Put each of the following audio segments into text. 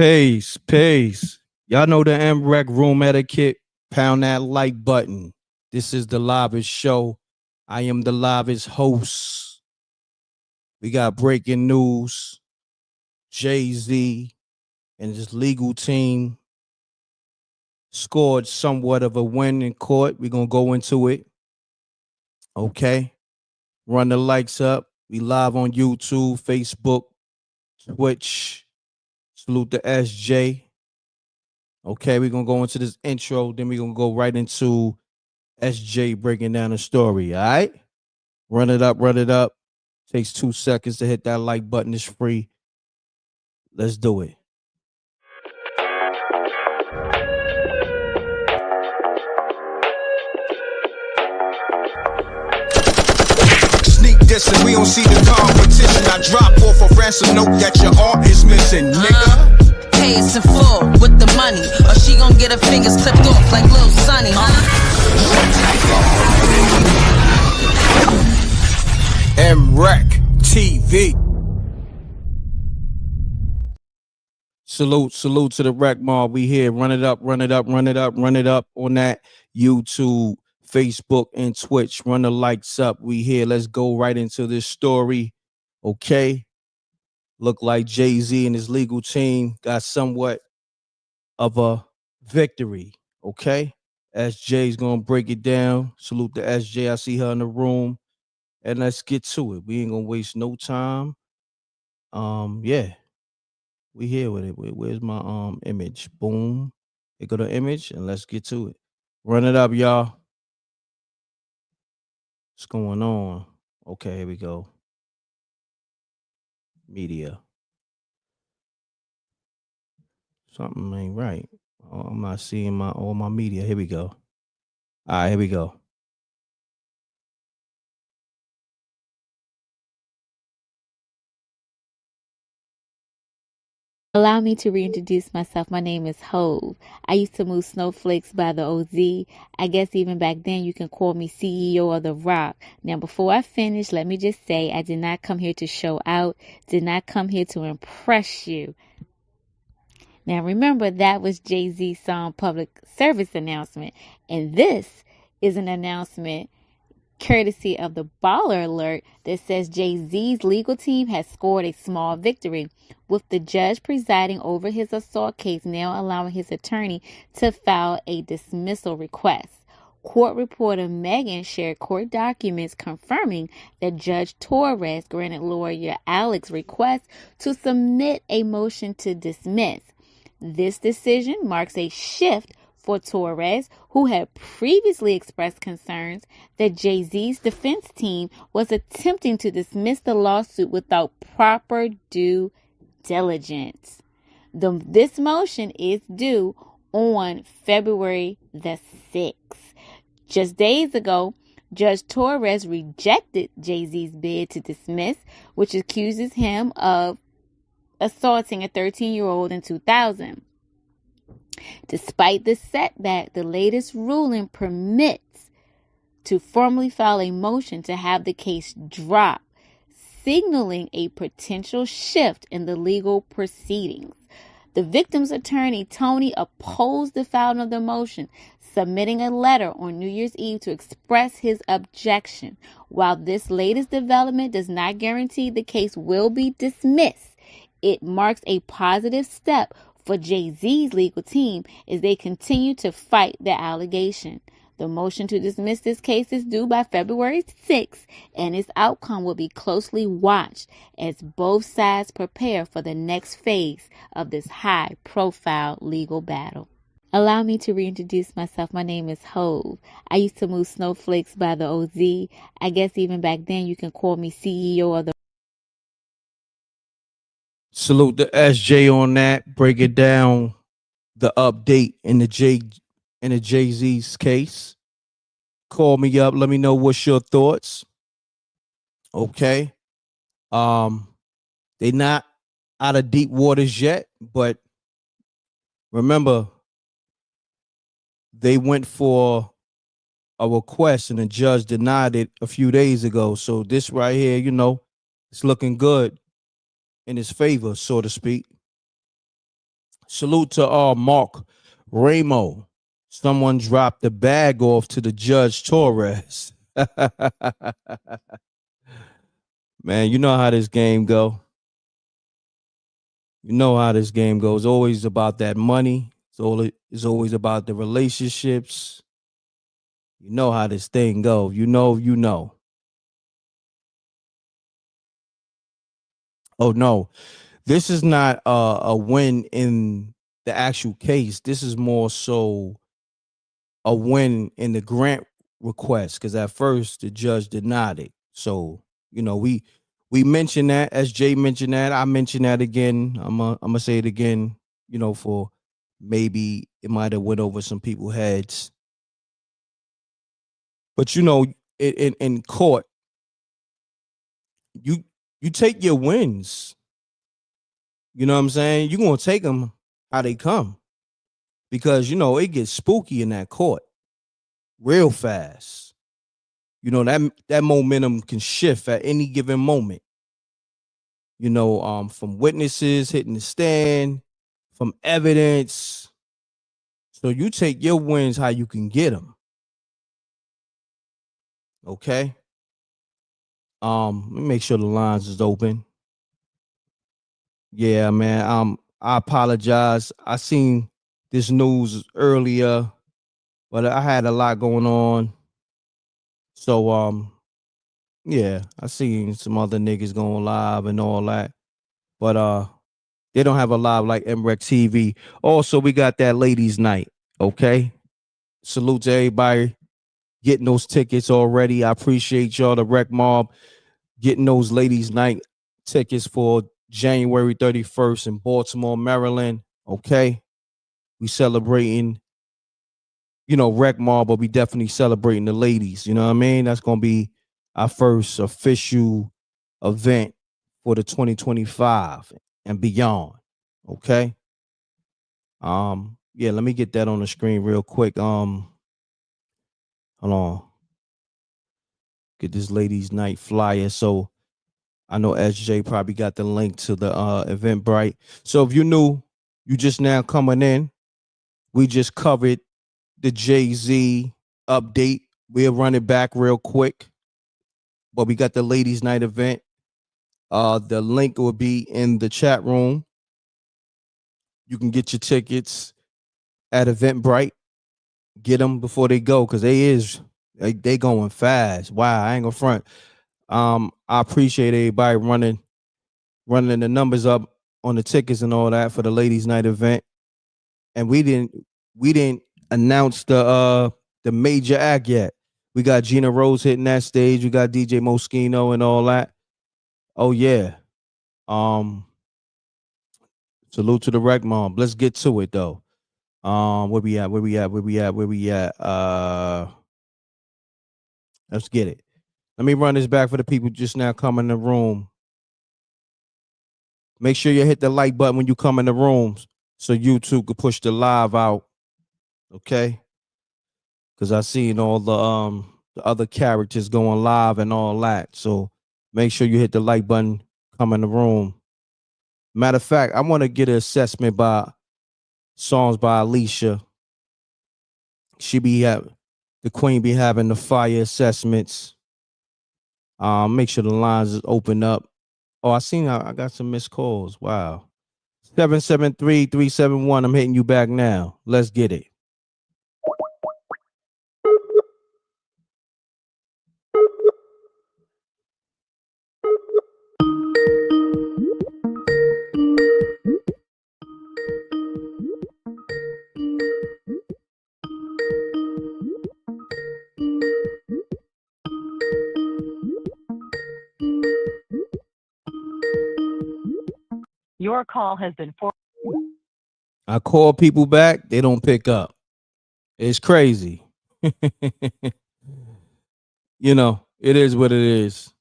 Peace, peace. Y'all know the M.Reck room etiquette. Pound that like button. This is the livest show. I am the livest host. We got breaking news. Jay-Z and his legal team scored somewhat of a win in court. We're going to go into it. Okay. Run the likes up. We live on YouTube, Facebook, Twitch. Salute the SJ. Okay, we're going to go into this intro. Then we're going to go right into SJ breaking down the story. All right? Run it up, run it up. Takes 2 seconds to hit that like button. It's free. Let's do it. Sneak dissing, we don't see the competition. I drop off a ransom note that your art is missing, nigga. Pay us in full with the money, or she gon' get her fingers clipped off like Lil Sonny, MRecktv. Salute to the Reckmobb. We here. Run it up, run it up, run it up, run it up on that YouTube, Facebook, and Twitch. Run the likes up. We here. Let's go right into this story. Okay. Look like Jay-Z and his legal team got somewhat of a victory. Okay. SJ's gonna break it down. Salute to SJ. I see her in the room. And let's get to it. We ain't gonna waste no time. Yeah. We here with it. Where's my image? Boom. Here go the image, and let's get to it. Run it up, y'all. What's going on? Okay, here we go. Media. Something ain't right. Oh, I'm not seeing all my media. Here we go. All right, here we go. Allow me to reintroduce myself. My name is Hove. I used to move snowflakes by the OZ. I guess even back then you can call me CEO of The Rock. Now, before I finish, let me just say I did not come here to show out, did not come here to impress you. Now, remember, that was Jay-Z's song public service announcement. And this is an announcement courtesy of the Baller Alert that says Jay-Z's legal team has scored a small victory, with the judge presiding over his assault case now allowing his attorney to file a dismissal request. Court reporter Megan shared court documents confirming that Judge Torres granted lawyer Alex's request to submit a motion to dismiss. This decision marks a shift for Torres, who had previously expressed concerns that Jay-Z's defense team was attempting to dismiss the lawsuit without proper due diligence. This motion is due on February the 6th. Just days ago, Judge Torres rejected Jay-Z's bid to dismiss, which accuses him of assaulting a 13-year-old in 2000. Despite the setback, the latest ruling permits to formally file a motion to have the case dropped, signaling a potential shift in the legal proceedings. The victim's attorney, Tony, opposed the filing of the motion, submitting a letter on New Year's Eve to express his objection. While this latest development does not guarantee the case will be dismissed, it marks a positive step for Jay-Z's legal team as they continue to fight the allegation. The motion to dismiss this case is due by February 6th, and its outcome will be closely watched as both sides prepare for the next phase of this high-profile legal battle. Allow me to reintroduce myself. My name is Hove. I used to move snowflakes by the OZ. I guess even back then you can call me CEO of the Salute the SJ on that. Break it down. The update in the Jay-Z's case. Call me up. Let me know what's your thoughts. Okay. They not out of deep waters yet, but remember, they went for a request and the judge denied it a few days ago. So this right here, it's looking good in his favor, so to speak. Salute to Mark Ramo. Someone dropped the bag off to the Judge Torres. Man, you know how this game go. You know how this game goes. Always about that money. It's always about the relationships. You know how this thing go. You know. Oh no, this is not a win in the actual case. This is more so a win in the grant request, because at first the judge denied it. So we mentioned that, as Jay mentioned that. I mentioned that again. I'm gonna say it again. For maybe it might have went over some people's heads, but in court, you take your wins. You know what I'm saying? You're gonna take them how they come, because it gets spooky in that court real fast. That momentum can shift at any given moment. From witnesses hitting the stand, from evidence. So you take your wins how you can get them. Okay. Let me make sure the lines is open. Yeah, man. I apologize. I seen this news earlier, but I had a lot going on. So yeah, I seen some other niggas going live and all that. But they don't have a live like MRecktv. Also, we got that ladies' night. Okay. Salute to everybody getting those tickets already. I appreciate y'all, the Reckmobb, getting those ladies' night tickets for January 31st in Baltimore, Maryland. Okay. We celebrating, Reckmobb, but we definitely celebrating the ladies. You know what I mean? That's gonna be our first official event for the 2025 and beyond. Okay. Yeah, let me get that on the screen real quick. Hold on. Get this ladies' night flyer. So I know SJ probably got the link to the Eventbrite. So if you new, you just now coming in, we just covered the Jay-Z update. We'll run it back real quick. But we got the ladies' night event. The link will be in the chat room. You can get your tickets at Eventbrite. Get them before they go, because they going fast. Wow, I ain't gonna front. I appreciate everybody running the numbers up on the tickets and all that for the ladies' night event. And we didn't announce the major act yet. We got Gina Rose hitting that stage. We got DJ Moschino and all that. Oh yeah. Salute to the Reckmobb. Let's get to it though. Where we at? Let's get it. Let me run this back for the people just now coming in the room. Make sure you hit the like button when you come in the rooms so YouTube could push the live out. Okay? Because I seen all the other characters going live and all that. So make sure you hit the like button, come in the room. Matter of fact, I want to get an assessment by songs by Alicia. The queen be having the fire assessments. Make sure the lines is open up. Oh, I got some missed calls. Wow. 773-371. I'm hitting you back now. Let's get it. Your call has been I call people back, they don't pick up. It's crazy. It is what it is.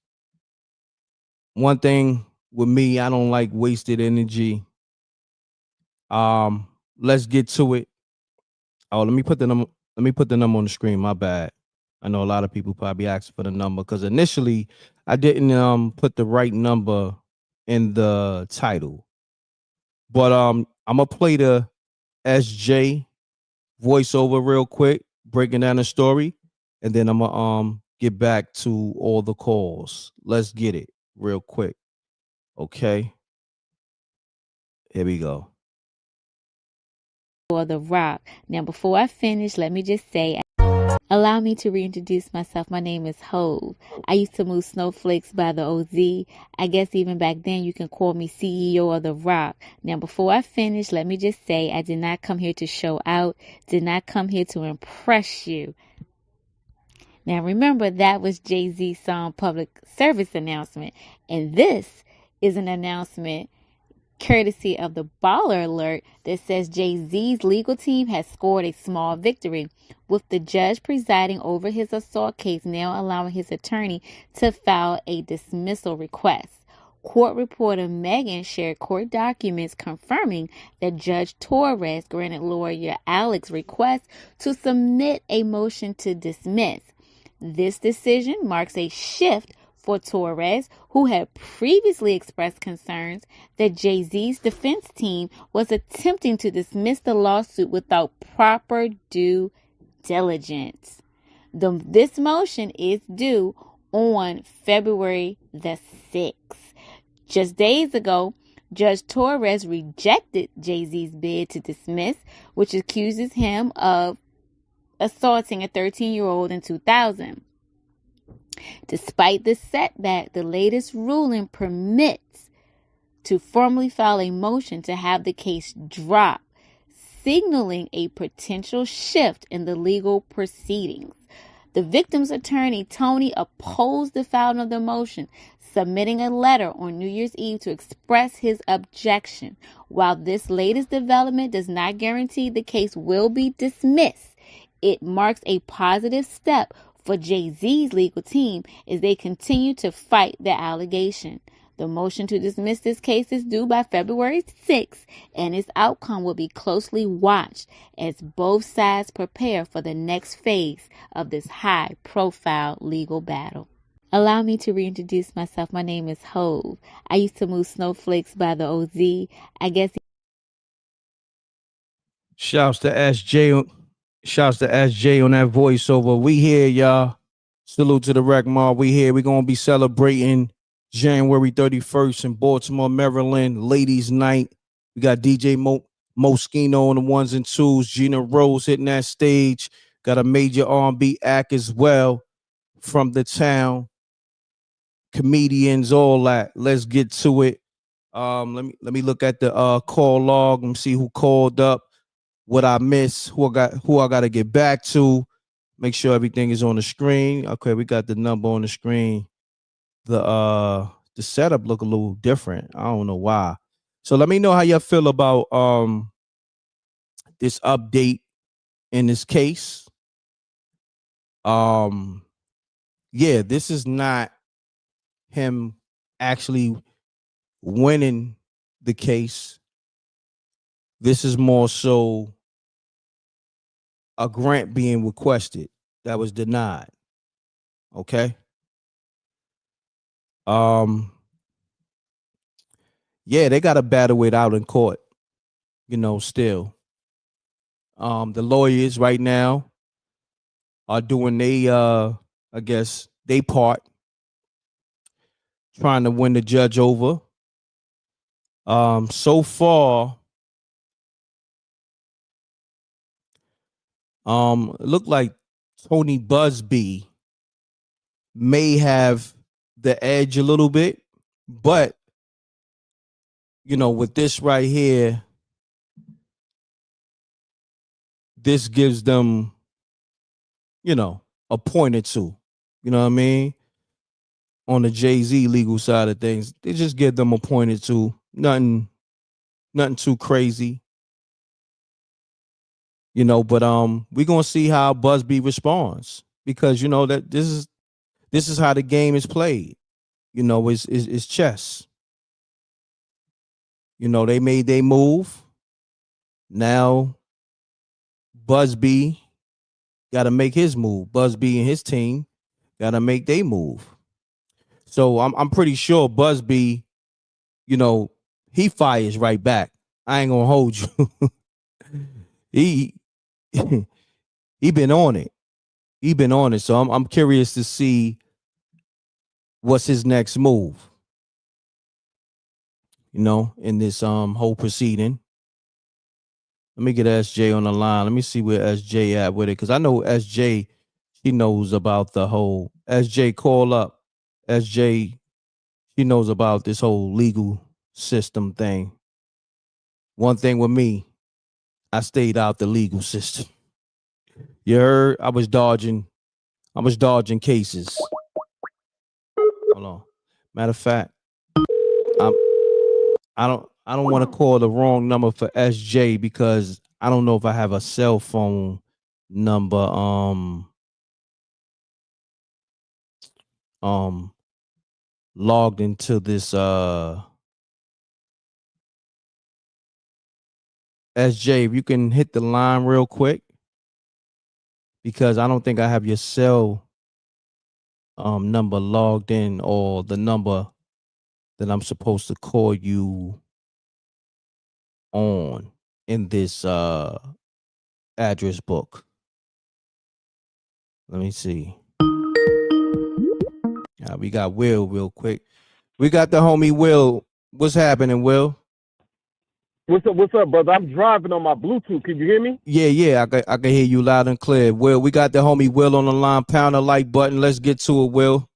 One thing with me, I don't like wasted energy. Let's get to it. Oh, let me put the number on the screen. My bad. I know a lot of people probably asked for the number because initially I didn't put the right number in the title. But I'm I'm gonna play the SJ voiceover real quick, breaking down the story, and then I'm gonna get back to all the calls. Let's get it real quick. Okay. Here we go. Or The Rock. Now, before I finish, let me just say, allow me to reintroduce myself. My name is Hove. I used to move snowflakes by the OZ. I guess even back then you can call me CEO of The Rock. Now, before I finish, let me just say I did not come here to show out, did not come here to impress you. Now, remember, that was Jay-Z's song Public Service Announcement. And this is an announcement courtesy of the Baller Alert that says Jay-Z's legal team has scored a small victory, with the judge presiding over his assault case now allowing his attorney to file a dismissal request. Court reporter Megan shared court documents confirming that Judge Torres granted lawyer Alex's request to submit a motion to dismiss. This decision marks a shift for Torres, who had previously expressed concerns that Jay-Z's defense team was attempting to dismiss the lawsuit without proper due diligence. This motion is due on February the 6th. Just days ago, Judge Torres rejected Jay-Z's bid to dismiss, which accuses him of assaulting a 13-year-old in 2000. Despite the setback, the latest ruling permits to formally file a motion to have the case dropped, signaling a potential shift in the legal proceedings. The victim's attorney, Tony, opposed the filing of the motion, submitting a letter on New Year's Eve to express his objection. While this latest development does not guarantee the case will be dismissed, it marks a positive step for Jay-Z's legal team as they continue to fight the allegation. The motion to dismiss this case is due by February 6th, and its outcome will be closely watched as both sides prepare for the next phase of this high-profile legal battle. Allow me to reintroduce myself. My name is Hove. I used to move snowflakes by the OZ. I guess. Shouts to SJ. Shouts to SJ on that voiceover. We here, y'all. Salute to the Reckmobb. We here. We're gonna be celebrating January 31st in Baltimore, Maryland, Ladies Night. We got DJ Moschino on the ones and twos. Gina Rose hitting that stage. Got a major R&B act as well from the town. Comedians, all that. Let's get to it. Let me look at the call log and see who called up, what I missed, who I got to get back to. Make sure everything is on the screen. Okay, we got the number on the screen. The setup look a little different. I don't know why. So let me know how y'all feel about this update in this case. Yeah, this is not him actually winning the case. This is more so a grant being requested that was denied. Okay. Yeah, they got to battle it out in court, still. The lawyers right now are doing I guess they part, trying to win the judge over. So far, it looked like Tony Busby may have the edge a little bit, but with this right here, this gives them, a point or two. You know what I mean? On the Jay-Z legal side of things, they just give them a point or two. Nothing too crazy. But we're gonna see how Busby responds, because that this is how the game is played. It's chess. They made their move. Now Busby got to make his move. Busby and his team got to make their move. So I'm pretty sure Busby, he fires right back. I ain't gonna hold you. he he been on it. He been on it. So I'm curious to see what's his next move. You know, in this whole proceeding. Let me get SJ on the line. Let me see where SJ at with it, because I know SJ, she knows about the whole SJ call up. SJ, she knows about this whole legal system thing. One thing with me, I stayed out the legal system. You heard? I was dodging cases. Hold on. Matter of fact, I don't want to call the wrong number for SJ because I don't know if I have a cell phone number logged into this SJ. If you can hit the line real quick, because I don't think I have your cell number logged in, or the number that I'm supposed to call you on in this address book. Let me see. We got Will real quick. We got the homie Will. What's happening, Will? What's up, brother? I'm driving on my Bluetooth. Can you hear me? Yeah, I can hear you loud and clear. Will, we got the homie Will on the line. Pound the like button. Let's get to it, Will.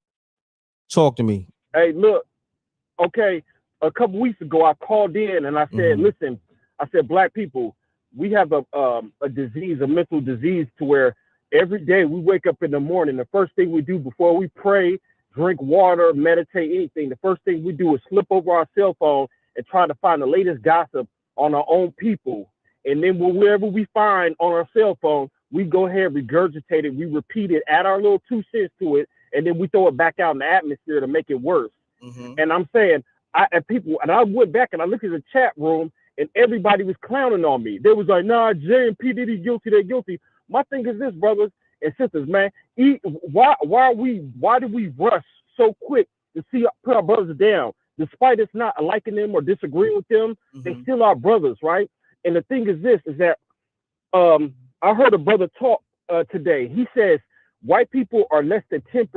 Talk to me. Hey, look, okay, a couple weeks ago, I called in and I said, listen, I said, black people, we have a disease, a mental disease, to where every day we wake up in the morning, the first thing we do before we pray, drink water, meditate, anything, the first thing we do is slip over our cell phone and try to find the latest gossip on our own people. And then wherever we find on our cell phone, we go ahead, regurgitate it, we repeat it, add our little 2 cents to it, and then we throw it back out in the atmosphere to make it worse. And I'm saying, I went back and I looked at the chat room and everybody was clowning on me. They was like, nah, J and P Diddy guilty, they're guilty. My thing is this, brothers and sisters, man, why do we rush so quick to put our brothers down? Despite us not liking them or disagreeing with them, they still are brothers, right? And the thing is this, is that I heard a brother talk today. He says white people are less than 10%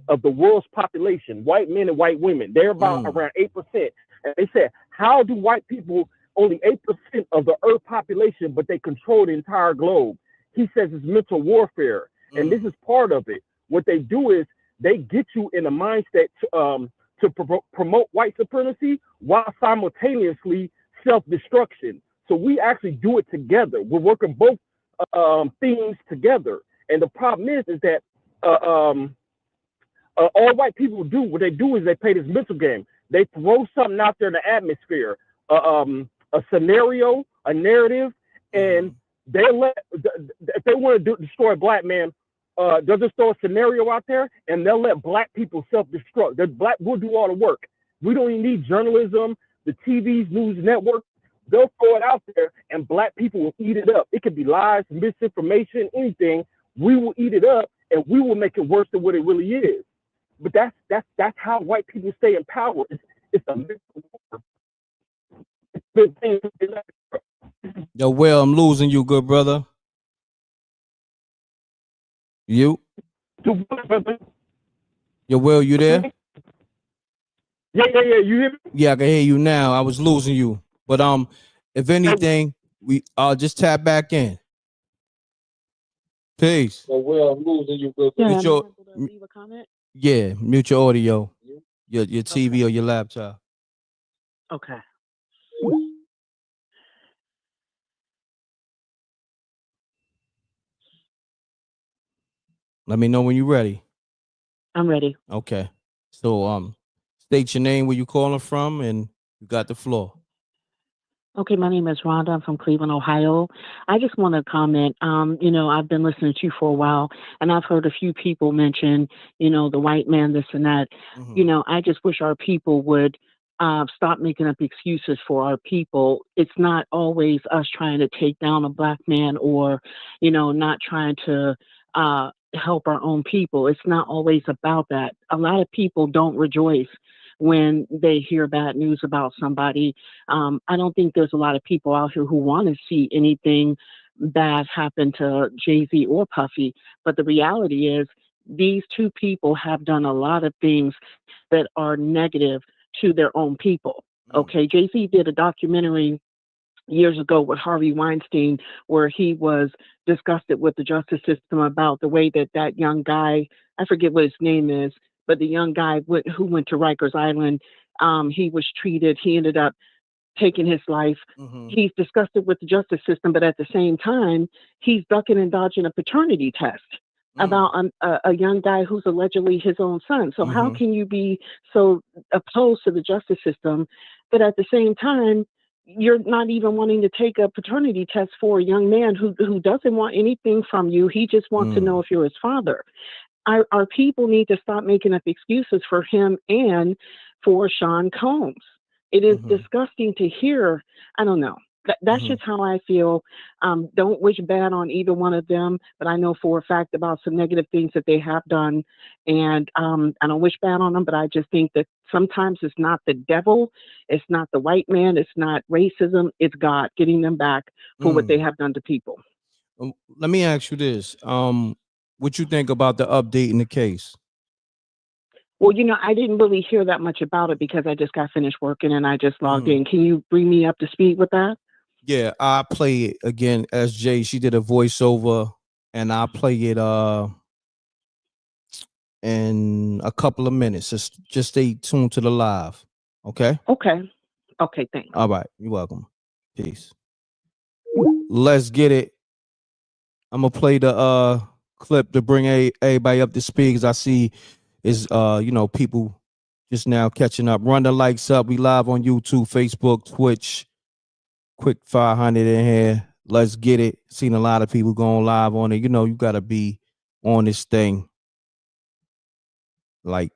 of the world's population, white men and white women. They're about around 8%. And they said, how do white people, only 8% of the earth population, but they control the entire globe? He says it's mental warfare. And this is part of it. What they do is they get you in a mindset to promote white supremacy while simultaneously self-destruction. So we actually do it together. We're working both things together. And the problem is that all white people do, what they do is they play this mental game. They throw something out there in the atmosphere, a scenario, a narrative, and they if they want to destroy a black man, they'll just throw a scenario out there and they'll let black people self-destruct. We'll do all the work. We don't even need journalism, the TV's news network. They'll throw it out there and black people will eat it up. It could be lies, misinformation, anything. We will eat it up and we will make it worse than what it really is. But that's how white people stay in power. It's a good thing. Yo, Will, I'm losing you, good brother. You? Yo, Will, you there? Yeah. You hear me? Yeah, I can hear you now. I was losing you. But if anything, I'll just tap back in. Peace. Well, Will, I'm losing you, brother. Yeah, leave a comment. Yeah, mute your audio, your TV or your laptop. Okay. Let me know when you're ready. I'm ready. Okay. So state your name, where you calling from, and you got the floor. Okay, my name is Rhonda. I'm from Cleveland, Ohio. I just want to comment. I've been listening to you for a while, and I've heard a few people mention, the white man, this and that. I just wish our people would stop making up excuses for our people. It's not always us trying to take down a black man or, not trying to help our own people. It's not always about that. A lot of people don't rejoice when they hear bad news about somebody. I don't think there's a lot of people out here who want to see anything bad happen to Jay-Z or Puffy. But the reality is, these two people have done a lot of things that are negative to their own people. Okay, Jay-Z did a documentary years ago with Harvey Weinstein, where he was disgusted with the justice system about the way that that young guy, I forget what his name is, but the young guy who went to Rikers Island, he was treated, he ended up taking his life. He's disgusted with the justice system, but at the same time, he's ducking and dodging a paternity test about a young guy who's allegedly his own son. So how can you be so opposed to the justice system, but at the same time, you're not even wanting to take a paternity test for a young man who doesn't want anything from you. He just wants to know if you're his father. Our people need to stop making up excuses for him and for Sean Combs. It is disgusting to hear. I don't know. That's just how I feel. Don't wish bad on either one of them, but I know for a fact about some negative things that they have done. And I don't wish bad on them, but I just think that sometimes it's not the devil, it's not the white man, it's not racism, it's God getting them back for what they have done to people. Let me ask you this. What you think about the update in the case? Well, I didn't really hear that much about it because I just got finished working and I just logged in. Can you bring me up to speed with that? Yeah, I play it again. SJ, she did a voiceover, and I'll play it in a couple of minutes. Just stay tuned to the live. Okay? Okay, thanks. All right, you're welcome. Peace. Let's get it. I'm gonna play the clip to bring everybody up to speed, because I see is people just now catching up. Run the likes up. We live on YouTube, Facebook, Twitch. Quick 500 in here. Let's get it. Seen a lot of people going live on it. You gotta be on this thing like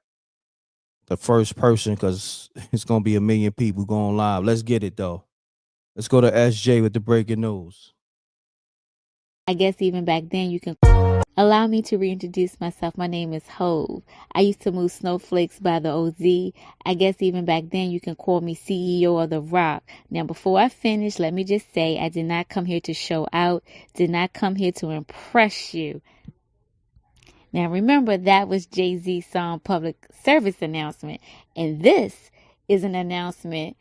the first person, because it's gonna be a million people going live. Let's get it though. Let's go to SJ with the breaking news. I guess even back then you can allow me to reintroduce myself. My name is Hove. I used to move snowflakes by the OZ. I guess even back then you can call me CEO of the Rock. Now before I finish, let me just say I did not come here to show out, did not come here to impress you. Now remember, that was Jay-Z's song public service announcement, and this is an announcement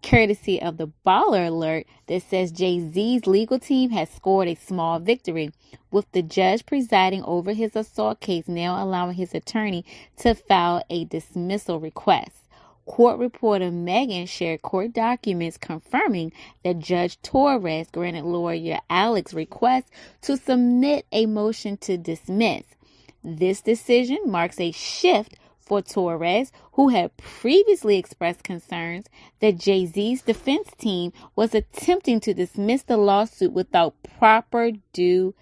courtesy of the Baller Alert that says Jay-Z's legal team has scored a small victory, with the judge presiding over his assault case now allowing his attorney to file a dismissal request. Court reporter Megan shared court documents confirming that Judge Torres granted lawyer Alex's request to submit a motion to dismiss. This decision marks a shift for Torres, who had previously expressed concerns that Jay-Z's defense team was attempting to dismiss the lawsuit without proper due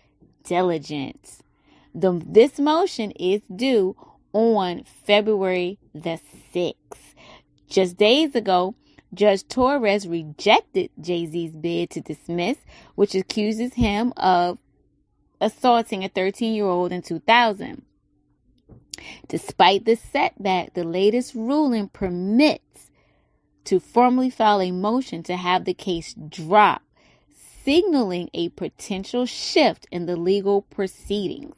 diligence. This motion is due on February the 6th. Just days ago, Judge Torres rejected Jay-Z's bid to dismiss, which accuses him of assaulting a 13-year-old in 2000. Despite the setback, the latest ruling permits to formally file a motion to have the case dropped, signaling a potential shift in the legal proceedings.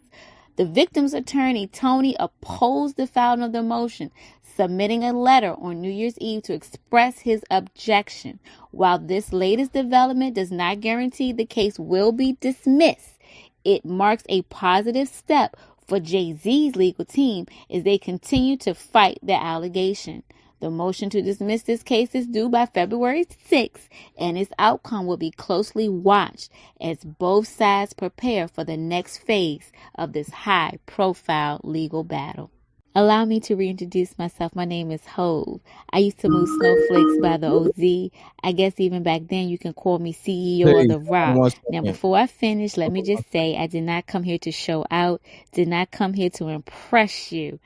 The victim's attorney, Tony, opposed the filing of the motion, submitting a letter on New Year's Eve to express his objection. While this latest development does not guarantee the case will be dismissed, it marks a positive step for Jay-Z's legal team as they continue to fight the allegation. The motion to dismiss this case is due by February 6th, and its outcome will be closely watched as both sides prepare for the next phase of this high-profile legal battle. Allow me to reintroduce myself. My name is Hove. I used to move snowflakes by the OZ. I guess even back then you can call me CEO of the Rock. Now before I finish, let me just say I did not come here to show out, did not come here to impress you.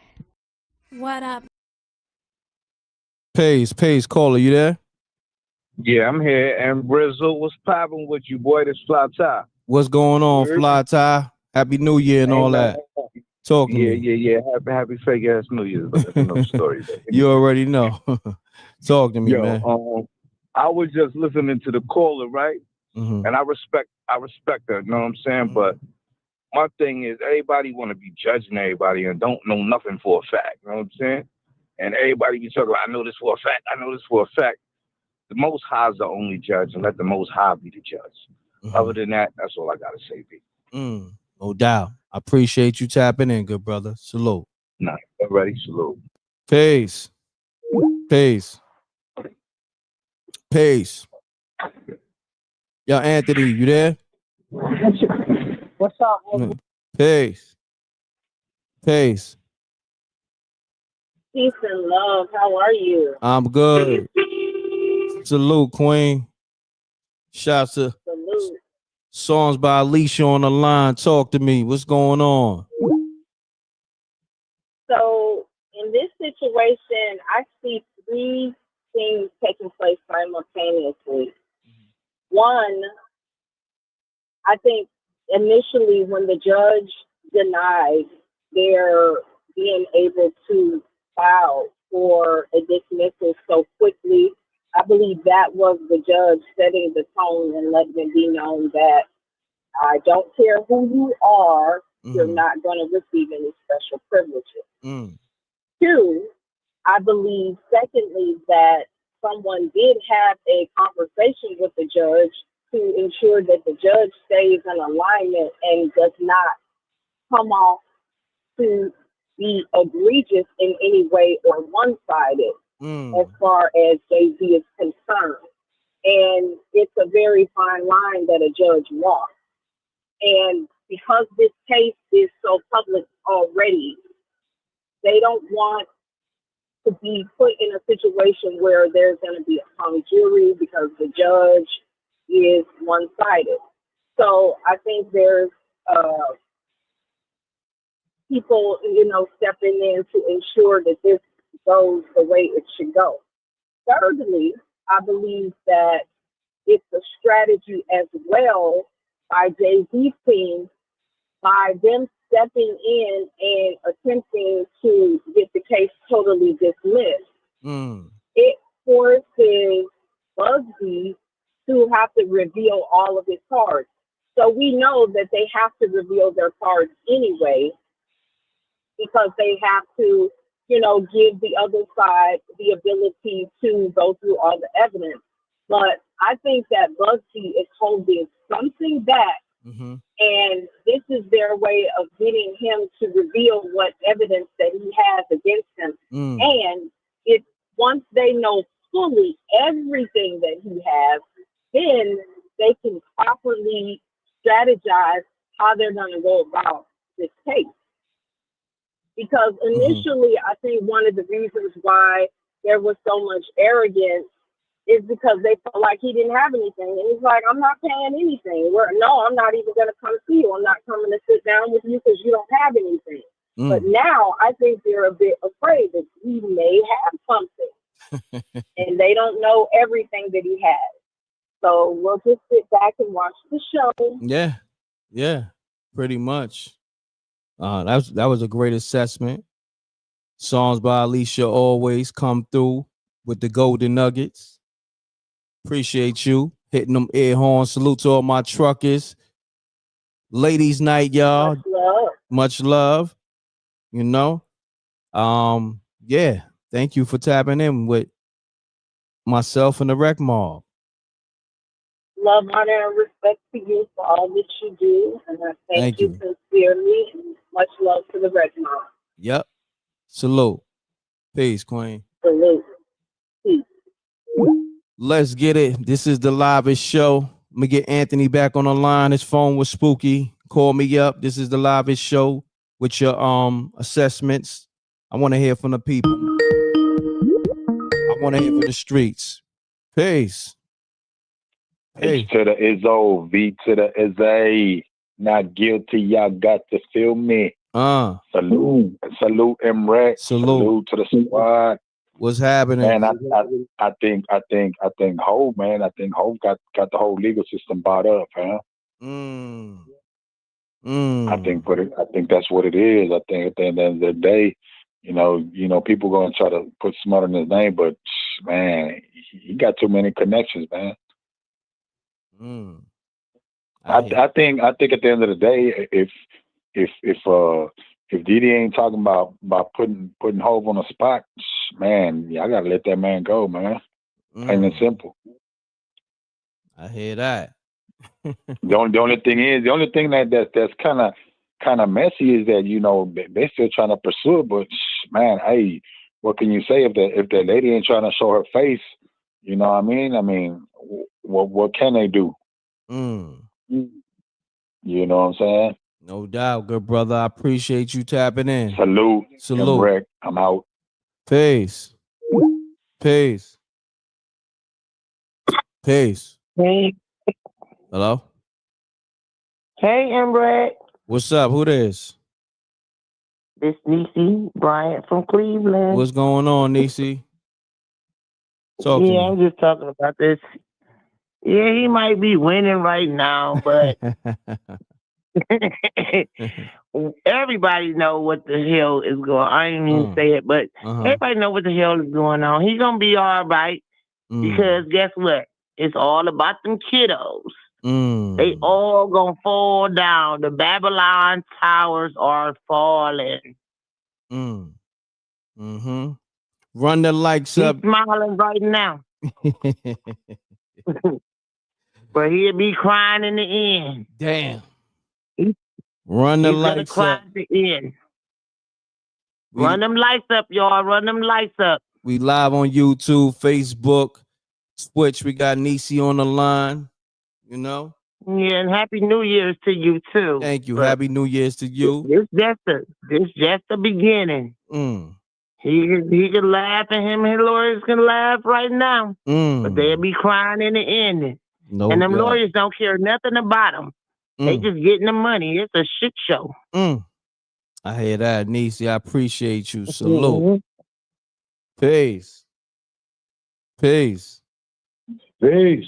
What up? Pace, caller, you there? Yeah, I'm here. And Brizzle, what's popping with you, boy? This Fly Tie. What's going on, Fly Tie? Happy New Year and all that. Talk to Yeah, me. yeah. Happy fake ass New Year's, but that's another story. Though. You already know. Talk to me, Yo, man. I was just listening to the caller, right? Mm-hmm. And I respect her, you know what I'm saying? Mm-hmm. But my thing is everybody wanna be judging everybody and don't know nothing for a fact, you know what I'm saying? And everybody be talking about, I know this for a fact, I know this for a fact. The Most High is the only judge, and let the Most High be the judge. Mm-hmm. Other than that, that's all I gotta say, B. No doubt. I appreciate you tapping in, good brother. Salute. Nah, already salute. Peace. Peace. Peace. Yo, Anthony, you there? What's up? Peace. Peace. Peace and love. How are you? I'm good. Salute, Queen. Shouts to Salute. Songs by Alicia on the line. Talk to me. What's going on? So, in this situation, I see three things taking place simultaneously. One, I think initially when the judge denied their being able to file for a dismissal so quickly, I believe that was the judge setting the tone and letting it be known that I don't care who you are, you're not going to receive any special privileges. Two, I believe, secondly, that someone did have a conversation with the judge to ensure that the judge stays in alignment and does not come off to be egregious in any way or one-sided as far as Jay-Z is concerned. And it's a very fine line that a judge walks. And because this case is so public already, they don't want to be put in a situation where there's going to be a hung jury because the judge is one-sided. So I think there's people, stepping in to ensure that this goes the way it should go. Thirdly, I believe that it's a strategy as well by Jay-Z's team, by them stepping in and attempting to get the case totally dismissed. It forces Busby to have to reveal all of his cards. So we know that they have to reveal their cards anyway, because they have to, give the other side the ability to go through all the evidence. But I think that Busby is holding something back, and this is their way of getting him to reveal what evidence that he has against him. And if once they know fully everything that he has, then they can properly strategize how they're going to go about this case. Because initially, I think one of the reasons why there was so much arrogance is because they felt like he didn't have anything. And he's like, I'm not paying anything. No, I'm not even going to come see you. I'm not coming to sit down with you because you don't have anything. But now I think they're a bit afraid that he may have something. And they don't know everything that he has. So we'll just sit back and watch the show. Yeah, pretty much. That was a great assessment. Songs by Alicia always come through with the golden nuggets. Appreciate you hitting them air horns. Salute to all my truckers. Ladies' night, y'all. Much love. Yeah. Thank you for tapping in with myself and the Reckmobb. Love, honor, and respect to you for all that you do. And I thank you sincerely. And much love to the Reckmobb. Yep. Salute. Peace, Queen. Salute. Peace. Let's get it. This is the livest show. I'm gonna get Anthony back on the line. His phone was spooky. Call me up. This is the livest show with your assessments. I want to hear from the people. I want to hear from the streets. Peace. Hey. H to the Izzo, V to the Izzy. Not guilty, y'all got to feel me. Salute M.Reck. Salute to the squad. What's happening? Man, I think Hov, man. I think Hov got the whole legal system bought up, huh? I think that's what it is. I think at the end of the day, you know, people gonna try to put smart in his name, but man, he got too many connections, man. I think at the end of the day, if Didi ain't talking about putting Hov on the spot, man, I gotta let that man go, man. Plain and simple. I hear that. The only thing that's kind of messy is that, you know, they still trying to pursue it, but man, hey, what can you say if that lady ain't trying to show her face? You know what I mean? I mean, what can they do? You know what I'm saying? No doubt, good brother. I appreciate you tapping in. Salute. M.Reck, I'm out. Peace. Peace. Peace. Hey. Hello? Hey, M.Reck. What's up? Who this? This Niecy Bryant from Cleveland. What's going on, Niecy? Talk to me. I'm just talking about this. Yeah, he might be winning right now, but everybody know what the hell is going on. I ain't even say it, but everybody know what the hell is going on. He's going to be all right because guess what? It's all about them kiddos. They all going to fall down. The Babylon towers are falling. Run the likes up. He's smiling right now. But he'll be crying in the end. Damn. Run the lights He's gonna cry at the end. Run them lights up, y'all. Run them lights up. We live on YouTube, Facebook, Twitch. We got Niecy on the line. You know? Yeah, and Happy New Year's to you too. Thank you. Happy New Year's to you. This just the beginning. He can laugh and him and his lawyers can laugh right now. But they'll be crying in the end. No and them doubt. lawyers don't care nothing about them. They just getting the money. It's a shit show. I hear that, Niecy. I appreciate you. Salute. Peace. Peace. Peace.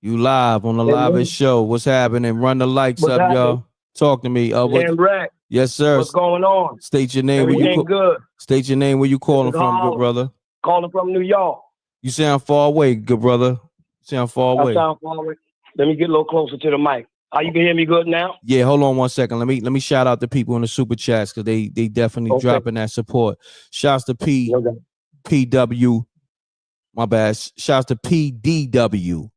You live on the livest show. What's happening? Run the lights What's up, happening? y'all. Talk to me. M.Reck. Yes, sir. What's going on? State your name. Everything good. State your name. Where you calling from, good brother? Calling from New York. You sound far away, good brother. Sound far away. I sound far away. Let me get a little closer to the mic. You can hear me good now? Yeah, hold on 1 second. Let me shout out the people in the super chats because they definitely dropping that support. Shouts to PW. My bad. Shouts to PDW.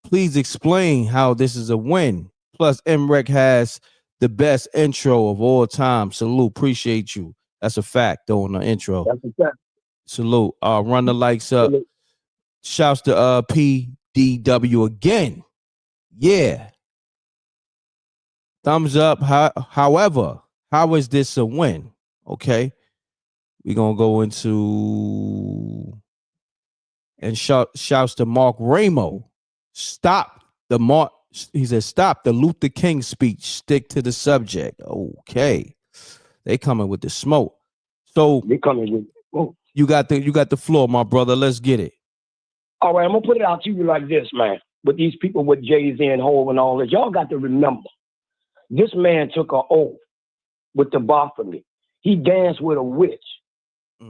Please explain how this is a win. Plus, M.Reck has the best intro of all time. Salute. Appreciate you. That's a fact, though, on the intro. That's a fact. Salute. Run the likes up. Salute. Shouts to PDW again. Yeah. Thumbs up. However, how is this a win? Okay. We're going to go into and shouts to Mark Ramo. He said, stop the Luther King speech. Stick to the subject. Okay. They coming with the smoke. So they coming with smoke. You got the floor, my brother. Let's get it. All right, I'm gonna put it out to you like this, man. With these people with Jay-Z and Hov and all this, y'all got to remember, this man took an oath with the Baphomet. He danced with a witch.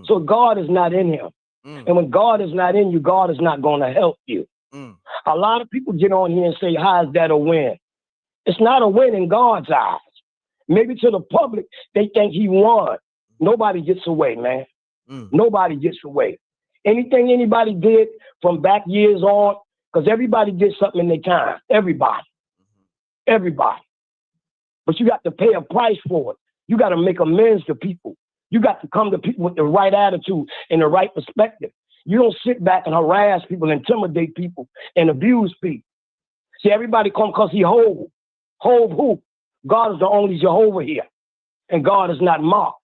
So God is not in him. And when God is not in you, God is not going to help you. A lot of people get on here and say, how is that a win? It's not a win in God's eyes. Maybe to the public, they think he won. Nobody gets away, man. Nobody gets away. Anything anybody did from back years on, because everybody did something in their time. Everybody. Everybody. But you got to pay a price for it. You got to make amends to people. You got to come to people with the right attitude and the right perspective. You don't sit back and harass people, intimidate people, and abuse people. See, everybody come because he Hov. Hov who? God is the only Jehovah here. And God is not mocked.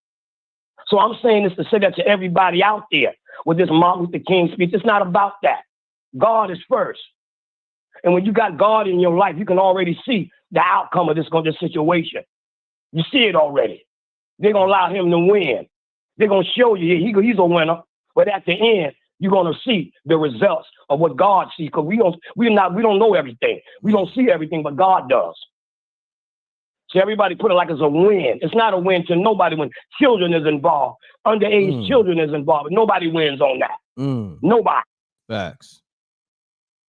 So I'm saying this to say that to everybody out there with this Martin Luther King speech. It's not about that. God is first. And when you got God in your life, you can already see the outcome of this situation. You see it already. They're going to allow him to win. They're going to show you he's a winner. But at the end, you're going to see the results of what God sees. Because we don't know everything. We don't see everything, but God does. See, everybody put it like it's a win. It's not a win to nobody when children is involved. Underage children is involved. Nobody wins on that. Nobody. Facts.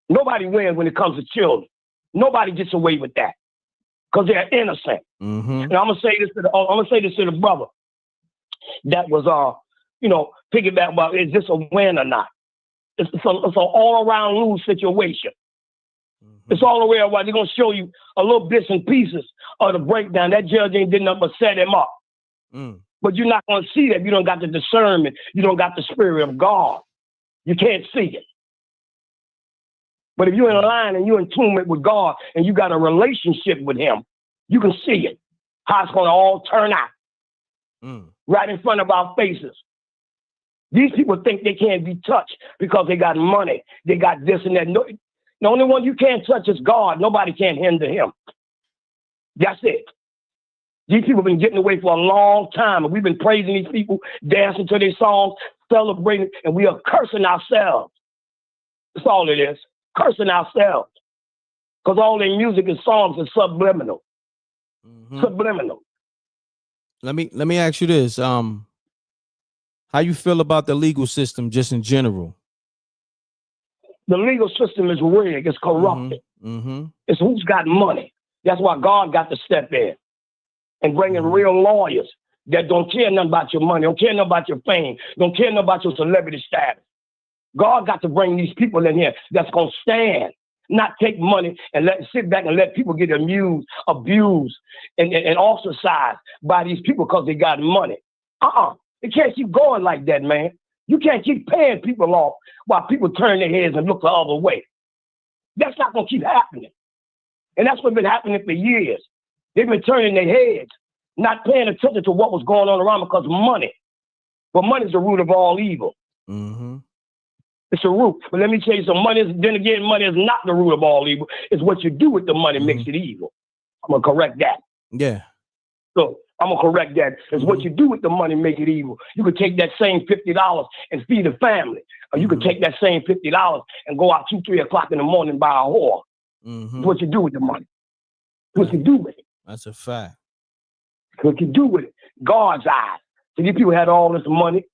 Nobody wins when it comes to children. Nobody gets away with that because they're innocent. And I'm gonna say this to the brother that was piggyback about is this a win or not? It's an all around lose situation. It's all the way around. They're gonna show you a little bits and pieces of the breakdown. That judge ain't did nothing but set him up. But you're not gonna see that. You don't got the discernment. You don't got the spirit of God. You can't see it. But if you're in line and you're in tune with God and you got a relationship with him, you can see it. How it's gonna all turn out. Right in front of our faces. These people think they can't be touched because they got money. They got this and that. No, the only one you can't touch is God. Nobody can hinder him. That's it. These people have been getting away for a long time, and we've been praising these people, dancing to their songs, celebrating, and we are cursing ourselves. That's all it is. Cursing ourselves. Because all their music and songs are subliminal. Subliminal. Let me ask you this. How you feel about the legal system just in general? The legal system is rigged. It's corrupted. It's who's got money. That's why God got to step in and bring in real lawyers that don't care nothing about your money, don't care nothing about your fame, don't care nothing about your celebrity status. God got to bring these people in here that's going to stand, not take money and sit back and let people get amused, abused, and ostracized by these people because they got money. It can't keep going like that, man. You can't keep paying people off while people turn their heads and look the other way. That's not going to keep happening. And that's what's been happening for years. They've been turning their heads, not paying attention to what was going on around because of money. But money is the root of all evil. It's a root. But let me tell you something. Money is not the root of all evil. It's what you do with the money makes it evil. I'm going to correct that. Yeah. So I'm going to correct that. It's what you do with the money make it evil. You could take that same $50 and feed a family. Or you could take that same $50 and go out 2, 3 o'clock in the morning and buy a whore. It's what you do with the money. What you do with it. That's a fact. What you do with it. God's eyes. So these people had all this money,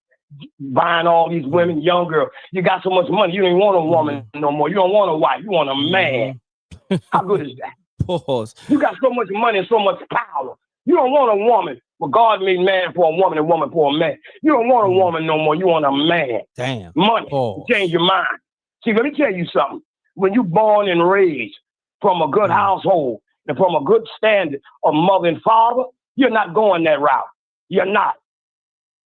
buying all these women, young girls. You got so much money, you don't even want a woman no more. You don't want a wife. You want a man. How good is that? Pause. You got so much money and so much power. You don't want a woman. Well, God made man for a woman and woman for a man. You don't want a woman no more. You want a man. Damn. Money. Change your mind. See, let me tell you something. When you're born and raised from a good household and from a good standard of mother and father, you're not going that route. You're not.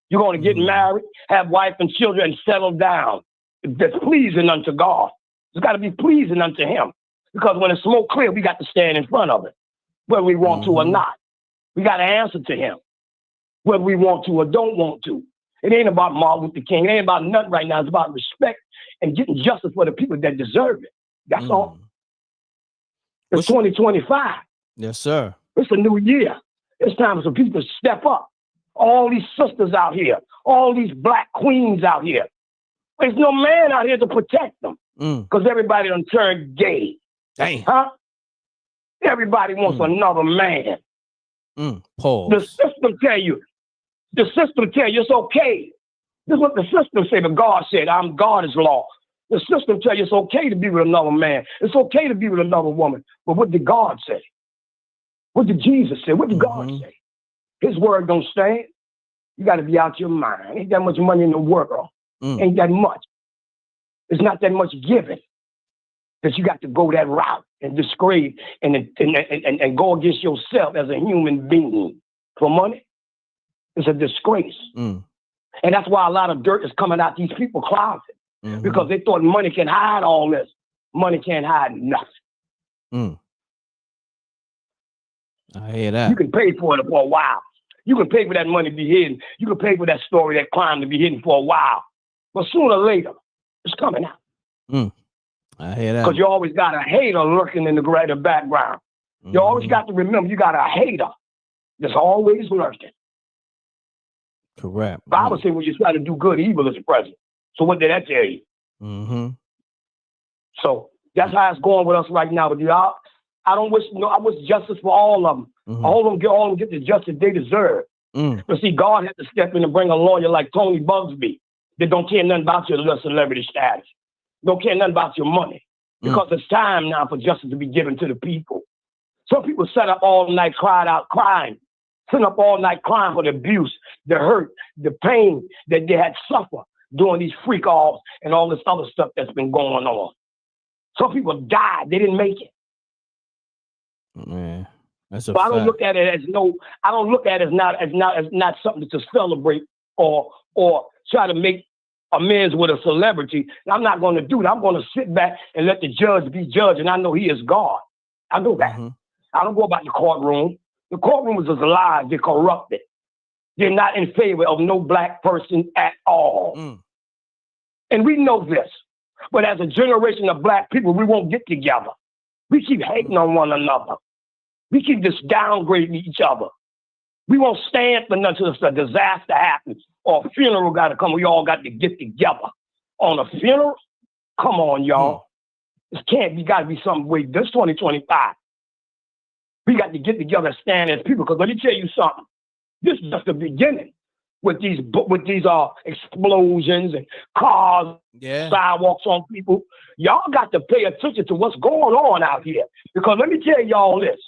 You're going to get married, have wife and children, and settle down. That's pleasing unto God. It's got to be pleasing unto him. Because when it's smoke clear, we got to stand in front of it, whether we want to or not. We got to answer to him, whether we want to or don't want to. It ain't about Martin Luther King. It ain't about nothing right now. It's about respect and getting justice for the people that deserve it. That's all. It's 2025. Yes, sir. It's a new year. It's time for some people to step up. All these sisters out here, all these black queens out here. There's no man out here to protect them because everybody done turned gay. Dang. Huh? Everybody wants another man. Pause. The system tell you it's okay. This is what the system say, but God said, God is law. The system tell you it's okay to be with another man. It's okay to be with another woman. But what did God say? What did Jesus say? What did God say? His word don't stand. You got to be out your mind. Ain't that much money in the world. Ain't that much. It's not that much given that you got to go that route and disgrace and go against yourself as a human being for money. It's a disgrace. And that's why a lot of dirt is coming out these people's closets because they thought money can hide all this. Money can't hide nothing. I hear that. You can pay for it for a while. You can pay for that money to be hidden. You can pay for that story, that crime to be hidden for a while. But sooner or later, it's coming out. I hear that. Because you always got a hater lurking in the background. You always got to remember you got a hater that's always lurking. Correct. Bible says when you try to do good, evil is present. So what did that tell you? So that's how it's going with us right now. But y'all, I wish justice for all of them. All of them get the justice they deserve. But see, God had to step in and bring a lawyer like Tony Bugsby that don't care nothing about your little celebrity status. Don't care nothing about your money. Because it's time now for justice to be given to the people. Some people sat up all night, crying. Sat up all night crying for the abuse, the hurt, the pain that they had suffered during these freak offs and all this other stuff that's been going on. Some people died. They didn't make it. Man, that's a so fact. I don't look at it as not something to celebrate or try to make amends with a celebrity. I'm not going to do that. I'm going to sit back and let the judge be judge, and I know he is God. I know that. I don't go about the courtroom. The courtroom is alive. They're corrupted. They're not in favor of no black person at all. And we know this. But as a generation of black people, we won't get together. We keep hating on one another. We keep just downgrading each other. We won't stand for nothing until a disaster happens or a funeral got to come. We all got to get together. On a funeral? Come on, y'all. This got to be something way. This 2025. We got to get together and stand as people. Because let me tell you something. This is just the beginning with these explosions and cars, sidewalks on people. Y'all got to pay attention to what's going on out here. Because let me tell y'all this.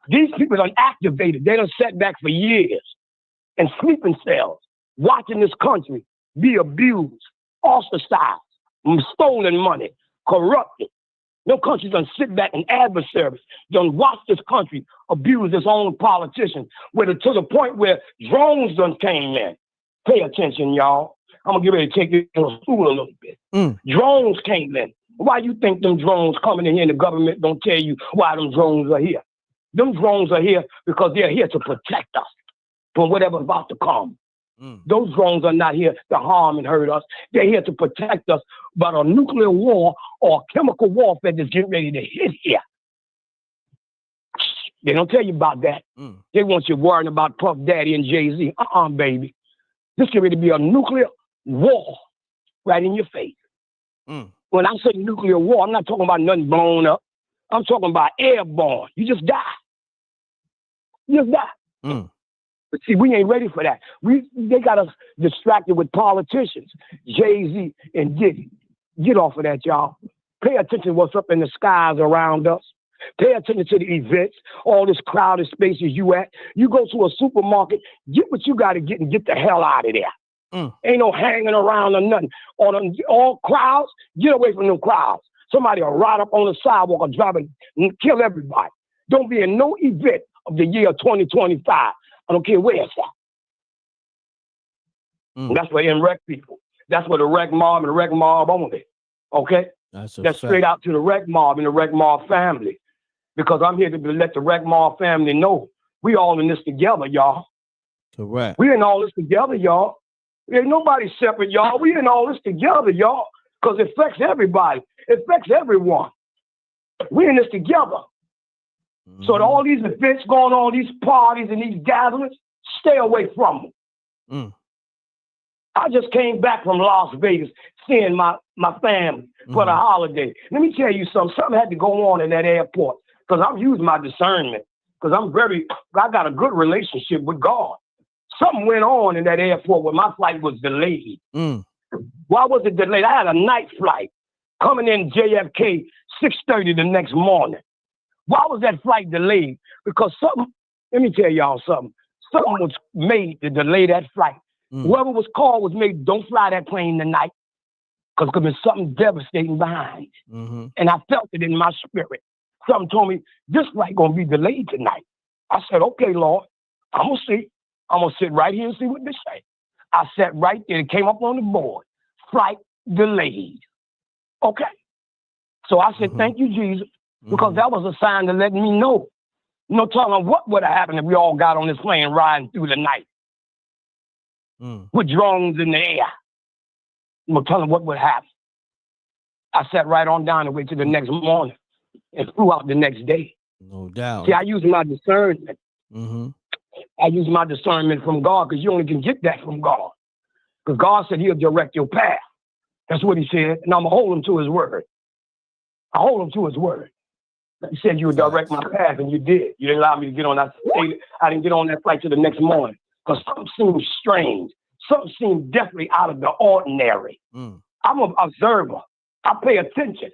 These people are activated. They done sat back for years in sleeping cells, watching this country be abused, ostracized, stolen money, corrupted. No country done sit back and adversaries done watch this country abuse its own politicians, to the point where drones done came in. Pay attention, y'all. I'm gonna get ready to take you to school a little bit. Drones came in. Why you think them drones coming in here and the government don't tell you why them drones are here? Them drones are here because they're here to protect us from whatever's about to come. Those drones are not here to harm and hurt us. They're here to protect us about a nuclear war or chemical warfare that's getting ready to hit here. They don't tell you about that. They want you worrying about Puff Daddy and Jay-Z. Baby. This is ready to be a nuclear war right in your face. When I say nuclear war, I'm not talking about nothing blown up. I'm talking about airborne. You just die. You just die. But see, we ain't ready for that. They got us distracted with politicians, Jay-Z and Diddy. Get off of that, y'all. Pay attention to what's up in the skies around us. Pay attention to the events, all this crowded spaces you at. You go to a supermarket, get what you got to get and get the hell out of there. Ain't no hanging around or nothing. All crowds, get away from them crowds. Somebody will ride up on the sidewalk or drive and kill everybody. Don't be in no event of the year 2025. I don't care where it's at. That's for M.Reck people. That's for the Reckmobb and the Reckmobb only. Okay? That's straight out to the Reckmobb and the Reckmobb family. Because I'm here to let the Reckmobb family know we all in this together, y'all. Correct. We in all this together, y'all. Ain't nobody separate, y'all. We in all this together, y'all. Because it affects everybody. It affects everyone. We in this together. So all these events going on, these parties and these gatherings, stay away from them. I just came back from Las Vegas, seeing my family for the holiday. Let me tell you something. Something had to go on in that airport because I'm using my discernment because I got a good relationship with God. Something went on in that airport where my flight was delayed. Why was it delayed? I had a night flight coming in JFK 6:30 the next morning. Why was that flight delayed? Because let me tell y'all something. Something was made to delay that flight. Whoever was called was made, don't fly that plane tonight. Because there was something devastating behind. And I felt it in my spirit. Something told me, this flight going to be delayed tonight. I said, okay, Lord, I'm going to see. I'm going to sit right here and see what they say. I sat right there. It came up on the board. Flight delayed. Okay. So I said, thank you, Jesus. Because that was a sign to let me know. No telling what would have happened if we all got on this plane riding through the night. With drones in the air. No telling what would happen. I sat right on down and wait till the next morning and flew out the next day. No doubt. See, I use my discernment. I use my discernment from God because you only can get that from God. Because God said he'll direct your path. That's what he said. And I'm going to hold him to his word. I hold him to his word. You said you would direct my path, and you did. You didn't allow me to get on that. I didn't get on that flight till the next morning because something seemed strange. Something seemed definitely out of the ordinary. I'm an observer. I pay attention.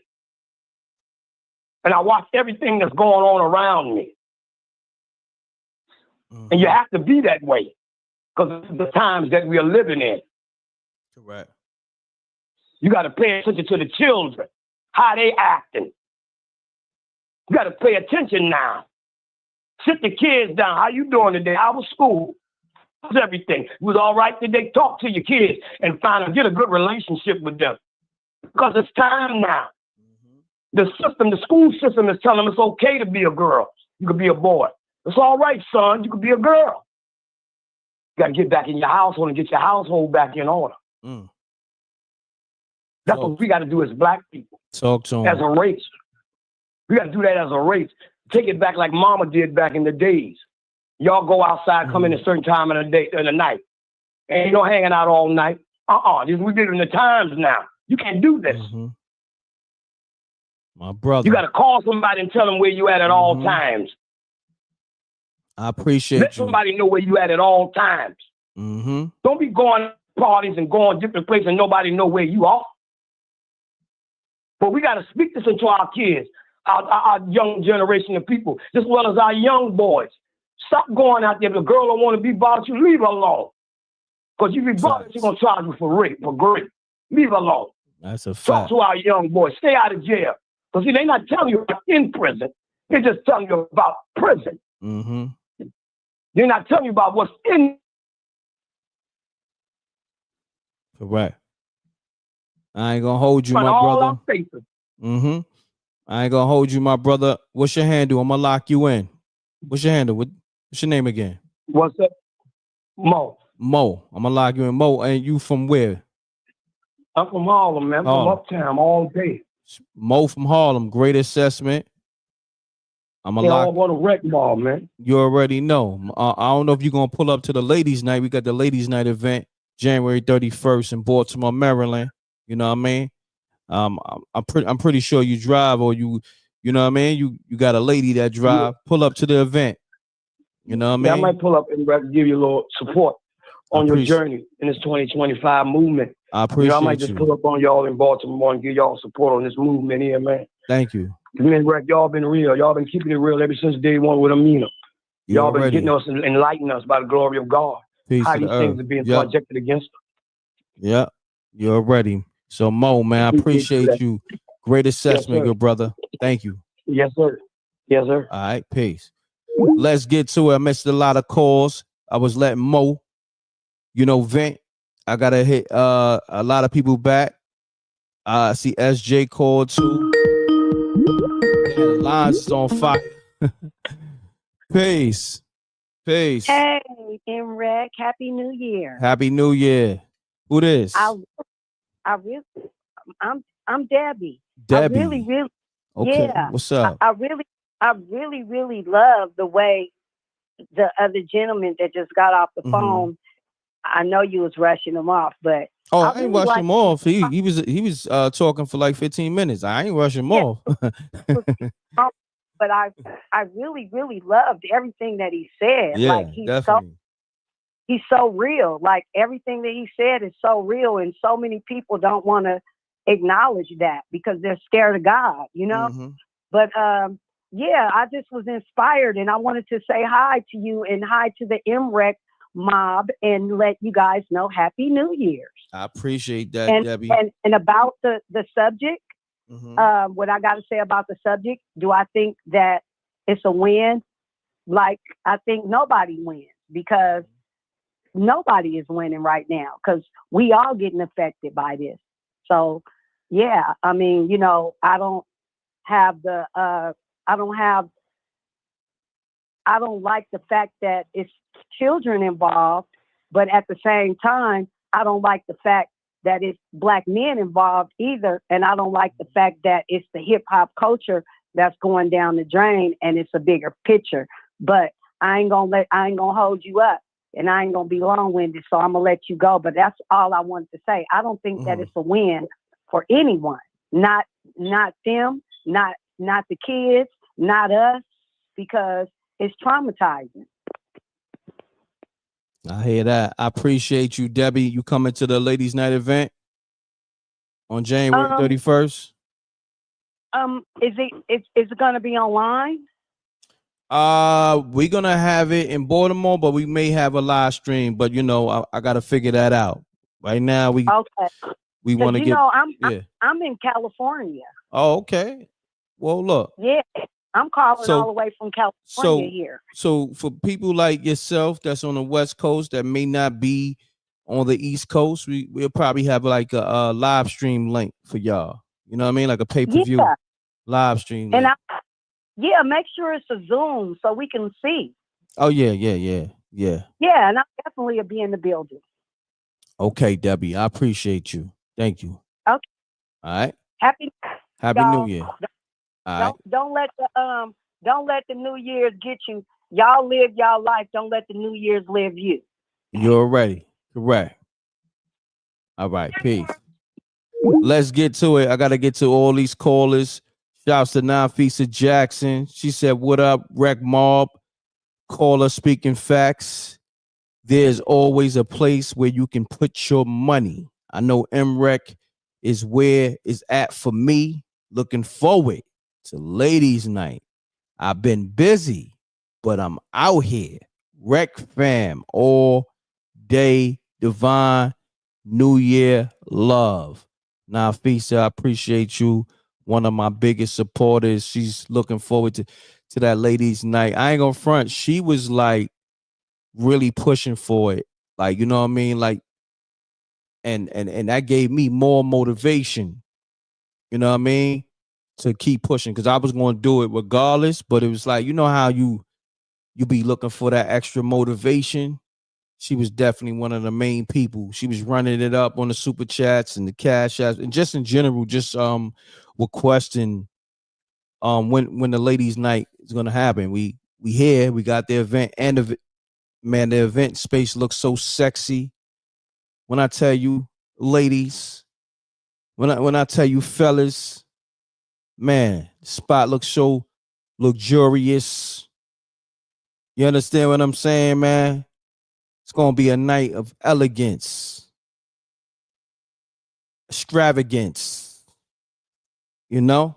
And I watch everything that's going on around me. And you have to be that way because of the times that we are living in. Correct. You got to pay attention to the children, how they acting. You got to pay attention now. Sit the kids down. How you doing today? How was school? How's everything? It was all right today? Talk to your kids and get a good relationship with them. Because it's time now. The school system is telling them it's okay to be a girl. You could be a boy. It's all right, son. You could be a girl. You got to get back in your household and get your household back in order. That's what we got to do as black people. Talk to them. As a race. We got to do that as a race. Take it back like mama did back in the days. Y'all go outside, come in a certain time of the night. And you don't hanging out all night. We did it in the times now. You can't do this. My brother. You got to call somebody and tell them where you at all times. I appreciate Let somebody know where you at all times. Don't be going to parties and going different places and nobody know where you are. But we got to speak this into our kids, our young generation of people, as well as our young boys. Stop going out there. If a girl don't want to be bothered, you leave her alone. Because if you be bothered, she's going to charge you for rape, for grape. Leave her alone. That's a fact. Talk to our young boys. Stay out of jail. Because see, they're not telling you about in prison. They're just telling you about prison. They're not telling you about what's in. Correct. I ain't gonna hold you, my brother. I ain't gonna hold you, my brother. What's your handle? I'm gonna lock you in. What's your handle? What's your name again? What's up? Mo. Mo. I'm gonna lock you in. Mo, and you from where? I'm from Harlem, man. I'm from uptown all day. Mo from Harlem. Great assessment. I'm gonna lock. I want to Reckmobb, man. You already know. I don't know if you're gonna pull up to the ladies' night. We got the ladies' night event January 31st in Baltimore, Maryland. You know what I mean? I'm pretty sure you drive or you know what I mean? You got a lady that drive. Pull up to the event. You know what I mean? I might pull up and give you a little support on your journey in this 2025 movement. I appreciate I might just pull up on y'all in Baltimore and give y'all support on this movement here, man. Thank you. M.Reck, y'all been real. Y'all been keeping it real ever since day one with Amina. Y'all been getting us and enlightening us by the glory of God. Peace how these things are being projected against us. Yeah, you're ready. So Mo, man, I appreciate you. Great assessment, good brother. Thank you. Yes, sir. Yes, sir. All right, peace. Let's get to it. I missed a lot of calls. I was letting Mo, vent. I gotta hit a lot of people back. I see SJ called too. The lines is on fire. Peace. Peace. Hey, M.Reck, Happy New Year. Happy New Year. Who this? I'm Debbie. Debbie. I really, okay. Yeah. What's up? I really love the way the other gentleman that just got off the phone. I know you was rushing him off, but I ain't rushing him off. He was talking for like 15 minutes. I ain't rushing him off. But I really loved everything that he said. Yeah, like definitely. He's so real. Like everything that he said is so real, and so many people don't want to acknowledge that because they're scared of God, But yeah, I just was inspired, and I wanted to say hi to you and hi to the Reckmobb and let you guys know Happy New Year's. I appreciate that, Debbie. And about the subject, what I got to say about the subject, do I think that it's a win? Like, I think nobody wins because nobody is winning right now because we all getting affected by this. So, yeah, I mean, I don't like the fact that it's children involved, but at the same time, I don't like the fact that it's black men involved either. And I don't like the fact that it's the hip hop culture that's going down the drain and it's a bigger picture. But I ain't gonna hold you up and I ain't gonna be long-winded. So I'm gonna let you go. But that's all I wanted to say. I don't think that it's a win for anyone, not them, not the kids, not us, because it's traumatizing. I hear that. I appreciate you, Debbie. You coming to the Ladies Night event on January 31st? Is it gonna be online? We're gonna have it in Baltimore, but we may have a live stream. But you know, I gotta figure that out. Right now, we want to get. I'm in California. Oh, okay. Well, look. Yeah, I'm calling all the way from California here. So for people like yourself that's on the West Coast that may not be on the East Coast, we'll probably have like a live stream link for y'all. You know what I mean? Like a pay-per-view live stream link. And make sure it's a Zoom so we can see. Oh, yeah. Yeah, and I definitely will be in the building. Okay, Debbie, I appreciate you. Thank you. Okay. All right. Happy New Year. Don't let the New Year's get you. Y'all live y'all life. Don't let the New Year's live you. You're ready. Correct. All right. Peace. Let's get to it. I got to get to all these callers. Shouts to Nafisa Jackson. She said, "What up, Reckmobb? Caller speaking facts. There's always a place where you can put your money. I know M.Reck is where it's at for me. Looking forward to Ladies Night. I've been busy, but I'm out here. Reck fam all day. Divine New Year love." Nafisa, I appreciate you. One of my biggest supporters. She's looking forward to that Ladies Night. I ain't gonna front. She was like really pushing for it. Like, you know what I mean? Like, and that gave me more motivation, you know what I mean, to keep pushing, because I was going to do it regardless. But it was like, you know how you be looking for that extra motivation. She was definitely one of the main people. She was running it up on the super chats and the cash apps, and just in general, just requesting when the Ladies Night is gonna happen. We here, we got the event, and the event space looks so sexy. When I tell you, ladies, when I tell you, fellas, man, the spot looks so luxurious. You understand what I'm saying, man? It's gonna be a night of elegance, extravagance. You know,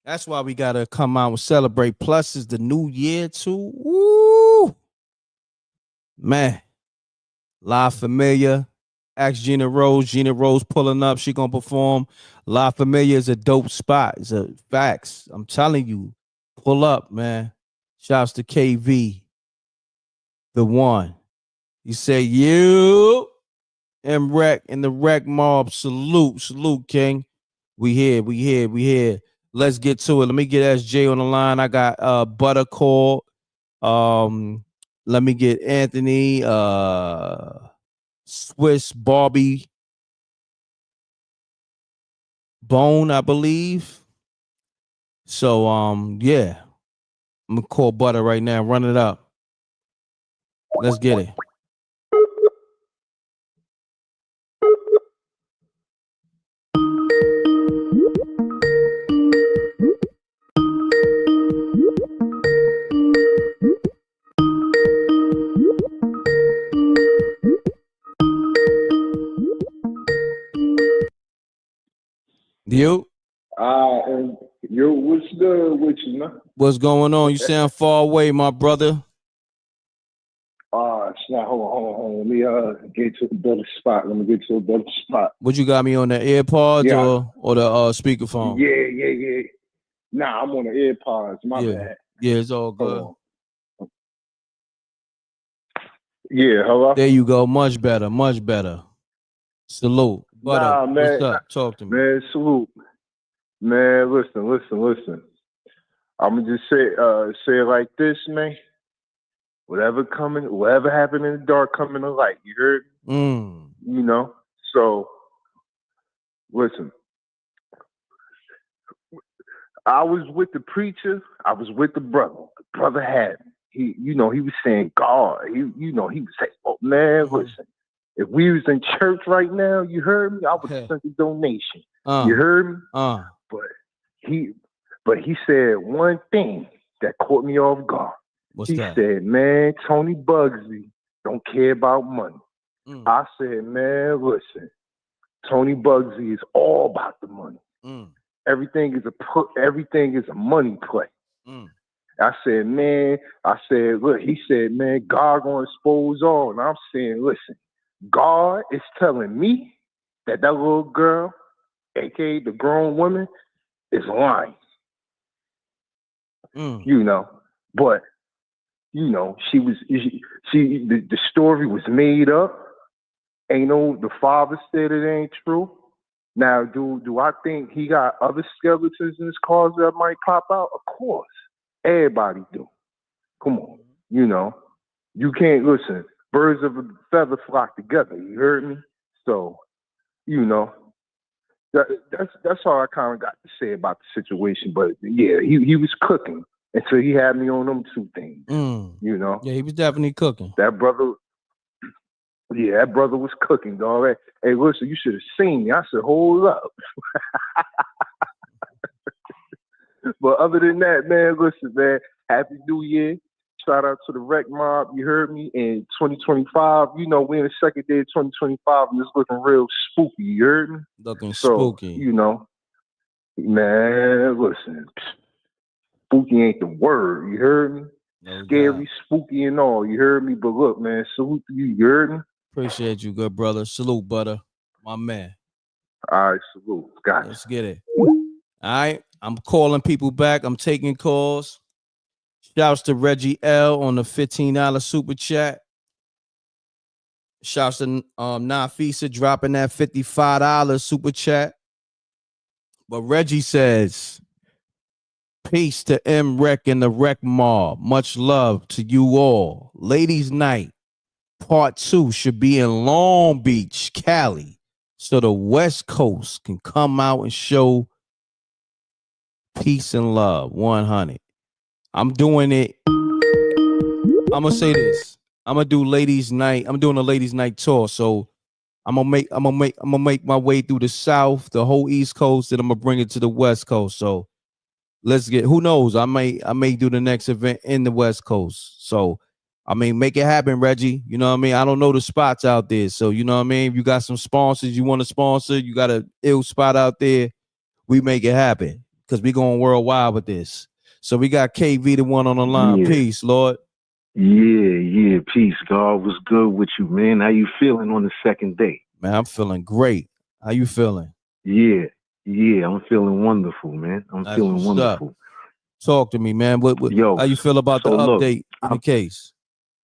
that's why we gotta come out and celebrate. Plus, it's the new year too. Woo, man. La Familia. Ask Gina Rose. Gina Rose pulling up. She gonna perform. La Familia is a dope spot. It's a facts. I'm telling you, pull up, man. Shouts to KV, the one. You say you, M.Reck and the Reckmobb. Salute, King. We here. Let's get to it. Let me get SJ on the line. I got Butter call. Let me get Anthony, Swiss Barbie Bone, I believe. So yeah. I'm gonna call Butter right now. Run it up. Let's get it. You? Yo, what's good with you, man? What's going on? You sound far away, my brother. Hold on. Let me get to a better spot. What you got me on the AirPods or the speakerphone? Yeah. Nah, I'm on the AirPods. My bad. Yeah, it's all good. Yeah, hello? There you go. Much better. Salute. Nah, man. What's up? Talk to me. Man, salute. Man, listen. I'm gonna just say it like this, man. Whatever happened in the dark, coming to light. You heard? You know. So, listen. I was with the preacher. I was with the brother. The brother had me. He was saying God. He was saying, "Oh man, listen. If we was in church right now, you heard me. I would have sent a donation. You heard me. But he said one thing that caught me off guard. What's he that? said, man, Tony Bugsy don't care about money. I said, man, listen, Tony Bugsy is all about the money. Everything is a money play. I said, look, he said, man, God gonna expose all. And I'm saying, listen, God is telling me that little girl, aka the grown woman, is lying. You know, but you know, the story was made up. Ain't no, the father said it ain't true. Now, do I think he got other skeletons in his closet that might pop out? Of course. Everybody do. Come on. You know, you can't listen. Birds of a feather flock together. You heard me? So, you know, that's all I kind of got to say about the situation. But yeah, he was cooking until he had me on them two things. You know? Yeah, he was definitely cooking. That brother was cooking, dog. Hey, listen, you should have seen me. I said, hold up. But other than that, man, listen, man, Happy New Year. Shout out to the Reckmobb, you heard me, in 2025. You know, we're in the second day of 2025, and it's looking real spooky, you heard me? Looking spooky. You know, man, listen, spooky ain't the word, you heard me? No Scary, doubt. spooky and all, you heard me? But look, man, salute to you heard me? Appreciate you, good brother. Salute, butter. My man. All right, salute. Got it. Let's get it. All right. I'm calling people back. I'm taking calls. Shouts to Reggie L on the $15 super chat. Shouts to Nafisa dropping that $55 super chat. But Reggie says, peace to M.Reck and the Reckmobb. Much love to you all. Ladies' night part 2 should be in Long Beach, Cali, so the West Coast can come out and show peace and love. 100. I'm doing it. I'm gonna say this. I'm gonna do ladies' night. I'm doing a ladies' night tour. So I'm gonna make my way through the South, the whole East Coast, and I'm gonna bring it to the West Coast. So let's get. Who knows? I may do the next event in the West Coast. So I mean, make it happen, Reggie. You know what I mean? I don't know the spots out there. So you know what I mean? If you got some sponsors you want to sponsor, you got an ill spot out there, we make it happen because we going worldwide with this. So we got KV, the one on the line. Yeah. Peace, Lord. Yeah, peace. God was good with you, man. How you feeling on the second day? Man, I'm feeling great. How you feeling? Yeah, I'm feeling wonderful, man. I'm That's feeling what's wonderful. up. Talk to me, man. What Yo, how you feel about the update in the case?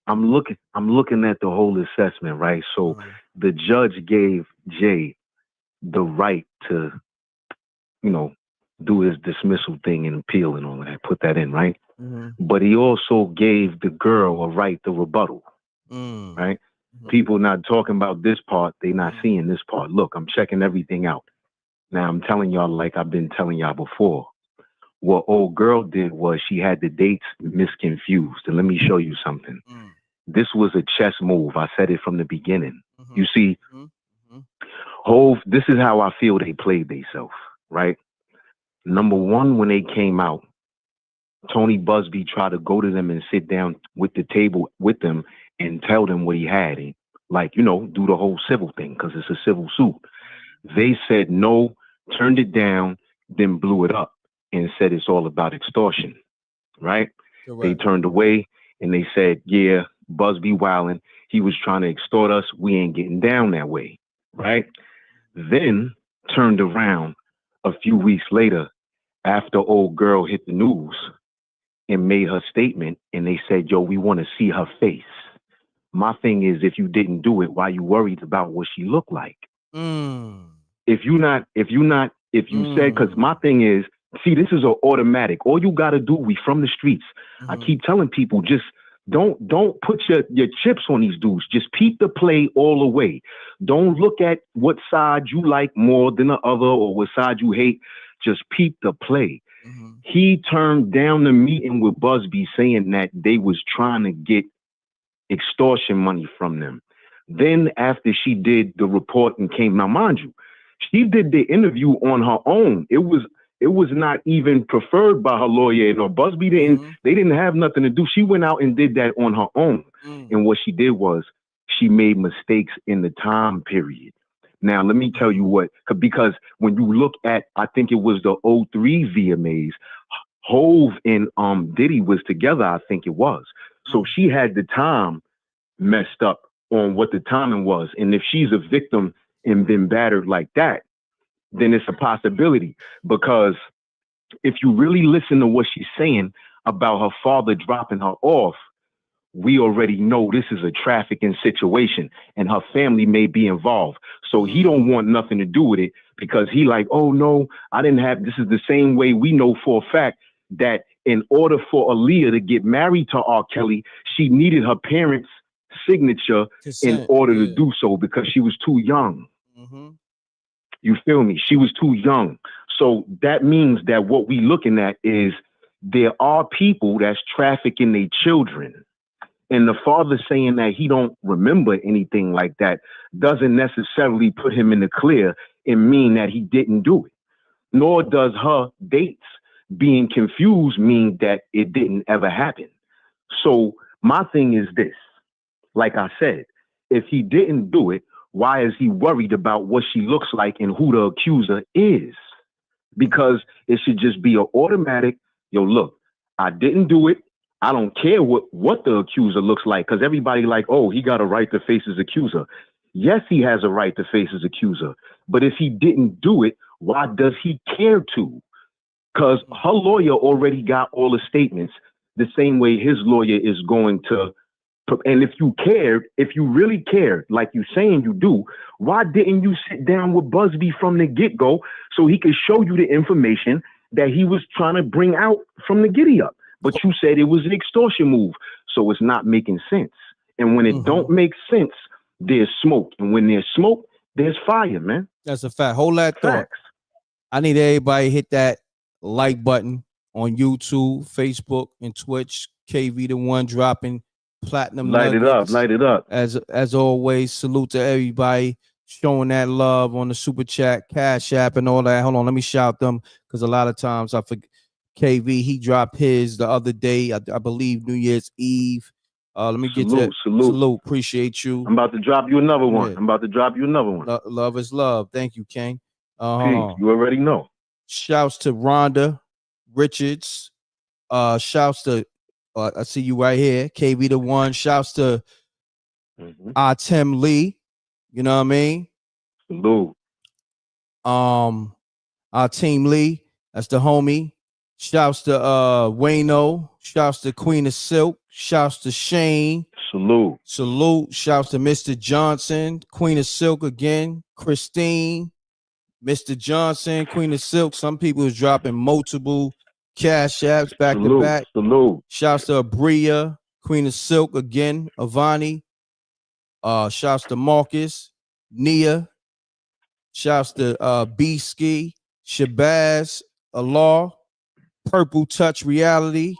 I'm looking at the whole assessment, right? So the judge gave Jay the right to, you know, do his dismissal thing and appeal and all of that, put that in, right? But he also gave the girl a right to rebuttal, right? People not talking about this part, they not seeing this part. Look, I'm checking everything out. Now I'm telling y'all like I've been telling y'all before. What old girl did was she had the dates misconfused. And let me show you something. This was a chess move. I said it from the beginning. You see, Hove, this is how I feel they played themselves, right? Number one, when they came out, Tony Busby tried to go to them and sit down with the table with them and tell them what he had. And, like, you know, do the whole civil thing because it's a civil suit. They said no, turned it down, then blew it up and said it's all about extortion, right? Correct. They turned away and they said, yeah, Busby wildin'. He was trying to extort us. We ain't getting down that way, right? Then turned around a few weeks later after old girl hit the news and made her statement, and they said, yo, we want to see her face. My thing is, if you didn't do it, why you worried about what she looked like? If you said, because my thing is, see, this is an automatic. All you got to do, we from the streets. I keep telling people, just don't put your chips on these dudes. Just peep the play all the way. Don't look at what side you like more than the other or what side you hate. Just peep the play. He turned down the meeting with Busby saying that they was trying to get extortion money from them. Then after she did the report and came, now mind you, she did the interview on her own. It it was not even preferred by her lawyer. No, Busby didn't. They didn't have nothing to do. She went out and did that on her own. And what she did was she made mistakes in the time period. Now, let me tell you what, because when you look at, I think it was the 03 VMAs, Hove and Diddy was together, I think it was. So she had the time messed up on what the timing was. And if she's a victim and been battered like that, then it's a possibility. Because if you really listen to what she's saying about her father dropping her off, we already know this is a trafficking situation and her family may be involved. So he don't want nothing to do with it because he like, oh no, I didn't have, this is the same way we know for a fact that in order for Aaliyah to get married to R. Kelly, she needed her parents' signature in order to do so because she was too young. You feel me? She was too young. So that means that what we looking at is there are people that's trafficking their children. And the father saying that he don't remember anything like that doesn't necessarily put him in the clear and mean that he didn't do it. Nor does her dates being confused mean that it didn't ever happen. So my thing is this, like I said, if he didn't do it, why is he worried about what she looks like and who the accuser is? Because it should just be an automatic, yo, look, I didn't do it. I don't care what the accuser looks like, because everybody like, oh, he got a right to face his accuser. Yes, he has a right to face his accuser. But if he didn't do it, why does he care to? Because her lawyer already got all the statements the same way his lawyer is going to. And if you cared, if you really cared, like you saying you do, why didn't you sit down with Busby from the get-go so he could show you the information that he was trying to bring out from the giddy up? But you said it was an extortion move, so it's not making sense. And when it don't make sense, there's smoke. And when there's smoke, there's fire, man. That's a fact. Hold that thought. I need everybody to hit that like button on YouTube, Facebook, and Twitch. KV the one dropping platinum nuggets. Light it up. As always, salute to everybody showing that love on the super chat, Cash App, and all that. Hold on, let me shout them because a lot of times I forget. KV, he dropped his the other day, I believe New Year's Eve. Let me get that. Salute. Appreciate you. I'm about to drop you another one. Love is love. Thank you, King. Peace. You already know. Shouts to Rhonda Richards. Shouts to I see you right here, KV the one. Shouts to Tim Lee. You know what I mean? Salute. Our Team Lee. That's the homie. Shouts to Wayno. Shouts to Queen of Silk. Shouts to Shane. Salute. Shouts to Mr. Johnson. Queen of Silk again. Christine. Mr. Johnson. Queen of Silk. Some people is dropping multiple cash apps back to back. Salute. Shouts to Abria. Queen of Silk again. Avani. Shouts to Marcus. Nia. Shouts to B-Ski. Shabazz. Allah. Purple Touch Reality.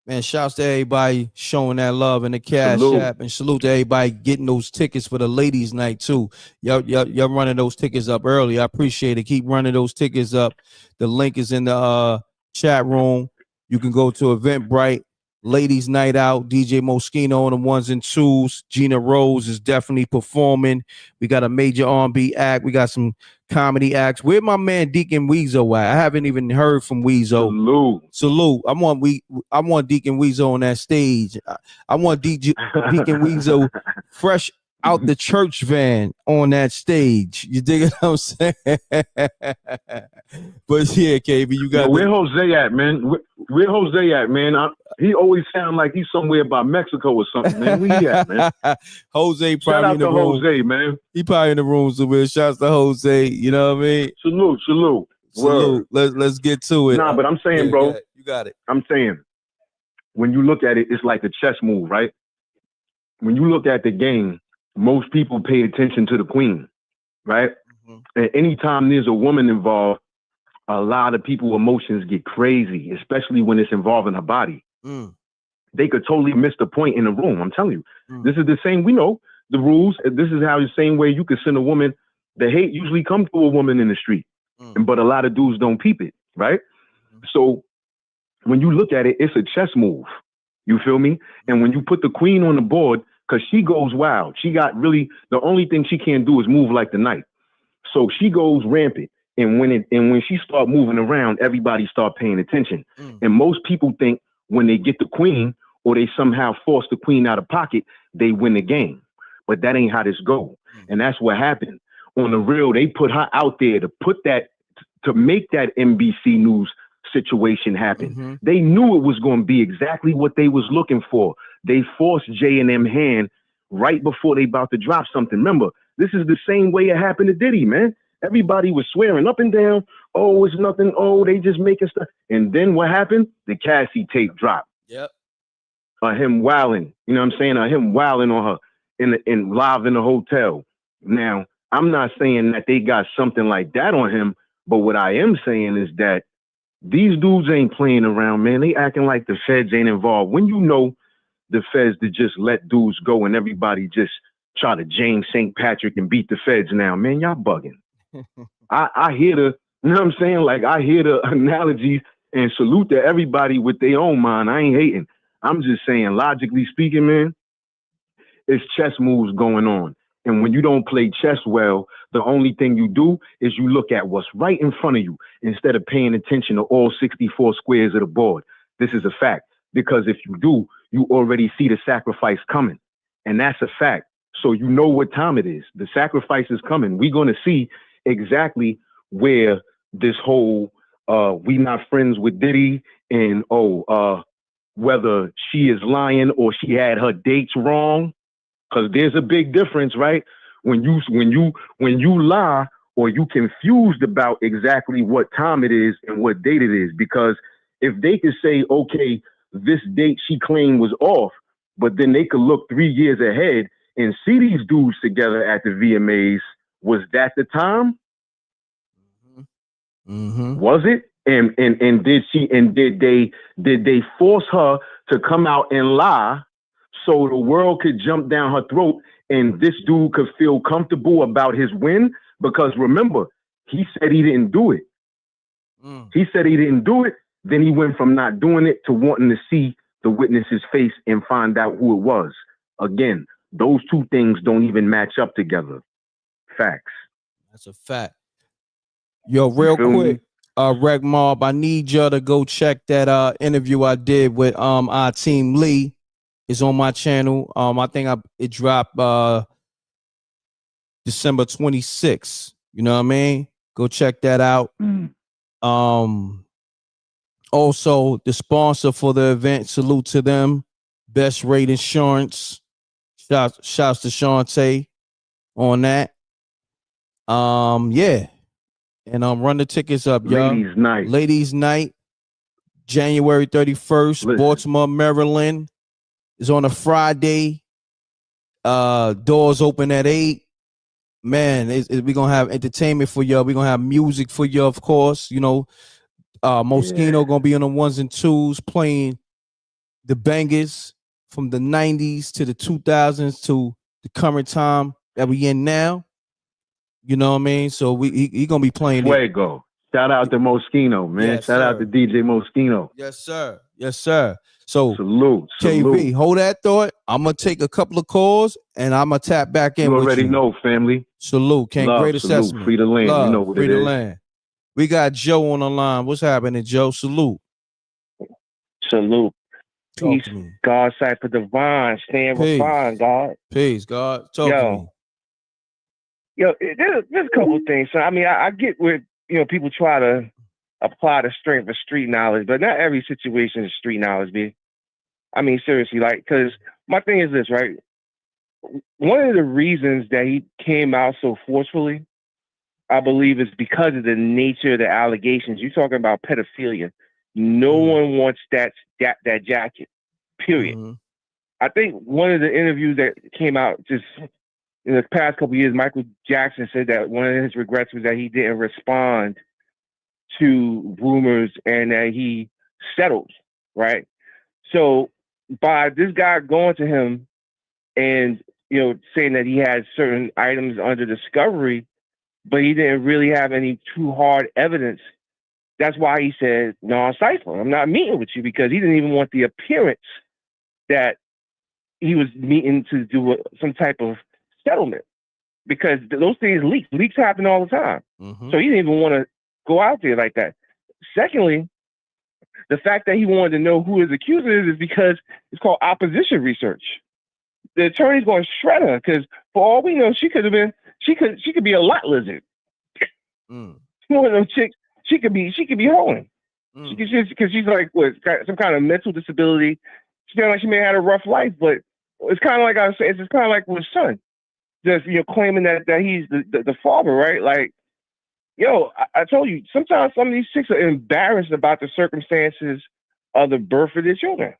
Man, shouts to everybody showing that love in the Cash App, and salute to everybody getting those tickets for the ladies' night too. Y'all running those tickets up early. I appreciate it. Keep running those tickets up. The link is in the chat room. You can go to Eventbrite. Ladies' Night Out. DJ Moschino on the ones and twos. Gina Rose is definitely performing. We got a major R&B act. We got some comedy acts. Where my man Deacon Weezo at? I haven't even heard from Weezo. Salute. I want Deacon Weezo on that stage. I want Deacon Weezo fresh out the church van on that stage. You dig what I'm saying? But yeah, KB, you got where Jose at, man? Where Jose at, man? He always sound like he's somewhere by Mexico or something, man. Where he at, man? Jose probably in the room. Jose, man. He probably in the room somewhere. Shouts to Jose. You know what I mean? Salute. Let's get to it. Nah, but I'm saying, bro. You got it. I'm saying, when you look at it, it's like a chess move, right? When you look at the game, most people pay attention to the queen, right? And anytime there's a woman involved, a lot of people's emotions get crazy, especially when it's involving her body. They could totally miss the point in the room. I'm telling you, this is the same. We know the rules. This is how the same way you could send a woman. The hate usually comes to a woman in the street. But a lot of dudes don't peep it, right? So when you look at it, it's a chess move. You feel me? And when you put the queen on the board, because she goes wild, she got really, the only thing she can't do is move like the knight. So she goes rampant. And when she start moving around, everybody start paying attention. And most people think when they get the queen or they somehow force the queen out of pocket, they win the game. But that ain't how this go. And that's what happened. On the real, they put her out there to make that NBC News situation happen. They knew it was going to be exactly what they was looking for. They forced J&M hand right before they about to drop something. Remember, this is the same way it happened to Diddy, man. Everybody was swearing up and down, oh, it's nothing, oh, they just making stuff. And then what happened? The Cassie tape dropped. Yep. Him wilding, you know what I'm saying? Him wilding on her in live in the hotel. Now, I'm not saying that they got something like that on him, but what I am saying is that these dudes ain't playing around, man. They acting like the feds ain't involved. When you know the feds to just let dudes go and everybody just try to James St. Patrick and beat the feds now, man, y'all bugging. I hear the, you know what I'm saying? Like, I hear the analogies and salute to everybody with their own mind. I ain't hating. I'm just saying, logically speaking, man, it's chess moves going on. And when you don't play chess well, the only thing you do is you look at what's right in front of you instead of paying attention to all 64 squares of the board. This is a fact. Because if you do, you already see the sacrifice coming. And that's a fact. So you know what time it is. The sacrifice is coming. We're going to see exactly where this whole we not friends with Diddy and whether she is lying or she had her dates wrong. Because there's a big difference, right? When you lie or you confused about exactly what time it is and what date it is. Because if they could say, okay, this date she claimed was off, but then they could look 3 years ahead and see these dudes together at the VMAs, was that the time? Was it? And did they force her to come out and lie so the world could jump down her throat and this dude could feel comfortable about his win? Because remember, he said he didn't do it. He said he didn't do it. Then he went from not doing it to wanting to see the witness's face and find out who it was. Again, those two things don't even match up together. Facts. That's a fact. Yo, real quick, Reckmobb, I need y'all to go check that interview I did with our team Lee. It's on my channel. I think it dropped December 26th. You know what I mean? Go check that out. Also, the sponsor for the event, salute to them. Best Rate Insurance. Shouts to Shantae on that. Yeah. And run the tickets up, y'all. Ladies Night, January 31st, Baltimore, Maryland. It's on a Friday. Doors open at 8. Man, we're gonna have entertainment for y'all. We're gonna have music for you, of course. You know, Moschino gonna be on the 1s and 2s playing the bangers from the 90s to the 2000s to the current time that we in now. You know what I mean? So he gonna be playing Fuego. Shout out to Moschino, man. Yes, Shout out to DJ Moschino. Yes, sir. Yes, sir. So salute. KV, hold that thought. I'm gonna take a couple of calls and I'm gonna tap back in. You with already you. know, family. Salute, King. Love, Great salute. assessment. Free the land. Love, You know what free it the is. land. We got Joe on the line. What's happening, Joe? Salute. Salute. Peace. God Cypher Divine. Stand refined, God. Peace, God. Talk to me. Yo, there's a couple things. So I mean, I get where people try to apply the strength of street knowledge, but not every situation is street knowledge, B. I mean, seriously, like, because my thing is this, right? One of the reasons that he came out so forcefully, I believe, is because of the nature of the allegations. You're talking about pedophilia. No one wants that jacket, period. I think one of the interviews that came out just in the past couple of years, Michael Jackson said that one of his regrets was that he didn't respond to rumors and that he settled, right? So by this guy going to him and saying that he had certain items under discovery, but he didn't really have any too hard evidence. That's why he said, no, Cypher, I'm not meeting with you, because he didn't even want the appearance that he was meeting to do some type of settlement, because those things leak. Leaks happen all the time. So he didn't even want to go out there like that. Secondly, the fact that he wanted to know who his accuser is because it's called opposition research. The attorney's going to shred her, because for all we know, she could be a lot lizard. One of those chicks, she could be hoeing. Because she's like, what, got some kind of mental disability. She feels like she may have had a rough life, but it's kind of like I was saying, it's kind of like with his son, just claiming that he's the father, right? Like, yo, I told you, sometimes some of these chicks are embarrassed about the circumstances of the birth of their children.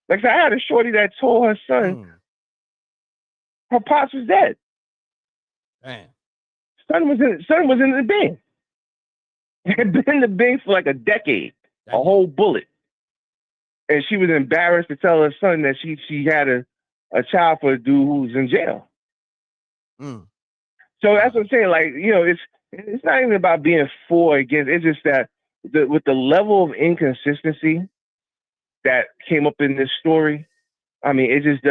Like, I had a shorty that told her son her pops was dead. Damn. Son was in the bin. Had been in the bin for like a decade, a whole bullet. And she was embarrassed to tell her son that she had a child for a dude who was in jail. So that's what I'm saying. Like, it's not even about being for or against. It's just that with the level of inconsistency that came up in this story, I mean, it just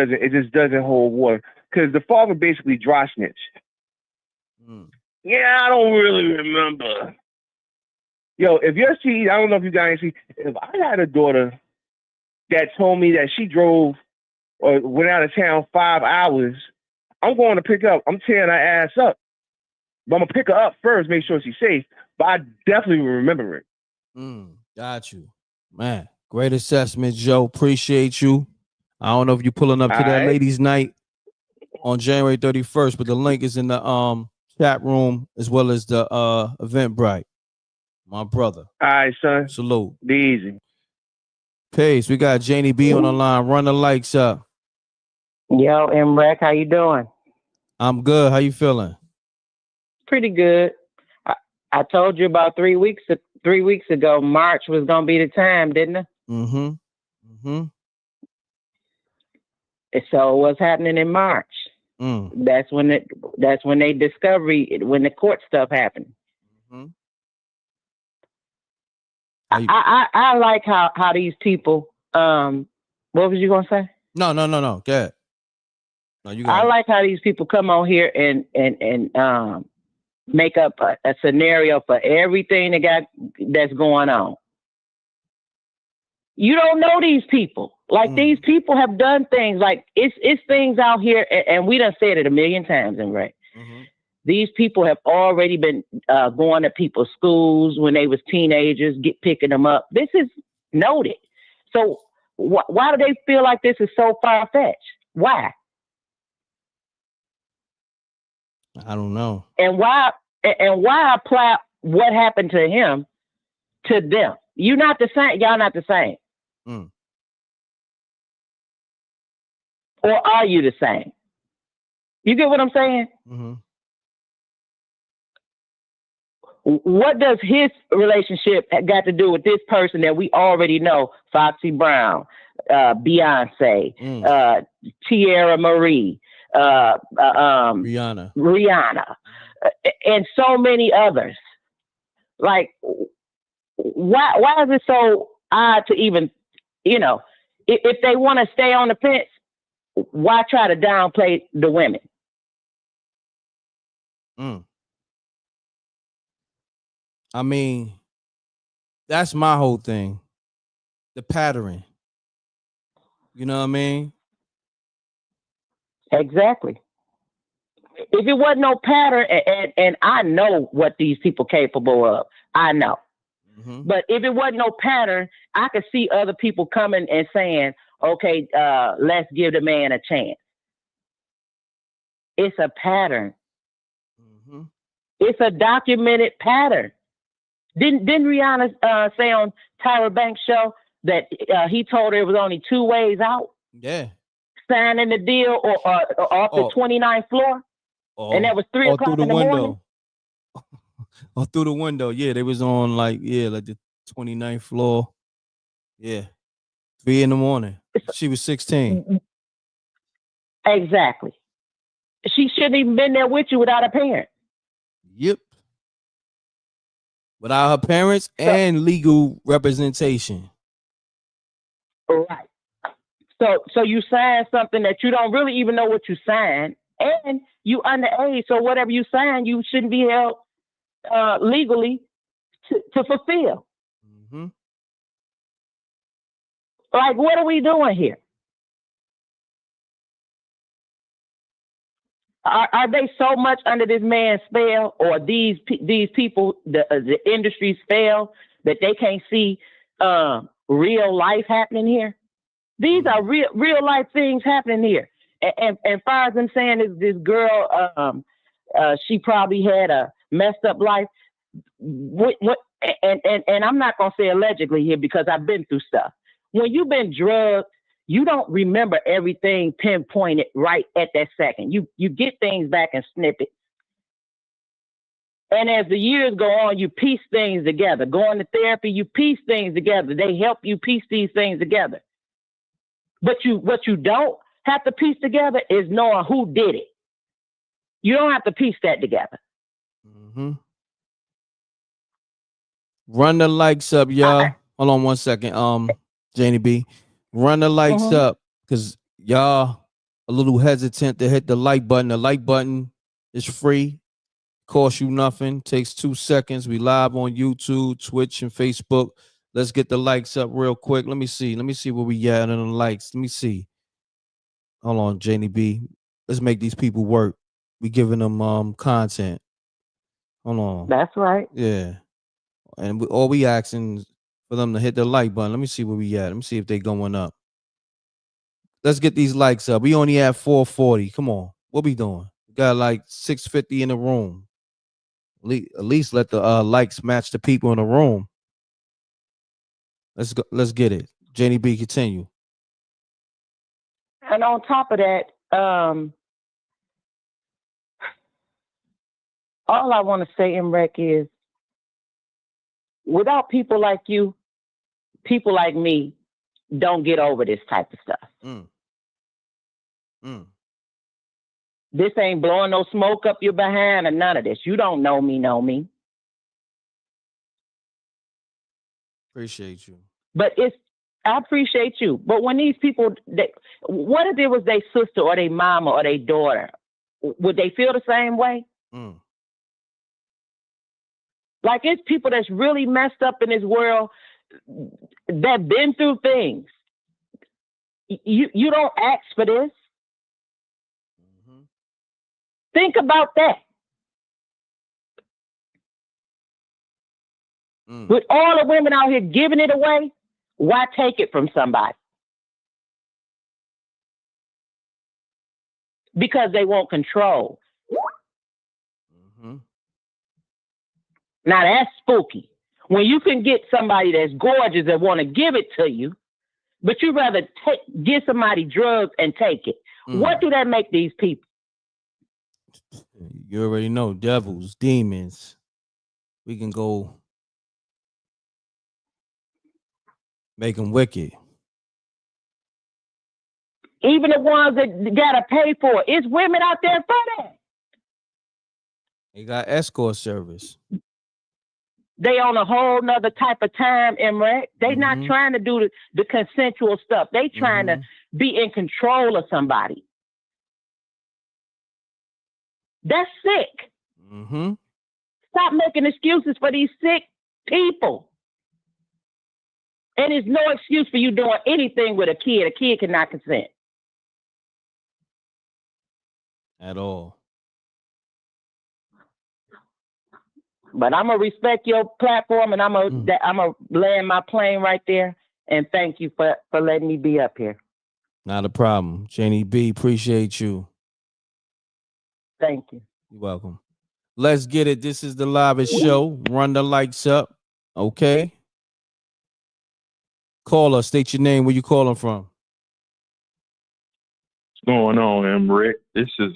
doesn't hold water. Because the father basically dry snitched. Yeah, I don't really remember. Yo, if you're I don't know if you guys see, if I had a daughter that told me that she drove or went out of town 5 hours, I'm going to pick up. I'm tearing her ass up. But I'm going to pick her up first, make sure she's safe. But I definitely will remember it. Got you. Man, great assessment, Joe. Appreciate you. I don't know if you're pulling up to that ladies' night on January 31st, but the link is in the chat room as well as the Eventbrite. My brother. All right, son. Salute. Be easy. Peace. We got Janie B on the line. Run the lights up. Yo, M.Reck, how you doing? I'm good. How you feeling? Pretty good. I told you about 3 weeks ago, March was gonna be the time, didn't I? So what's happening in March? That's when they discovery, when the court stuff happened. I like how these people. What was you gonna say? No. Go ahead. No, you got I like how these people come on here and make up a scenario for everything that's going on. You don't know these people. Like these people have done things. Like it's things out here, and we done said it a million times, M.Reck. These people have already been going to people's schools when they was teenagers, picking them up. This is noted. So why do they feel like this is so far-fetched? Why? I don't know. And why apply what happened to him to them? You're not the same. Y'all not the same. Or are you the same? You get what I'm saying? What does his relationship got to do with this person that we already know? Foxy Brown, Beyonce, Tierra Marie, Rihanna, and so many others. Like, why is it so odd to even, if they want to stay on the fence, why try to downplay the women? I mean, that's my whole thing. The pattern. You know what I mean? Exactly. If it wasn't no pattern, and I know what these people capable of, I know. But if it wasn't no pattern, I could see other people coming and saying, okay, let's give the man a chance. It's a pattern. It's a documented pattern. Didn't Rihanna say on Tyra Banks' show that he told her it was only 2 ways out? Yeah. Signing the deal or off the 29th floor? And that was 3 o'clock in the morning? Or through the window. Yeah, they was on like the 29th floor. Yeah. 3 in the morning. She was 16. Exactly. She shouldn't even been there with you without a parent. Yep. Without her parents and legal representation. Right. So you sign something that you don't really even know what you signed, and you underage. So whatever you sign, you shouldn't be held legally to fulfill. Mm-hmm. Like, what are we doing here? Are they so much under this man's spell, or these people, the industry's spell, that they can't see real life happening here? These are real life things happening here. And far as I'm saying, is this girl, she probably had a messed up life. And I'm not gonna say allegedly here because I've been through stuff. When you've been drugged, you don't remember everything pinpointed right at that second. You get things back in snippets. And as the years go on, you piece things together. Going to therapy, you piece things together. They help you piece these things together. But what you don't have to piece together is knowing who did it. You don't have to piece that together. Mm-hmm. Run the likes up, y'all. Hold on 1 second. Janie B. Run the likes up, because y'all a little hesitant to hit the like button. The like button is free. Costs you nothing. Takes 2 seconds. We live on YouTube, Twitch, and Facebook. Let's get the likes up real quick. Let me see where we at on the likes. Let me see. Hold on, Janie B. Let's make these people work. We giving them content. Hold on. That's right. Yeah. And all we asking for them to hit the like button. Let me see where we at. Let me see if they going up. Let's get these likes up. We only at 440. Come on. What we doing? We got like 650 in the room. At least let the likes match the people in the room. Let's go. Let's get it. Janie B, continue. And on top of that, all I want to say, M.Reck, is without people like you, people like me don't get over this type of stuff. This ain't blowing no smoke up your behind or none of this. You don't know me. Appreciate you. But I appreciate you. But when these people, what if it was their sister or their mama or their daughter? Would they feel the same way? Like, it's people that's really messed up in this world that been through things. You don't ask for this. Think about that. With all the women out here giving it away, why take it from somebody? Because they want control. Now that's spooky. When you can get somebody that's gorgeous and want to give it to you, but you rather give somebody drugs and take it. What do that make these people? You already know, devils, demons. We can go make them wicked. Even the ones that gotta pay for it. It's women out there for that. They got escort service. They on a whole nother type of time, M.Reck. They not trying to do the consensual stuff. They trying to be in control of somebody. That's sick. Stop making excuses for these sick people. And there's no excuse for you doing anything with a kid. A kid cannot consent. At all. But I'm going to respect your platform, and I'm going to land my plane right there. And thank you for letting me be up here. Not a problem. Janie B, appreciate you. Thank you. You're welcome. Let's get it. This is the livest show. Run the likes up. Okay. Call us. State your name. Where you calling from? What's going on, M.Reck? This is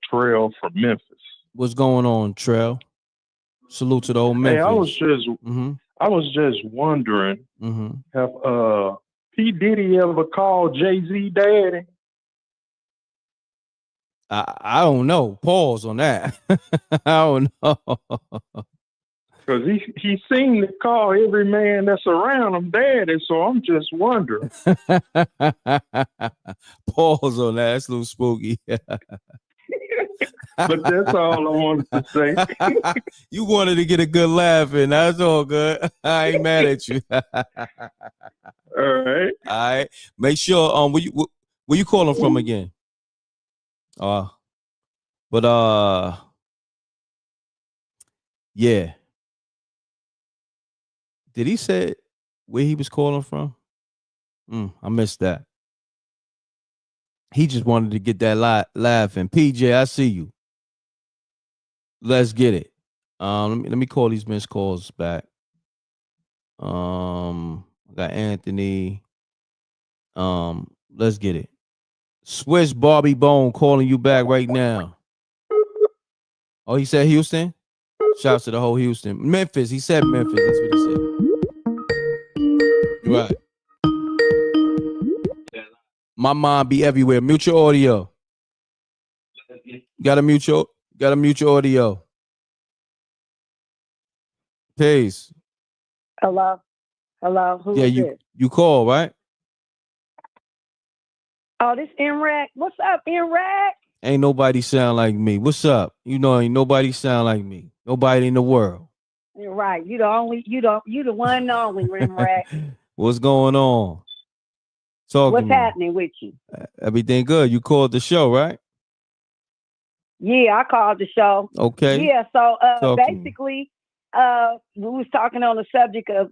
Trail from Memphis. What's going on, Trail? Salute to the old Memphis. Hey, I was just wondering, have P. Diddy ever called Jay-Z daddy? I don't know. Pause on that. I don't know. Because he seemed to call every man that's around him daddy, so I'm just wondering. Pause on that. That's a little spooky. But that's all I wanted to say. You wanted to get a good laugh in. That's all good. I ain't mad at you. All right. All right. Make sure where you calling from again? Yeah. Did he say where he was calling from? I missed that. He just wanted to get that laugh in. PJ, I see you. Let's get it. Let me call these missed calls back. I got Anthony. Let's get it. Swiss Barbie Bone calling you back right now. Oh, he said Houston? Shouts to the whole Houston. Memphis. He said Memphis. That's what he said. Right. My mind be everywhere. Mute your audio. Gotta mute your audio. Peace. Hello? Who's this? You call, right? Oh, this M.Reck. What's up, M.Reck? Ain't nobody sound like me. What's up? You know, ain't nobody sound like me. Nobody in the world. You're right. You the one and only, M.Reck. What's going on? What's happening with you? Everything good. You called the show, right? Yeah, I called the show. Okay. Yeah, so basically, we was talking on the subject of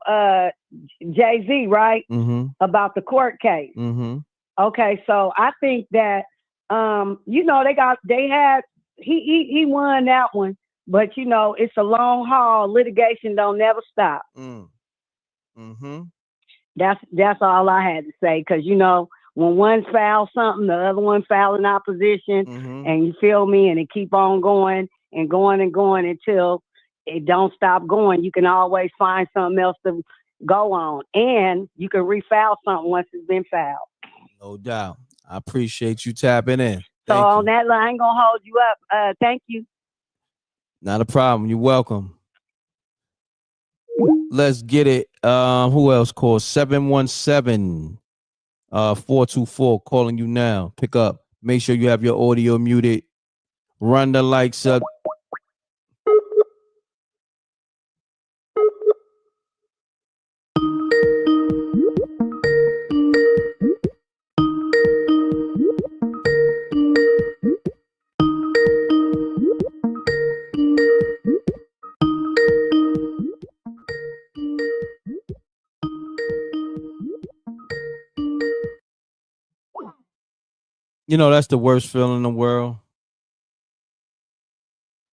Jay-Z, right? Mm-hmm. About the court case. Mm-hmm. Okay, so I think that he won that one, but it's a long haul. Litigation don't never stop. Mm-hmm. That's all I had to say, because when one files something, the other one files in opposition, and you feel me, and it keep on going and going and going until it don't stop going. You can always find something else to go on, and you can refile something once it's been filed. No doubt. I appreciate you tapping in. So on that line, I ain't gonna hold you up. Thank you. Not a problem. You're welcome. Let's get it. Who else called? 717-424 calling you now. Pick up. Make sure you have your audio muted. Run the likes up. You know, that's the worst feeling in the world.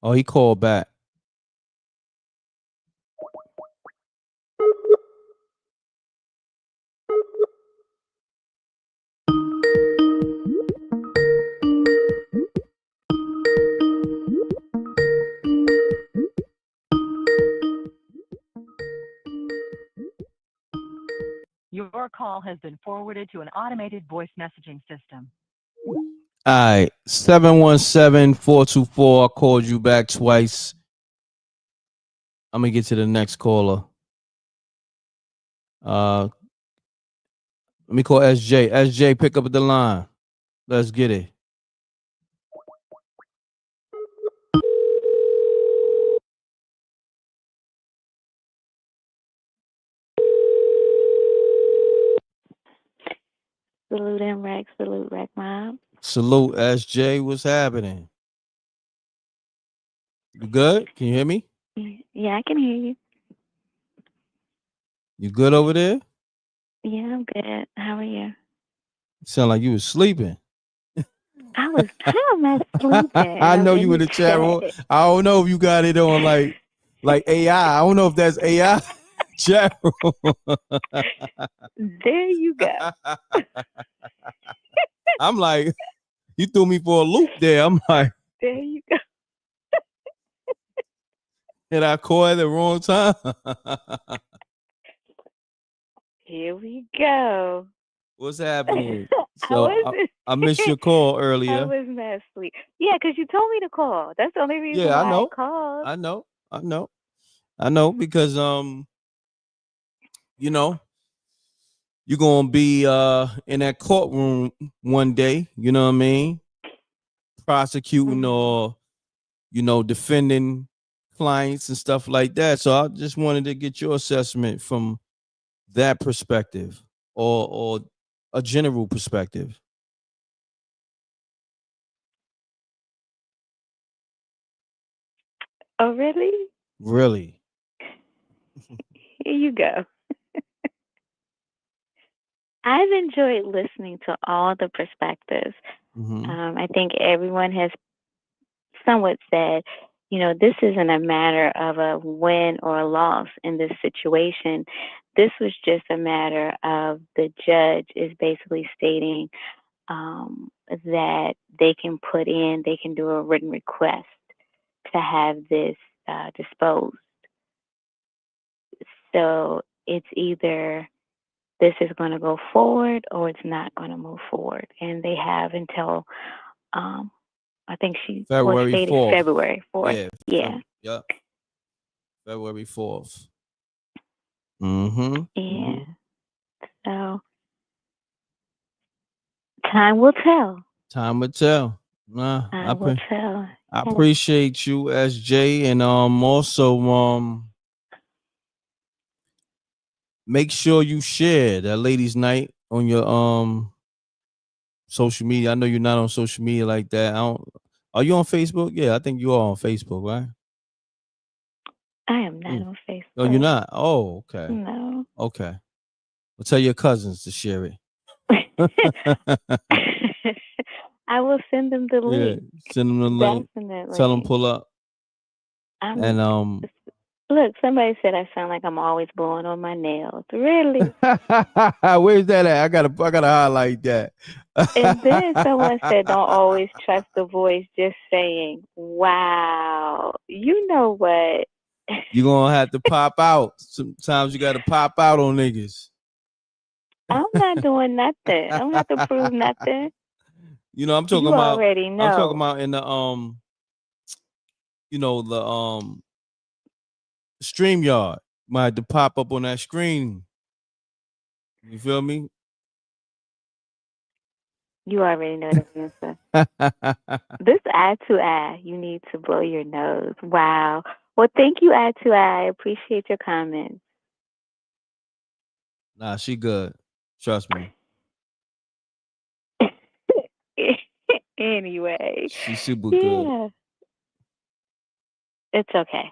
Oh, he called back. Your call has been forwarded to an automated voice messaging system. All right, 717-424. I called you back twice. I'm gonna get to the next caller. Let me call SJ. SJ, pick up the line. Let's get it. Salute M.Reck, salute Reckmobb. Salute SJ. What's happening? You good? Can you hear me? Yeah, I can hear you. You good over there? Yeah, I'm good. How are you? You sound like you was sleeping. How am I sleeping? I know you in the chat room. I don't know if you got it on like AI. I don't know if that's AI chat room. There you go. I'm like, you threw me for a loop there. I'm like, there you go. and I called at the wrong time. Here we go. What's happening? So I missed your call earlier. I was mad asleep. Yeah, because you told me to call. That's the only reason why I called. I know. I know because you know, you're gonna be in that courtroom one day, you know what I mean? Prosecuting or, you know, defending clients and stuff like that. So I just wanted to get your assessment from that perspective or a general perspective. Oh, really? Really? Here you go. I've enjoyed listening to all the perspectives. I think everyone has somewhat said, you know, this isn't a matter of a win or a loss in this situation. This was just a matter of the judge is basically stating that they can do a written request to have this disposed. So it's either this is going to go forward or it's not going to move forward. And they have until, I think she February stated 4th. February 4th. Yeah. Yep. February 4th. Yeah. So time will tell. Time will tell. Time will tell. I appreciate you, SJ, and also make sure you share that ladies' night on your social media. I know you're not on social media like that. Are you on Facebook? Yeah, I think you are on Facebook, right? I am not on Facebook. Oh, you're not? Oh, okay. No. Okay. Well, tell your cousins to share it. I will send them the link. Yeah, send them the link. Definitely. Tell them pull up. And look, somebody said I sound like I'm always blowing on my nails. Really? Where's that at? I gotta highlight that. And then someone said, don't always trust the voice, just saying, wow. You know what? You're gonna have to pop out. Sometimes you gotta pop out on niggas. I'm not doing nothing. I don't have to prove nothing. You know, I'm talking you about already know. I'm talking about in the you know, the StreamYard. Might have to pop up on that screen. You feel me? You already know the answer. This eye to eye, you need to blow your nose. Wow. Well, thank you, eye to eye. I appreciate your comments. Nah, she good. Trust me. Anyway. She's super good. It's okay.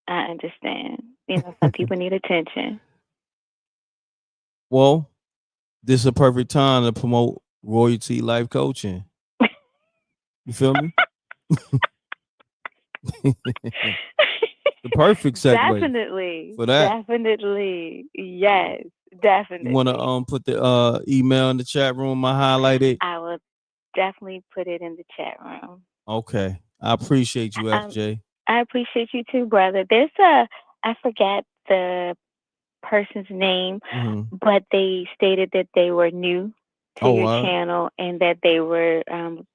I understand. You know, some people need attention. Well, this is a perfect time to promote Royalty Life Coaching. You feel me? The perfect segue. Definitely. For that. Definitely. Yes, definitely. You want to put the email in the chat room? I highlight it. I will definitely put it in the chat room. Okay. I appreciate you, FJ. I appreciate you too, brother. There's I forget the person's name, but they stated that they were new to your channel and that they were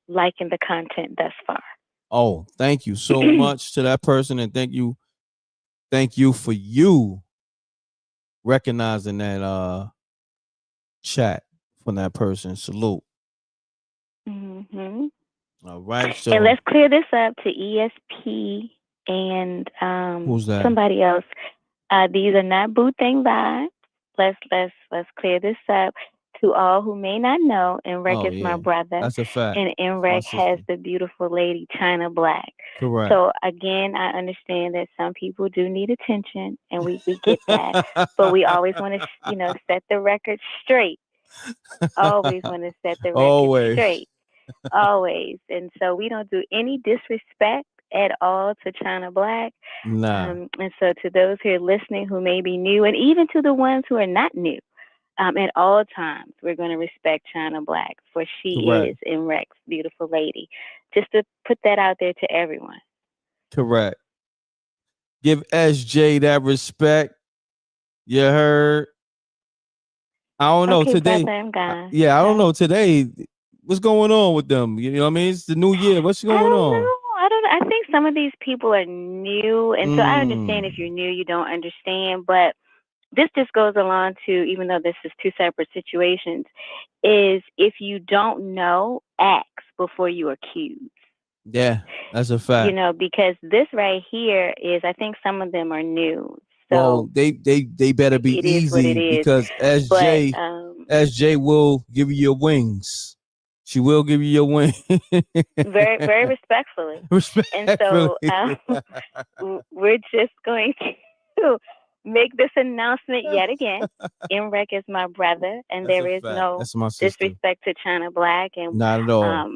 liking the content thus far. Oh, thank you so much to that person, and thank you for you recognizing that chat from that person. Salute. All right, so and let's clear this up to ESP and who's that? Somebody else. These are not Boo Thing vibes. Let's clear this up to all who may not know. M.Reck is my brother. That's a fact. And M.Reck has the beautiful lady China Black. Correct. So again, I understand that some people do need attention, and we get that. But we always want to, set the record straight. Always want to set the record straight. Always. And so we don't do any disrespect at all to China Black. Nah. And so to those who are listening who may be new, and even to the ones who are not new, at all times, we're going to respect China Black, for she is M.Reck's beautiful lady. Just to put that out there to everyone. Correct. Give SJ that respect. You heard? I don't know today. Brother, I'm gone. I don't know today. What's going on with them? You know what I mean? It's the new year. What's going on? I don't know. I think some of these people are new, and so I understand if you're new, you don't understand, but this just goes along to, even though this is two separate situations, is if you don't know, ask before you accuse. Yeah, that's a fact. You know, because this right here is, I think some of them are new. So well, they better be it is what it easy is. because SJ will give you your wings. She will give you your wing. very, very respectfully. And so we're just going to make this announcement yet again. M.Reck is my brother, and there is no disrespect to China Black. And not at all.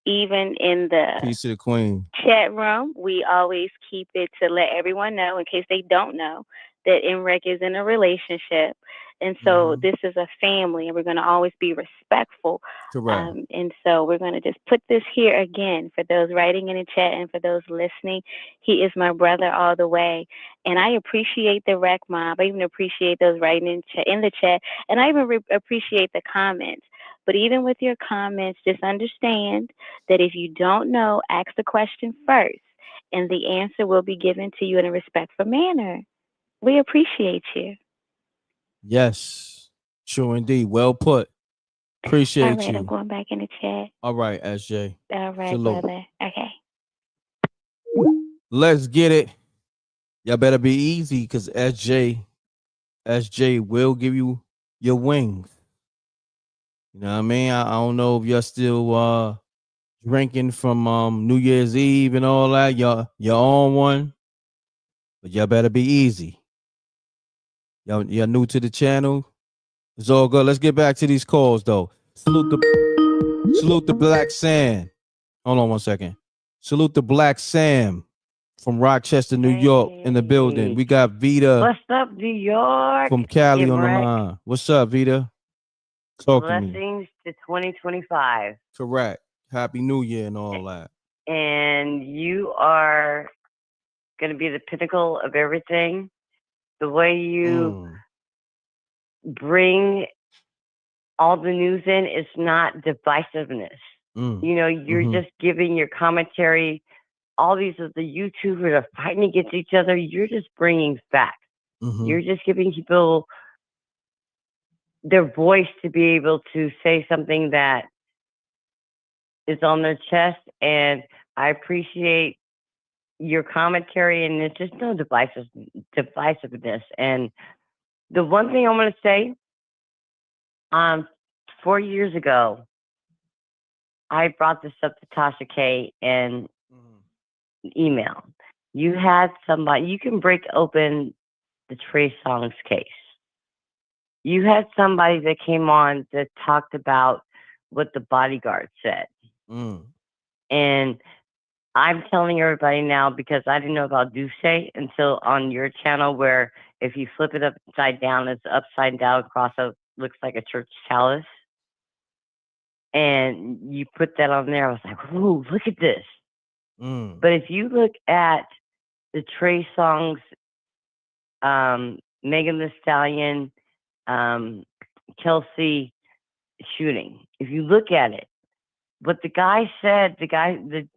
Even in the Peace to the Queen chat room, we always keep it to let everyone know, in case they don't know, that M.Reck is in a relationship. And so this is a family, and we're going to always be respectful. Correct. And so we're going to just put this here again for those writing in the chat and for those listening. He is my brother all the way. And I appreciate the Reckmobb. I even appreciate those writing in the chat. And I even appreciate the comments. But even with your comments, just understand that if you don't know, ask the question first, and the answer will be given to you in a respectful manner. We appreciate you. Yes, true indeed. Well put. Appreciate all right, you. I'm going back in the chat. All right, SJ. All right, Salute. brother. Okay. Let's get it. Y'all better be easy because SJ will give you your wings. You know what I mean? I don't know if you're still drinking from New Year's Eve and all that. Y'all on one. But y'all better be easy. Y'all new to the channel. It's all good. Let's get back to these calls though. Salute the Black Sam. Hold on one second. Salute the Black Sam from Rochester, New York in the building. We got Vita. What's up, New York? From Cali on the M.Reck. line. What's up, Vita? Talk to me. Blessings to 2025. Correct. Happy New Year and all that. And you are going to be the pinnacle of everything. The way you bring all the news in is not divisiveness. You know, you're just giving your commentary. All these of the YouTubers are fighting against each other. You're just bringing facts. You're just giving people their voice to be able to say something that is on their chest. And I appreciate your commentary, and it's just no divisiveness. And the one thing I want to say, 4 years ago, I brought this up to Tasha K in email. You had somebody, you can break open the Trey Songz case. You had somebody that came on that talked about what the bodyguard said. And I'm telling everybody now, because I didn't know about Duce until on your channel, where if you flip it upside down, it's upside down across looks like a church chalice. And you put that on there. I was like, "Ooh, look at this." But if you look at the Trey Songz, Megan Thee Stallion, Kelsey shooting, if you look at it, what the guy said,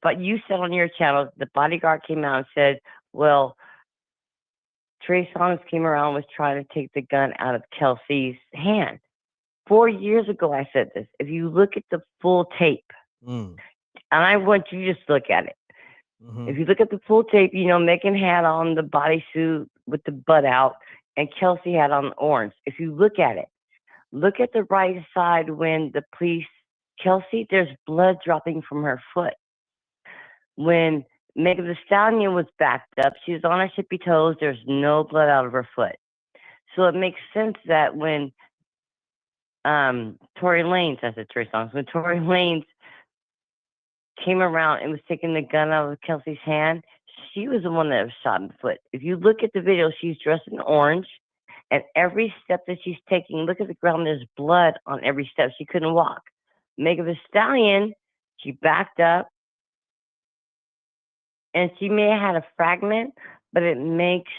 but you said on your channel, the bodyguard came out and said, well, Trey Songz came around, was trying to take the gun out of Kelsey's hand. 4 years ago, I said this. If you look at the full tape, and I want you to just look at it. If you look at the full tape, you know, Megan had on the bodysuit with the butt out, and Kelsey had on orange. If you look at it, look at the right side when the police, Kelsey, there's blood dropping from her foot. When Megan Thee Stallion was backed up, she was on her tippy toes, there's no blood out of her foot. So it makes sense that when Tory Lanez, I said Trey Songz, when Tory Lanez came around and was taking the gun out of Kelsey's hand, she was the one that was shot in the foot. If you look at the video, she's dressed in orange, and every step that she's taking, look at the ground, there's blood on every step. She couldn't walk. Megan Thee Stallion, she backed up, and she may have had a fragment, but it makes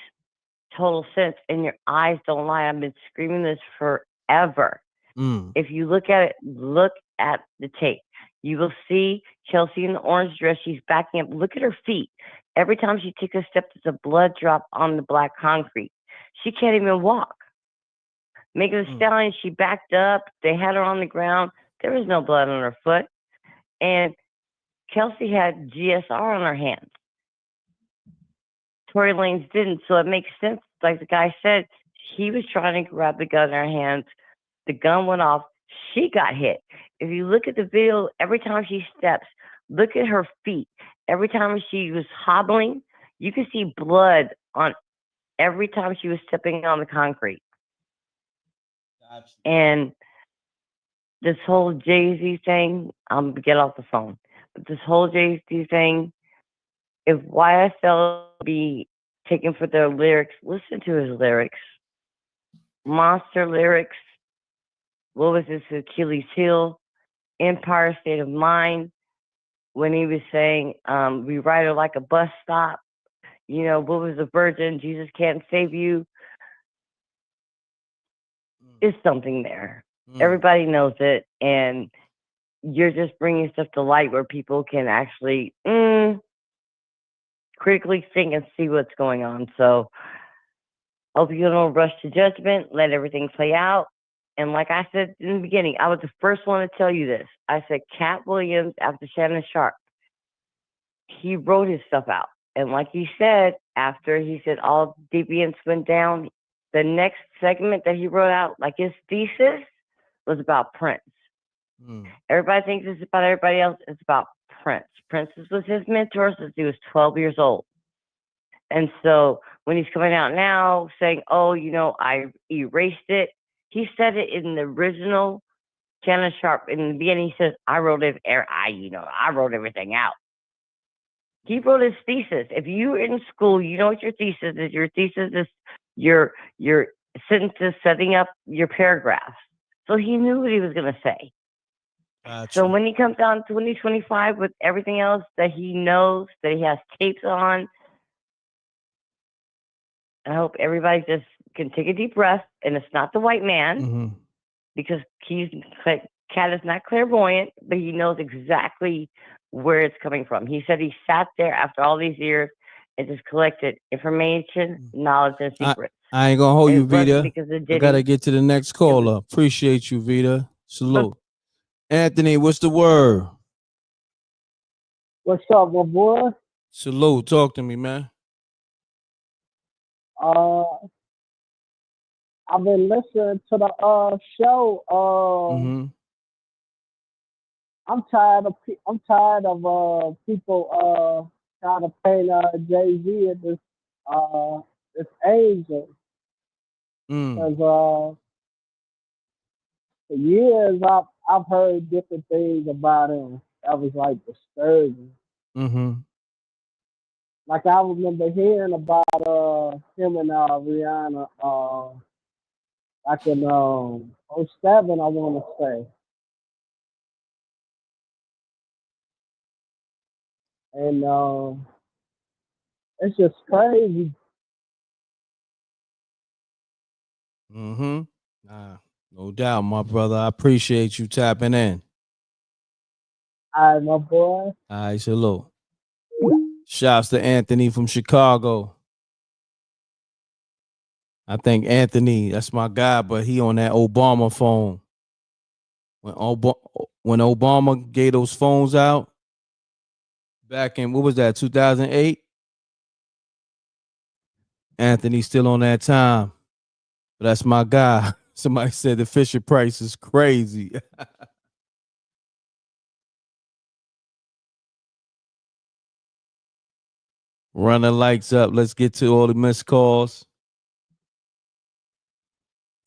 total sense, and your eyes don't lie. I've been screaming this forever. If you look at it, look at the tape. You will see Kelsey in the orange dress. She's backing up. Look at her feet. Every time she took a step, there's a blood drop on the black concrete. She can't even walk. Megan Thee Stallion, she backed up. They had her on the ground. There was no blood on her foot. And Kelsey had GSR on her hands. Tory Lanez didn't, so it makes sense. Like the guy said, he was trying to grab the gun in her hands. The gun went off. She got hit. If you look at the video, every time she steps, look at her feet. Every time she was hobbling, you could see blood on every time she was stepping on the concrete. Gotcha. And this whole Jay-Z thing, I'm going to get off the phone. But this whole Jay-Z thing, if YSL be taken for their lyrics, listen to his lyrics. Monster lyrics. What was this? Achilles heel, Empire State of Mind. When he was saying, we ride her like a bus stop. You know, what was the virgin? Jesus can't save you. It's something there. Everybody knows it. And you're just bringing stuff to light where people can actually critically think and see what's going on. So hope you don't rush to judgment. Let everything play out. And like I said in the beginning, I was the first one to tell you this. I said, Cat Williams, after Shannon Sharp, he wrote his stuff out. And like he said, after he said all deviants went down, the next segment that he wrote out, like his thesis, was about Prince. Everybody thinks it's about everybody else. It's about Prince. Prince was his mentor since he was 12 years old. And so when he's coming out now saying, oh, you know, I erased it, he said it in the original Shannon Sharp. In the beginning, he says, I wrote everything out. He wrote his thesis. If you're in school, you know what your thesis is. Your thesis is your sentences setting up your paragraphs. So he knew what he was going to say. Gotcha. So when he comes out in 2025 with everything else that he knows, that he has tapes on, I hope everybody just can take a deep breath, and it's not the white man, because Cat is not clairvoyant, but he knows exactly where it's coming from. He said he sat there after all these years and just collected information, knowledge, and secrets. I ain't gonna hold you, Vita. I gotta get to the next caller. Appreciate you, Vita. Salute. Anthony, what's the word? What's up, my boy? Salute. Talk to me, man. I've been listening to the show. I'm tired of people trying to paint Jay-Z as this angel. Because for years I've heard different things about him that was like disturbing. Like I remember hearing about him and Rihanna back in 07, I want to say. And it's just crazy. No doubt, my brother. I appreciate you tapping in. All right, my boy. All right, salute. Shouts to Anthony from Chicago. I think Anthony, that's my guy, but he on that Obama phone. When Obama gave those phones out back in, what was that, 2008? Anthony's still on that time. But that's my guy. Somebody said the Fisher Price is crazy. Run the lights up. Let's get to all the missed calls.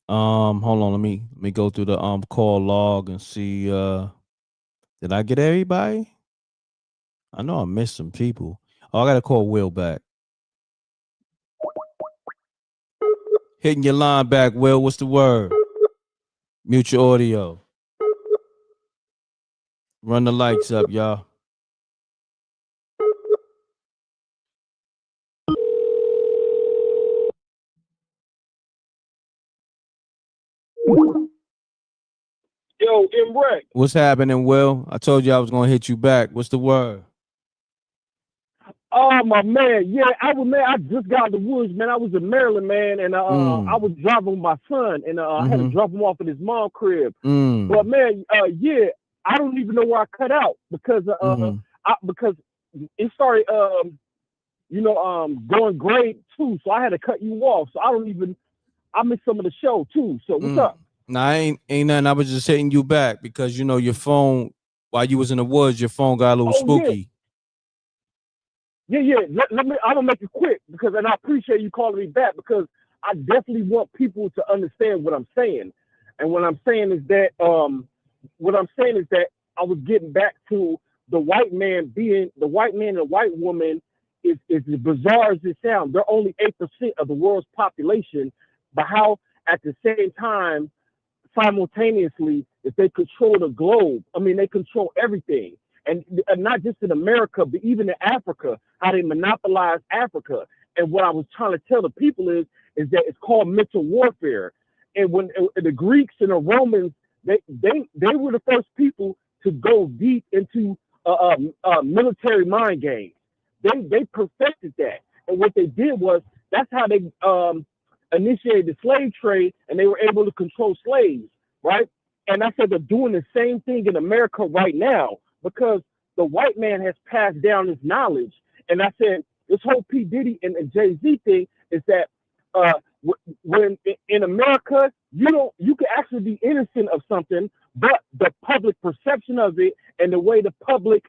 Hold on. Let me go through the call log and see. Did I get everybody? I know I missed some people. Oh, I gotta call Will back. Hitting your line back, Will. What's the word? Mute your audio. Run the lights up, y'all. Yo, M.Reck. What's happening, Will? I told you I was gonna hit you back. What's the word? Oh my man, yeah, I just got out of the woods, man. I was in Maryland, man, and I was driving with my son, and I had to drop him off at his mom's crib. But man, yeah, I don't even know where I cut out because because it started going grade 2, so I had to cut you off. So I missed some of the show too. So what's up? Nah, ain't nothing. I was just hitting you back because your phone while you was in the woods, your phone got a little spooky. Yeah. Let me. I'm gonna make it quick and I appreciate you calling me back because I definitely want people to understand what I'm saying. And what I'm saying is that I was getting back to the white man and the white woman is as bizarre as it sounds. They're only 8% of the world's population, but how at the same time, simultaneously, if they control the globe, I mean, they control everything. And not just in America, but even in Africa, how they monopolize Africa. And what I was trying to tell the people is that it's called mental warfare. And when the Greeks and the Romans, they were the first people to go deep into military mind games. They perfected that. And what they did was that's how they initiated the slave trade, and they were able to control slaves, right? And I said they're doing the same thing in America right now because the white man has passed down his knowledge. And I said this whole P. Diddy and Jay-Z thing is that when in America, you can actually be innocent of something, but the public perception of it and the way the public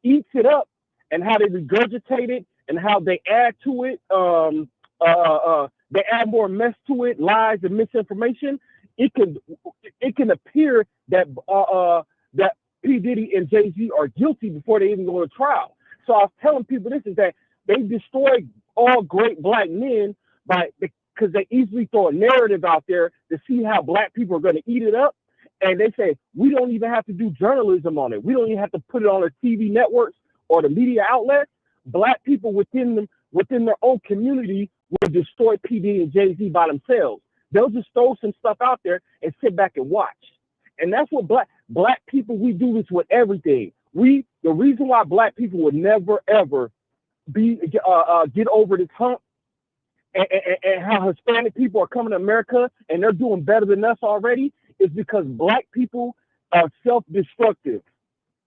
eats it up and how they regurgitate it and how they add to it, they add more mess to it, lies and misinformation. It can appear that that P. Diddy and Jay-Z are guilty before they even go to trial. So I was telling people this is that they destroy all great black men because they easily throw a narrative out there to see how black people are going to eat it up. And they say, we don't even have to do journalism on it. We don't even have to put it on the TV networks or the media outlets. Black people within their own community will destroy P. Diddy and Jay-Z by themselves. They'll just throw some stuff out there and sit back and watch. And that's what black people, we do this with everything. The reason why black people would never, ever get over this hump and how Hispanic people are coming to America and they're doing better than us already is because black people are self-destructive.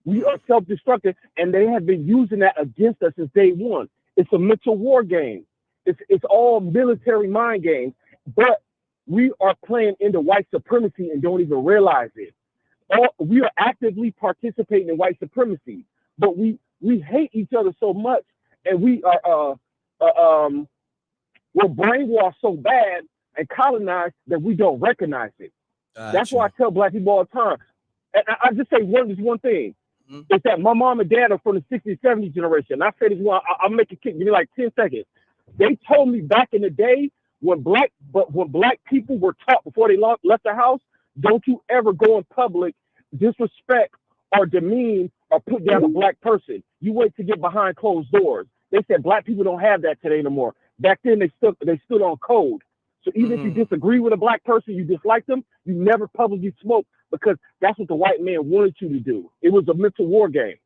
We are self-destructive, and they have been using that against us since day one. It's a mental war game. It's all military mind games, but we are playing into white supremacy and don't even realize it. We are actively participating in white supremacy, but we hate each other so much, and we are we're brainwashed so bad and colonized that we don't recognize it. Gotcha. That's why I tell black people all the time. And I just say one thing. It's that my mom and dad are from the 60s, 70s generation. I say this one, I'll make it kick. Give me like 10 seconds. They told me back in the day when black people were taught before they left the house, don't you ever go in public, disrespect or demean or put down a black person. You wait to get behind closed doors. They said black people don't have that today no more. Back then they stood on code. So even if you disagree with a black person, you dislike them, you never publicly smoke because that's what the white man wanted you to do. It was a mental war game.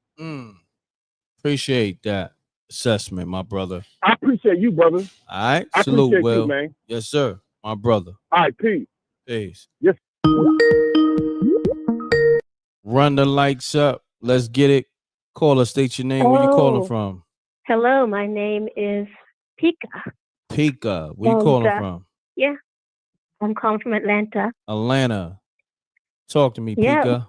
Appreciate that assessment, my brother. I appreciate you, brother. All right. I Salute, appreciate Will. you, man. Yes, sir. My brother. All right, peace. Peace. Yes. Run the lights up. Let's get it. Call us. State your name. Where you calling from? Hello, my name is Pika. Pika. Where you calling from? Yeah, I'm calling from Atlanta. Atlanta. Talk to me, Pika. Yeah.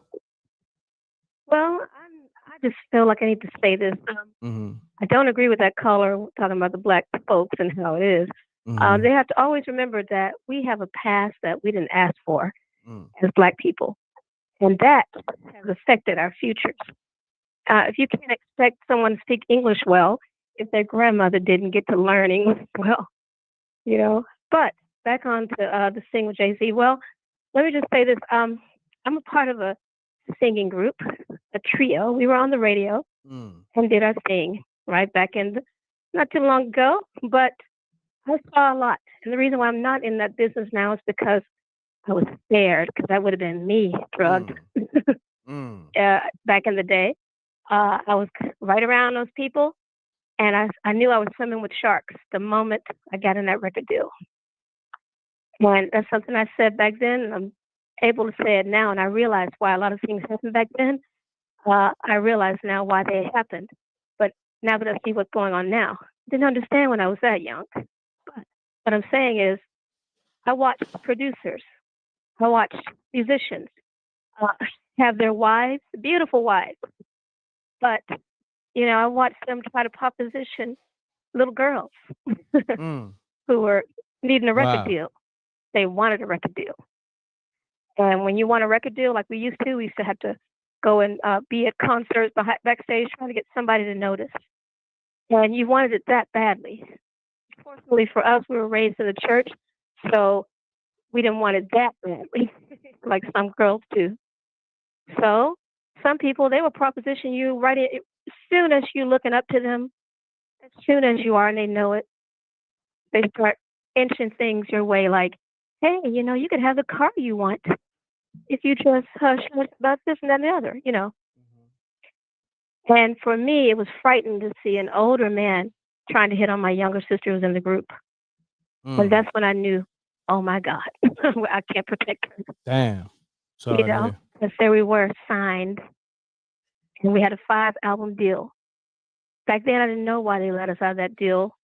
Well, I just feel like I need to say this. I don't agree with that caller talking about the black folks and how it is. They have to always remember that we have a past that we didn't ask for as black people. And that has affected our futures. If you can't expect someone to speak English well, if their grandmother didn't get to learn English well, you know. But back on to this thing with Jay-Z. Well, let me just say this. I'm a part of a singing group, a trio. We were on the radio and did our thing right back in not too long ago, but I saw a lot. And the reason why I'm not in that business now is because I was scared, because that would have been me drugged back in the day. I was right around those people, And I knew I was swimming with sharks the moment I got in that record deal. And that's something I said back then, and I'm able to say it now. And I realized why a lot of things happened back then. I realize now why they happened. But now that I see what's going on now, I didn't understand when I was that young. But what I'm saying is, I watched producers, I watched musicians have their wives, beautiful wives. But, I watched them try to proposition little girls who were needing a record deal. They wanted a record deal. And when you want a record deal, like we used to have to go and be at concerts backstage trying to get somebody to notice. And you wanted it that badly. Fortunately for us, we were raised in the church, so we didn't want it that badly, like some girls do. So some people, they will proposition you right in, as soon as you're looking up to them, as soon as you are and they know it, they start inching things your way like, hey, you could have the car you want if you just hush about this and that and the other, And for me, it was frightening to see an older man trying to hit on my younger sister who was in the group. And that's when I knew, oh my God, I can't protect her. Damn. Sorry. Because there we were, signed, and we had a 5-album deal. Back then, I didn't know why they let us out of that deal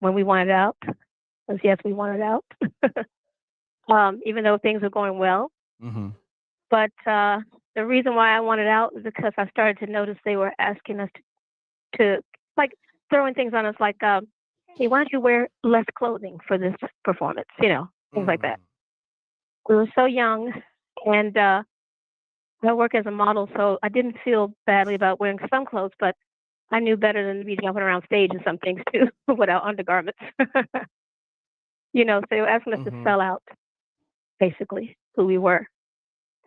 when we wanted out. Because yes, we wanted out, even though things were going well. But the reason why I wanted out is because I started to notice they were asking us to like throwing things on us like, hey, why don't you wear less clothing for this performance? Things like that. We were so young, and I work as a model, so I didn't feel badly about wearing some clothes, but I knew better than to be jumping around stage and some things too without undergarments. So they were asking us to sell out, basically, who we were.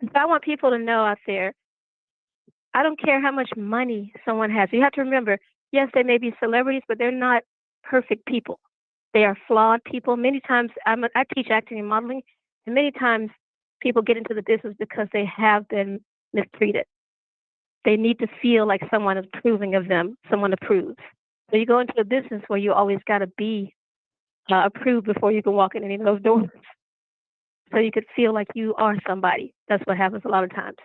So I want people to know out there, I don't care how much money someone has. You have to remember, yes, they may be celebrities, but they're not perfect people. They are flawed people. Many times, I teach acting and modeling, and many times people get into the business because they have been mistreated. They need to feel like someone is approving of them, someone approves. So you go into a business where you always got to be approved before you can walk in any of those doors. So you could feel like you are somebody. That's what happens a lot of times.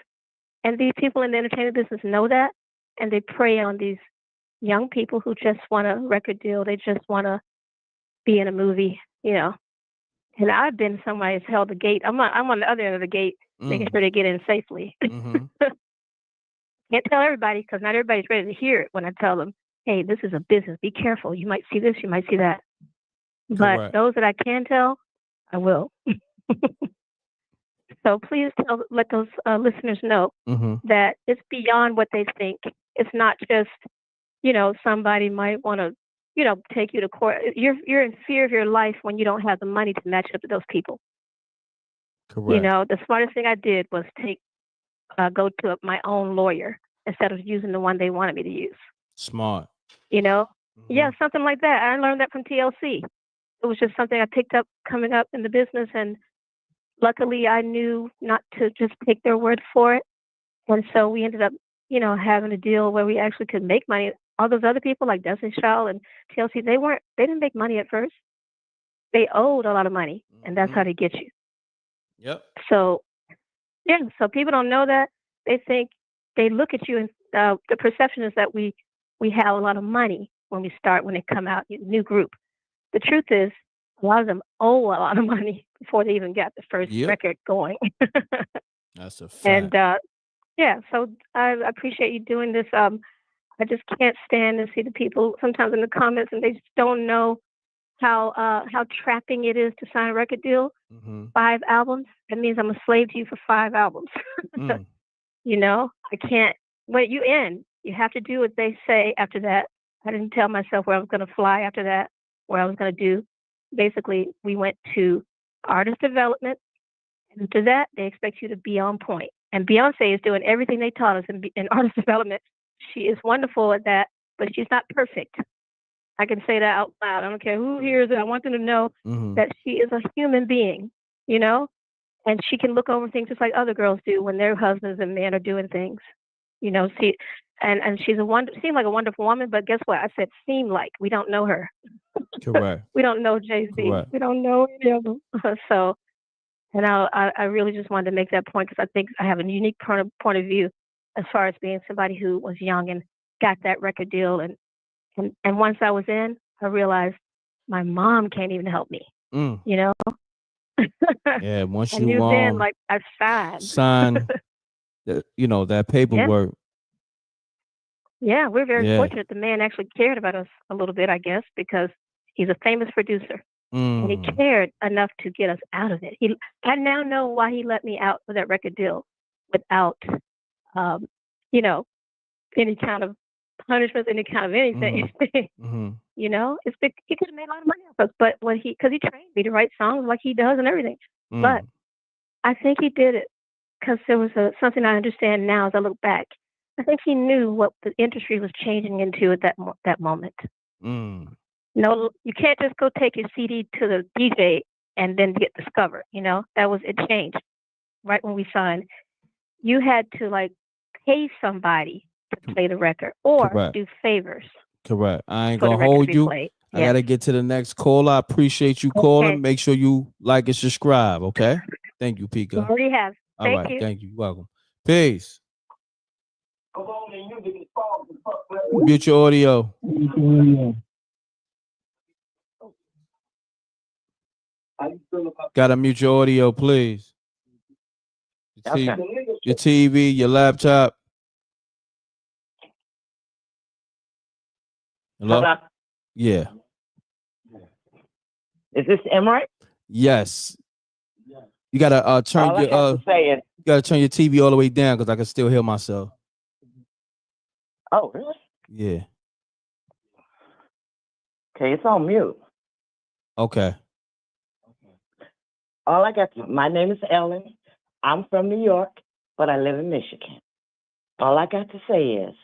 And these people in the entertainment business know that, and they prey on these young people who just want a record deal. They just want to be in a movie, And I've been somebody who's held the gate. I'm on the other end of the gate, making sure they get in safely. Can't tell everybody because not everybody's ready to hear it when I tell them, hey, this is a business. Be careful. You might see this, you might see that. But those that I can tell, I will. So please let those listeners know that it's beyond what they think. It's not just, somebody might want to, take you to court. You're in fear of your life when you don't have the money to match up to those people. Correct. The smartest thing I did was go to my own lawyer instead of using the one they wanted me to use. Smart. Yeah, something like that. I learned that from TLC. It was just something I picked up coming up in the business, and luckily I knew not to just take their word for it. And so we ended up, having a deal where we actually could make money. All those other people like Destiny Child and TLC, they didn't make money at first. They owed a lot of money, and that's how they get you. Yep. So, yeah, so people don't know that. They look at you, and the perception is that we have a lot of money when they come out, new group. The truth is, a lot of them owe a lot of money before they even got the first record going. That's a fact. And so I appreciate you doing this. I just can't stand to see the people sometimes in the comments, and they just don't know how trapping it is to sign a record deal. 5 albums. That means I'm a slave to you for 5 albums. I can't. When you end, you have to do what they say after that. I didn't tell myself where I was going to fly after that, where I was going to do. Basically, we went to artist development. And after that, they expect you to be on point. And Beyonce is doing everything they taught us in artist development. She is wonderful at that, but she's not perfect. I can say that out loud. I don't care who hears it. I want them to know that she is a human being, and she can look over things just like other girls do when their husbands and men are doing things. You know, and she's seemed like a wonderful woman, but guess what? I said seemed like. We don't know her. Correct. We don't know Jay-Z. Correct. We don't know any of them. So, and I really just wanted to make that point because I think I have a unique point of view as far as being somebody who was young and got that record deal. And once I was in, I realized my mom can't even help me. You know? Yeah, once I you knew then, like, I signed. sign that paperwork. Yeah, we're very Yeah. fortunate. The man actually cared about us a little bit, I guess, because he's a famous producer. And he cared enough to get us out of it. I now know why he let me out with that record deal without, any kind of punishments, any kind of anything. You know, he could have made a lot of money off us, but because he trained me to write songs like he does and everything. But I think he did it because there was something I understand now as I look back. I think he knew what the industry was changing into at that moment. No, you can't just go take your CD to the DJ and then get discovered. You know, it changed right when we signed. You had to like pay somebody to play the record or Correct. do favors. Correct. I ain't for the gonna record to hold be you. played. I Yeah. gotta get to the next caller. I appreciate you calling. Make sure you like and subscribe. Okay. Thank you, You Pika. already have. All Thank right. you. Thank you. You're welcome. Peace. Mute your audio. Gotta mute your audio, please. Your TV, your laptop. Hello? Yeah. Is this M.Reck? Yes. You gotta turn All I have to say is, you gotta turn your TV all the way down because I can still hear myself. oh, really? Yeah. Okay, it's on mute. Okay. All I got my name is Ellen. I'm from New York, but I live in Michigan. All I got to say is,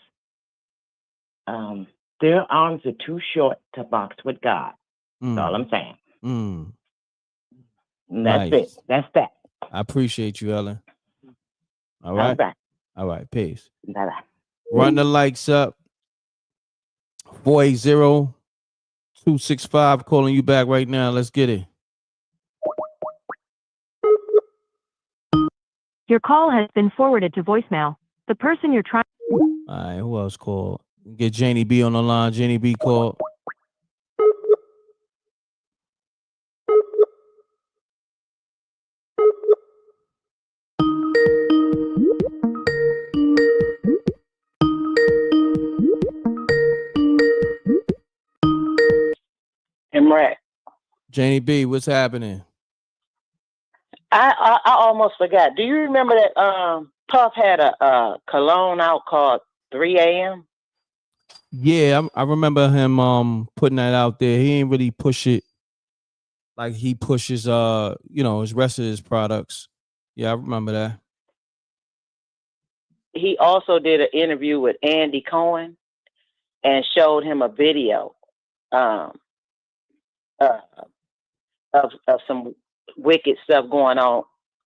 their arms are too short to box with God. That's all I'm saying. And that's Nice. it. That's that. I appreciate you, Ellen. All right. Bye. All right. Peace. Bye. Run the likes up. 480-265 calling you back right now. Let's get it. Your call has been forwarded to voicemail. The person you're trying. All right. Who else called? Get Janie B on the line. Janie B called. M.Reck. Janie B, what's happening? I almost forgot. Do you remember that Puff had a cologne out called 3 a.m.? Yeah, I remember him putting that out there. He ain't really push it like he pushes his rest of his products. Yeah, I remember that. He also did an interview with Andy Cohen and showed him a video of some wicked stuff going on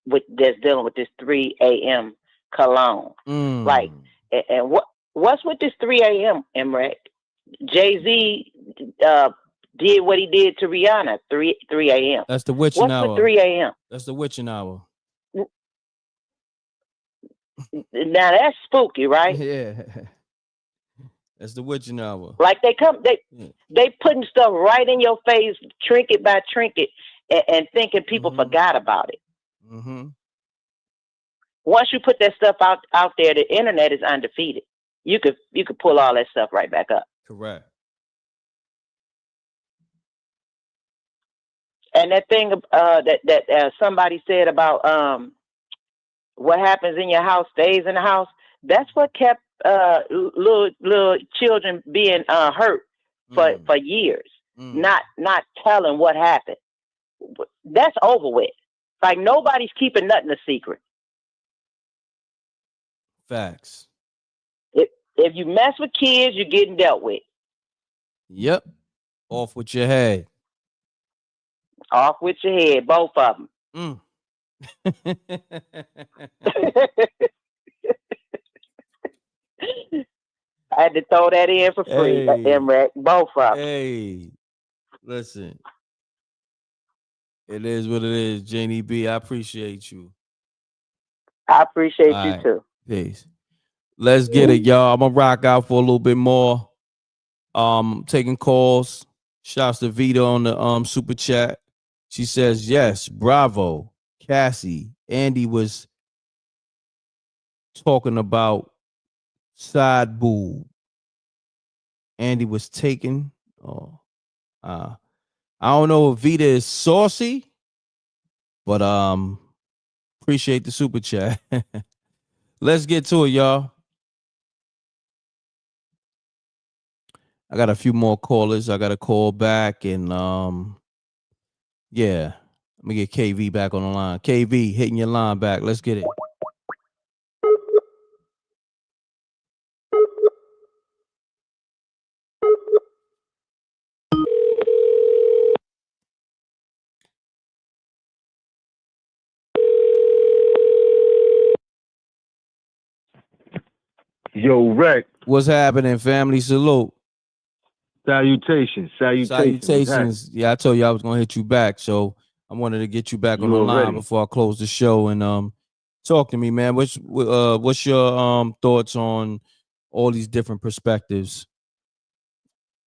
that's dealing with this 3 a.m. cologne. Like, and what's with this 3 a.m. M.Reck? Jay-Z did what he did to Rihanna, 3 a.m. That's the witching hour. What's with 3 a.m.? That's the witching hour. Now that's spooky, right? Yeah. That's the witching hour. Like they putting stuff right in your face, trinket by trinket, and thinking people forgot about it. Once you put that stuff out there, the internet is undefeated. You could pull all that stuff right back up. Correct. And that thing that somebody said about what happens in your house stays in the house. That's what kept little children being hurt for years, not telling what happened. That's over with. Like nobody's keeping nothing a secret. Facts. If you mess with kids, you're getting dealt with. Yep. Off with your head. Off with your head, both of them. I had to throw that in for free, M.Reck, both of them. Hey, listen. It is what it is, Janie B. I appreciate you. I appreciate you too. Peace. Let's get it, y'all. I'm gonna rock out for a little bit more. Taking calls. Shouts to Vita on the super chat. She says, yes, bravo. Cassie. Andy was talking about side boob. Andy was taken. I don't know if Vita is saucy, but appreciate the super chat. Let's get to it, y'all. I got a few more callers. I got to call back and yeah. Let me get KV back on the line. KV, hitting your line back. Let's get it. Yo, Reck. What's happening, family? Salute. Salutations. Yeah, I told you I was gonna hit you back, so I wanted to get you back on the line before I close the show. And talk to me, man. What's your thoughts on all these different perspectives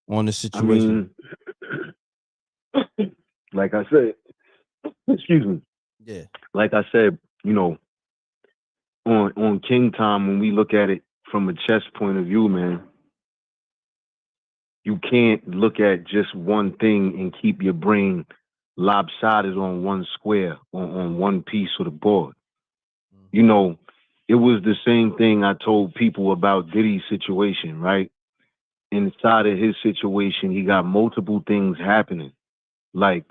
on the situation? I mean, like I said, excuse me. Yeah. Like I said, on King Time, when we look at it from a chess point of view, man, you can't look at just one thing and keep your brain lopsided on one square, on one piece of the board. It was the same thing I told people about Diddy's situation, right? Inside of his situation, he got multiple things happening. Like,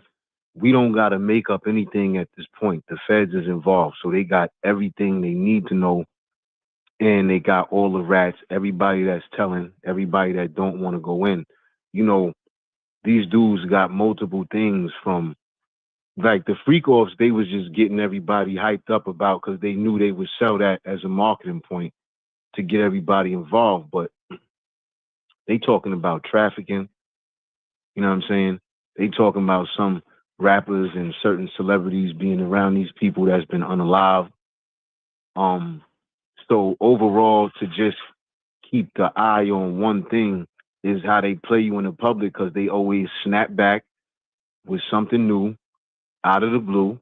we don't got to make up anything at this point. The feds is involved, so they got everything they need to know, and they got all the rats, everybody that's telling, everybody that don't want to go in. These dudes got multiple things from, like, the freak-offs, they was just getting everybody hyped up about because they knew they would sell that as a marketing point to get everybody involved, but they talking about trafficking, you know what I'm saying? They talking about some rappers and certain celebrities being around these people that's been unalived. So overall, to just keep the eye on one thing is how they play you in the public, because they always snap back with something new out of the blue,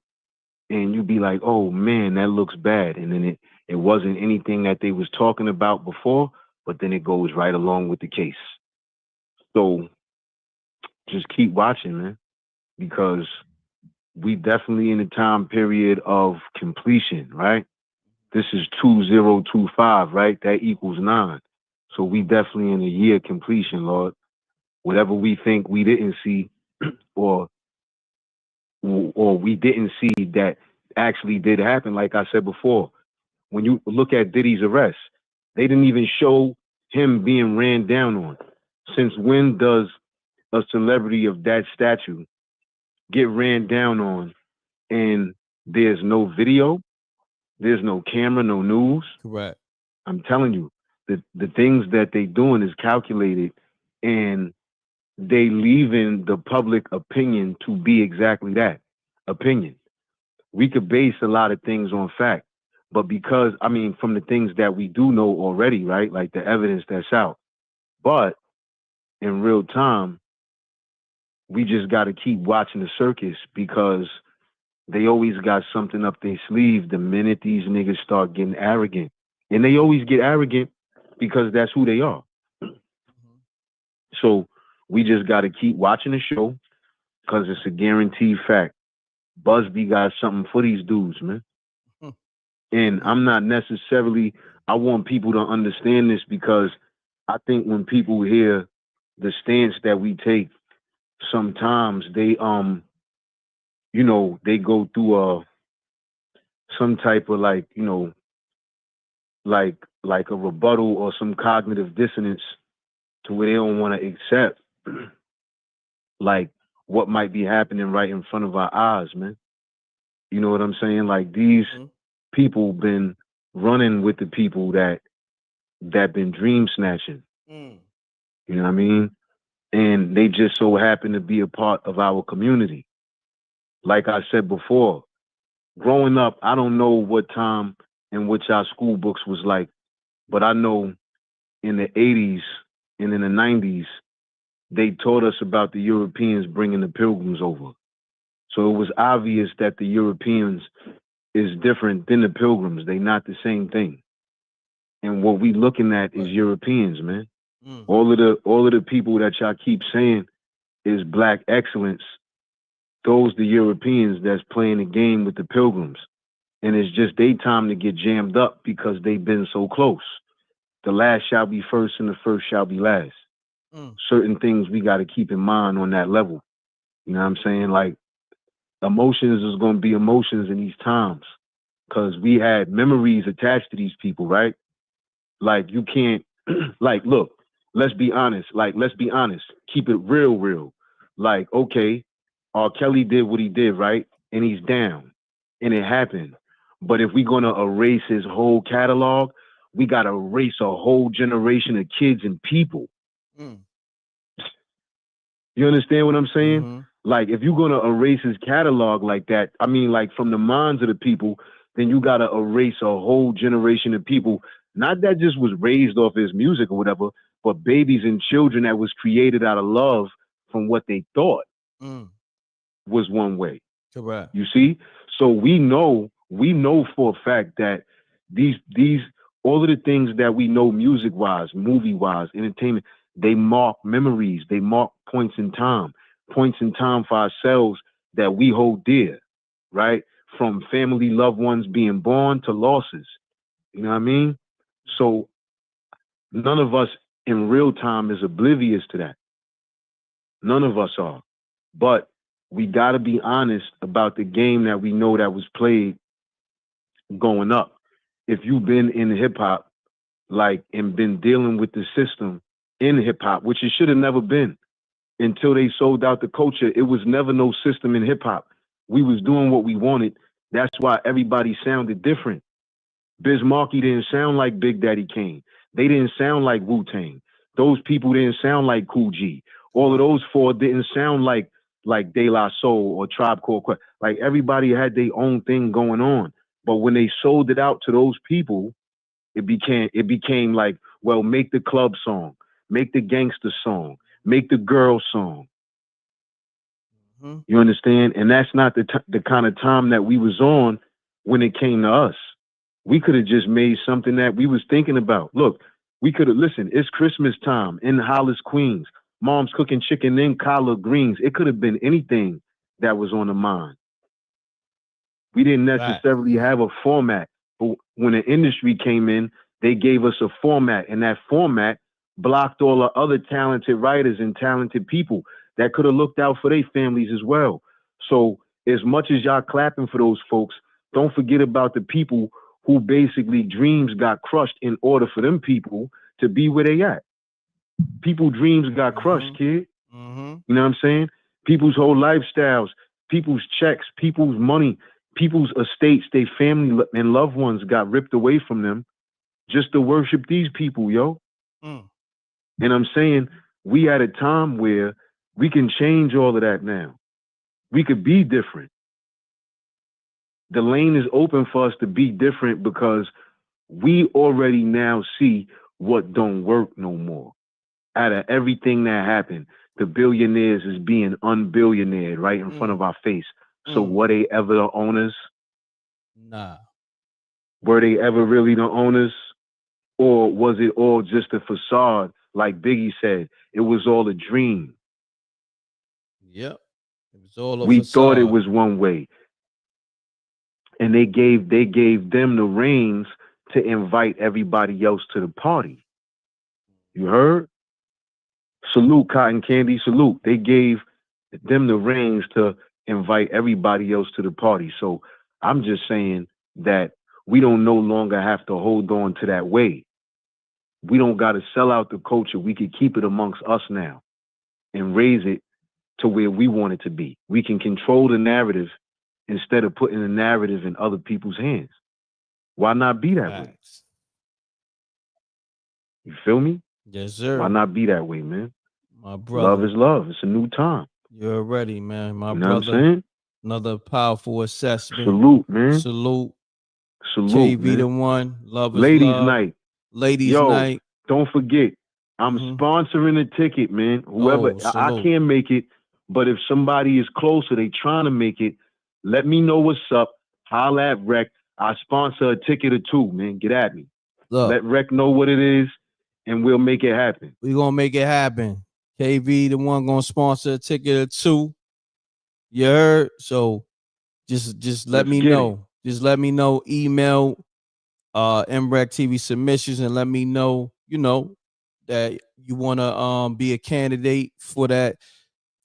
and you be like, oh man, that looks bad. And then it wasn't anything that they was talking about before, but then it goes right along with the case. So just keep watching, man, because we definitely in the time period of completion, right? This is 2025, right? That equals 9. So we definitely in a year completion, Lord. Whatever we think we didn't see or we didn't see that actually did happen, like I said before, when you look at Diddy's arrest, they didn't even show him being ran down on. Since when does a celebrity of that stature get ran down on and there's no video, there's no camera, no news? Correct. I'm telling you, the things that they doing is calculated, and they leaving the public opinion to be exactly that, opinion. We could base a lot of things on fact, but because, from the things that we do know already, right? Like the evidence that's out. But in real time, we just got to keep watching the circus, because they always got something up their sleeve the minute these niggas start getting arrogant. And they always get arrogant because that's who they are. So we just got to keep watching the show, because it's a guaranteed fact. Busby got something for these dudes, man. And I'm not necessarily, I want people to understand this, because I think when people hear the stance that we take, sometimes they, they go through some type of like a rebuttal or some cognitive dissonance to where they don't want to accept like what might be happening right in front of our eyes, man. You know what I'm saying? Like, these people been running with the people that that been dream snatching. You know what I mean? And they just so happen to be a part of our community. Like I said before, growing up, I don't know what time in which our school books was like, but I know in the 80s and in the 90s, they taught us about the Europeans bringing the pilgrims over. So it was obvious that the Europeans is different than the pilgrims. They not the same thing. And what we looking at is Europeans, man. All of the people that y'all keep saying is black excellence. Those the Europeans that's playing the game with the pilgrims. And it's just they time to get jammed up because they've been so close. The last shall be first and the first shall be last. Certain things we got to keep in mind on that level. You know what I'm saying? Like, emotions is going to be emotions in these times because we had memories attached to these people, right? Like, you can't, like, look, let's be honest. Like, let's be honest. Keep it real. Like, okay, R. Kelly did what he did, right? And he's down. And it happened. But if we're going to erase his whole catalog, we got to erase a whole generation of kids and people. You understand what I'm saying? Like, if you're going to erase his catalog like that, I mean, like, from the minds of the people, then you got to erase a whole generation of people. Not that just was raised off his music or whatever, but babies and children that was created out of love from what they thought was one way. Correct. You see? So we know for a fact that these all of the things that we know music-wise, movie-wise, entertainment, they mark memories, they mark points in time for ourselves that we hold dear, right? From family, loved ones being born to losses. You know what I mean? So none of us in real time is oblivious to that. None of us are. But we got to be honest about the game that we know that was played going up. If you've been in hip hop, like, and been dealing with the system in hip hop, which it should have never been until they sold out the culture. It was never no system in hip hop. We was doing what we wanted. That's why everybody sounded different. Biz Markie didn't sound like Big Daddy Kane. They didn't sound like Wu-Tang. Those people didn't sound like Cool G. All of those four didn't sound like De La Soul or Tribe Called Quest. Like, everybody had their own thing going on. But when they sold it out to those people, it became like, well, make the club song, make the gangster song, make the girl song. You understand? And that's not the kind of time that we was on when it came to us. We could have just made something that we was thinking about. Look, we could have, listen, it's Christmas time in Hollis, Queens. Mom's cooking chicken and collard greens. It could have been anything that was on the mind. We didn't necessarily have a format. But when the industry came in, they gave us a format, and that format blocked all the other talented writers and talented people that could have looked out for their families as well. So as much as y'all clapping for those folks, don't forget about the people who basically dreams got crushed in order for them people to be where they at. People's dreams got crushed, kid. You know what I'm saying? People's whole lifestyles, people's checks, people's money, people's estates, their family and loved ones got ripped away from them just to worship these people, yo. And I'm saying we at a time where we can change all of that now. We could be different. The lane is open for us to be different because we already now see what don't work no more. Out of everything that happened, the billionaires is being unbillionaired right in front of our face. So were they ever the owners? Nah. Were they ever really the owners? Or was it all just a facade? Like Biggie said, it was all a dream. Yep. It was all a We facade. thought it was one way. And they gave them the reins to invite everybody else to the party. You heard? Salute, Cotton Candy, salute. They gave them the reins to invite everybody else to the party. So I'm just saying that we don't no longer have to hold on to that way. We don't got to sell out the culture. We could keep it amongst us now and raise it to where we want it to be. We can control the narrative instead of putting the narrative in other people's hands. Why not be that way? You feel me? Yes, sir. Why not be that way, man? My brother. Love is love. It's a new time. You're ready, man. My You know brother. what I'm saying? Another powerful assessment. Salute, man. Salute. Salute, KV man. the one. Love is Ladies love. night. Ladies Yo, night. don't forget, I'm sponsoring a ticket, man. Whoever, I can't make it, but if somebody is closer, they trying to make it, let me know what's up. Holla at Reck. I sponsor a ticket or two, man. Get at me. Look, let Reck know what it is, and we'll make it happen. We're going to make it happen. KV the one going to sponsor a ticket or two. You heard? So just let me know. Just let me know. Email MRecktv submissions and let me know, that you want to be a candidate for that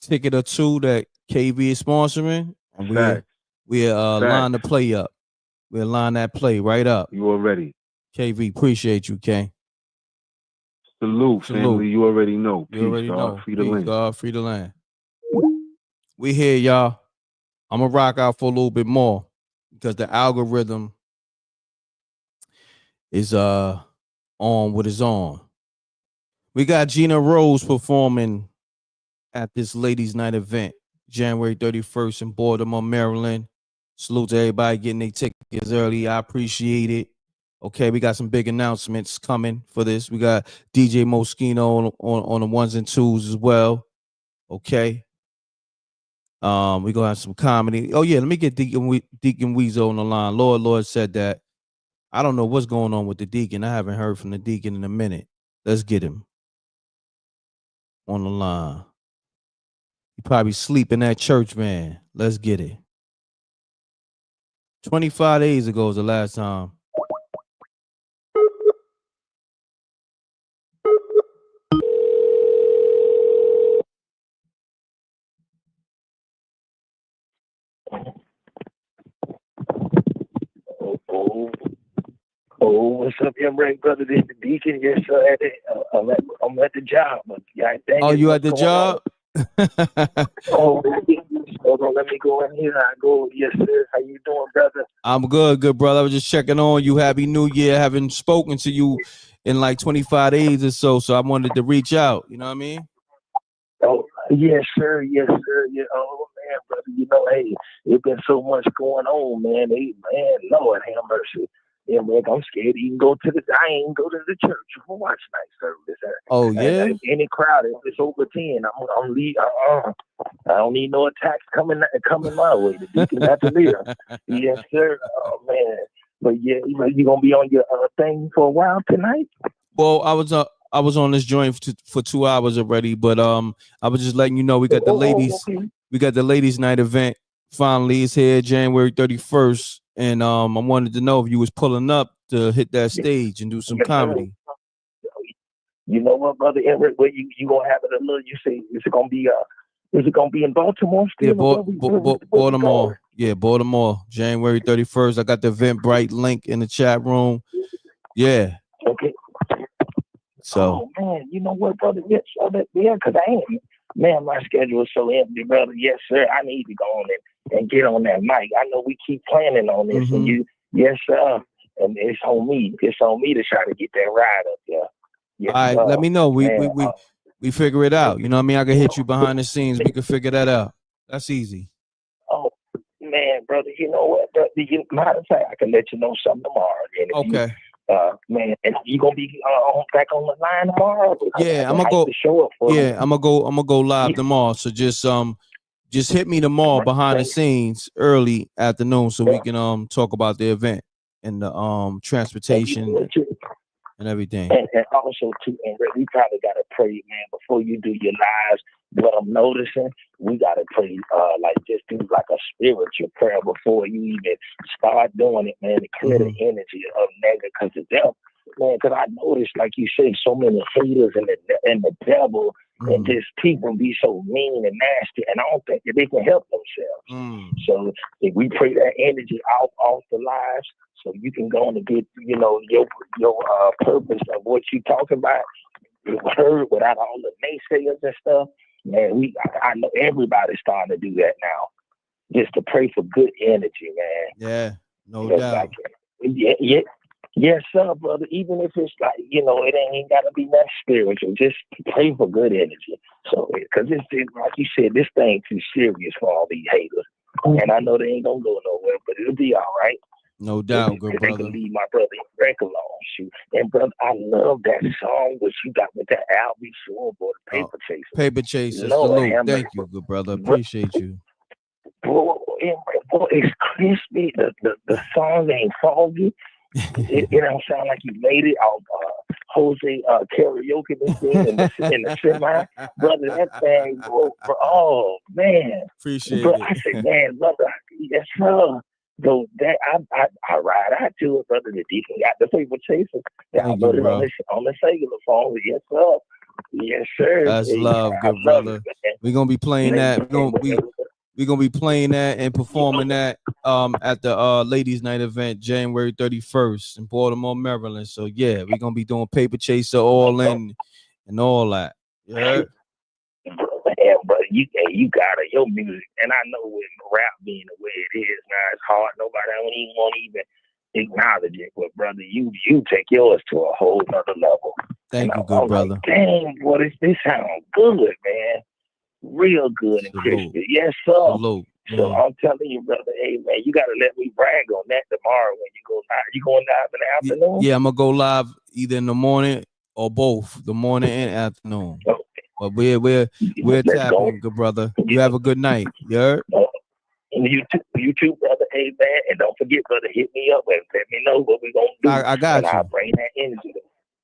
ticket or two that KV is sponsoring. And we'll line the play up. We'll line that play right up. You already. KV, appreciate you, K. Salute, family. You already know. Peace, you already God. know. Free the Peace, land. God. Free the land. We here, y'all. I'm going to rock out for a little bit more because the algorithm is on what is on. We got Gina Rose performing at this ladies' night event, January 31st in Baltimore, Maryland. Salute to everybody getting their tickets early. I appreciate it. Okay, we got some big announcements coming for this. We got DJ Moschino on the ones and twos as well. Okay. We're gonna have some comedy. Oh, yeah, let me get Deacon Weezo on the line. Lord said that. I don't know what's going on with the deacon. I haven't heard from the deacon in a minute. Let's get him on the line. He probably sleeping at church, man. Let's get it. 25 days ago was the last time. Oh, what's up, M.Reck, brother? This the deacon. Yes, sir. I'm at the job. But You at the job? Hold on, let me go in here. I go. Yes, sir. How you doing, brother? I'm good, brother. I was just checking on you. Happy New Year. Haven't spoken to you in like 25 days or so. So I wanted to reach out. You know what I mean? Oh, yes, sir. Yes, sir. Yeah. Oh, man, brother. Hey, it's been so much going on, man. Lord have mercy. Yeah, man, I'm scared to even go to I ain't go to the church for watch night service. Oh, yeah? Any crowd, if it's over 10, I'm leave. I don't need no attacks coming my way. The deacon got to live. Yes, sir. Oh, man. But yeah, you gonna be on your thing for a while tonight? Well, I was on this joint for 2 hours already, but I was just letting you know we got the ladies. Okay. We got the ladies' night event. Finally, it's here January 31st, and I wanted to know if you was pulling up to hit that stage and do some comedy. You know what, brother M.Reck? Where you gonna have it a little? You say is it gonna be in Baltimore still? Yeah, Baltimore. Yeah, Baltimore. January 31st. I got the Eventbrite link in the chat room. Yeah. Okay. So. Oh man, you know what, brother? Yes, because I ain't. Man, my schedule is so empty, brother. Yes, sir. I need to go on it and get on that mic. I know we keep planning on this, and yes, sir. And it's on me. It's on me to try to get that ride up there. Yes, all right, let me know. We figure it out. You know what I mean? I can hit you behind the scenes. We can figure that out. That's easy. Oh man, brother. You know what? Matter of fact, I can let you know something tomorrow. Okay. Man, and you gonna be back on the line tomorrow? Yeah, I'm gonna go. I'm gonna go live tomorrow. So just hit me tomorrow behind the scenes early afternoon so we can talk about the event and the transportation and everything. And also too, and we probably gotta pray, man, before you do your lives. What I'm noticing, we gotta pray, just do like a spiritual prayer before you even start doing it, man, to clear the energy of negative. Because I noticed, like you say, so many haters and the devil and just people be so mean and nasty, and I don't think that they can help themselves. So if we pray that energy off the lives, so you can go on and get, your purpose of what you talking about heard without all the naysayers and stuff. Man, I know everybody's starting to do that now. Just to pray for good energy, man. Yeah, no doubt. Yeah. Yes, sir, brother. Even if it's like, it ain't got to be that spiritual. Just pray for good energy. So, because it's like you said, this thing too serious for all these haters. And I know they ain't going to go nowhere, but it'll be all right. No doubt, good brother. They can leave my brother M.Reck alone. Shoot. And, brother, I love that song which you got with that Albie Shore, boy, the Paper Chaser. Paper Chaser, Lord, salute. Thank you, good brother. Appreciate you. Boy, it's crispy. The song ain't foggy. It don't sound like you made it off Jose karaoke machine in the semi. Brother, that thing, bro, oh, man. Appreciate bro, it. I said, man, brother, yes, sir. So that I ride out to it, brother. The deacon got the Paper Chaser. Download it on the cellular phone. Yes, sir. Yes, sir. That's love, good brother. We're gonna be playing that. We're gonna be playing that and performing that at the Ladies Night event January 31st in Baltimore, Maryland. So yeah, we're gonna be doing Paper Chaser all in and all that. Yeah. But you got it, your music, and I know with rap being the way it is now, it's hard. Nobody don't even want to even acknowledge it. But brother, you take yours to a whole nother level. Thank you, good brother. Like, dang, boy, this sounds good, man. Real good and crispy. Yes, sir. Salute. So I'm telling you, brother, hey man, you gotta let me brag on that tomorrow when you go live. You going live in the afternoon? Yeah, I'm gonna go live either in the morning or both, the morning and afternoon. Okay. But we're tapping, good brother. You have a good night. You heard? You too, brother. Hey man, and don't forget, brother, hit me up and let me know what we're gonna do. I got you. I'll bring that energy.